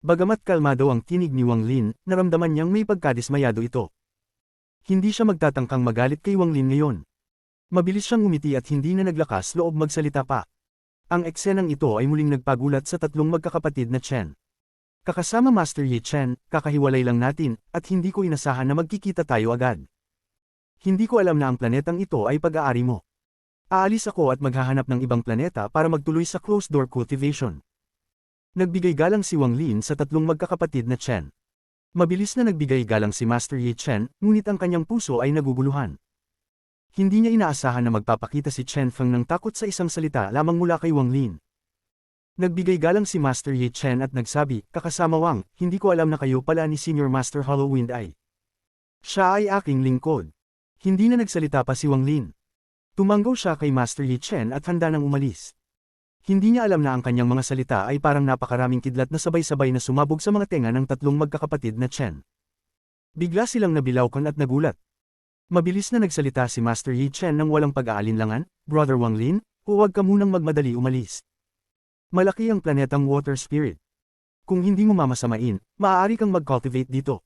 Speaker 1: Bagamat kalmado ang tinig ni Wang Lin, naramdaman niyang may pagkadismayado ito. Hindi siya magtatangkang magalit kay Wang Lin ngayon. Mabilis siyang umiti at hindi na naglakas loob magsalita pa. Ang eksenang ito ay muling nagpagulat sa tatlong magkakapatid na Chen. Kakasama Master Yi Chen, kakahiwalay lang natin, at hindi ko inasahan na magkikita tayo agad. Hindi ko alam na ang planetang ito ay pag-aari mo. Aalis ako at maghahanap ng ibang planeta para magtuloy sa closed-door cultivation. Nagbigay galang si Wang Lin sa tatlong magkakapatid na Chen. Mabilis na nagbigay galang si Master Yi Chen, ngunit ang kanyang puso ay naguguluhan. Hindi niya inaasahan na magpapakita si Chen Feng ng takot sa isang salita lamang mula kay Wang Lin. Nagbigay galang si Master Yi Chen at nagsabi, kakasama Wang, hindi ko alam na kayo pala ni Senior Master Hollowwind ay. Siya ay aking lingkod. Hindi na nagsalita pa si Wang Lin. Tumanggaw siya kay Master Yi Chen at handa nang umalis. Hindi niya alam na ang kanyang mga salita ay parang napakaraming kidlat na sabay-sabay na sumabog sa mga tenga ng tatlong magkakapatid na Chen. Bigla silang nabilawkan at nagulat. Mabilis na nagsalita si Master Yi Chen nang walang pag-aalinlangan, Brother Wang Lin, huwag ka munang magmadali umalis. Malaki ang planetang Water Spirit. Kung hindi mo mamasamain, maaari kang mag-cultivate dito.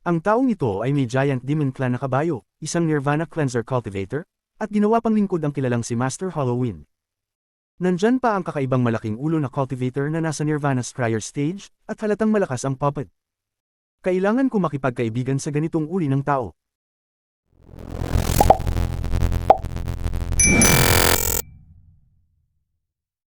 Speaker 1: Ang taong ito ay may giant demon clan na kabayo, isang Nirvana Cleanser Cultivator, at ginawa pang lingkod ang kilalang si Master Hollowwind. Nandyan pa ang kakaibang malaking ulo na cultivator na nasa Nirvana Scryer stage, at halatang malakas ang puppet. Kailangan ko makipagkaibigan sa ganitong uri ng tao.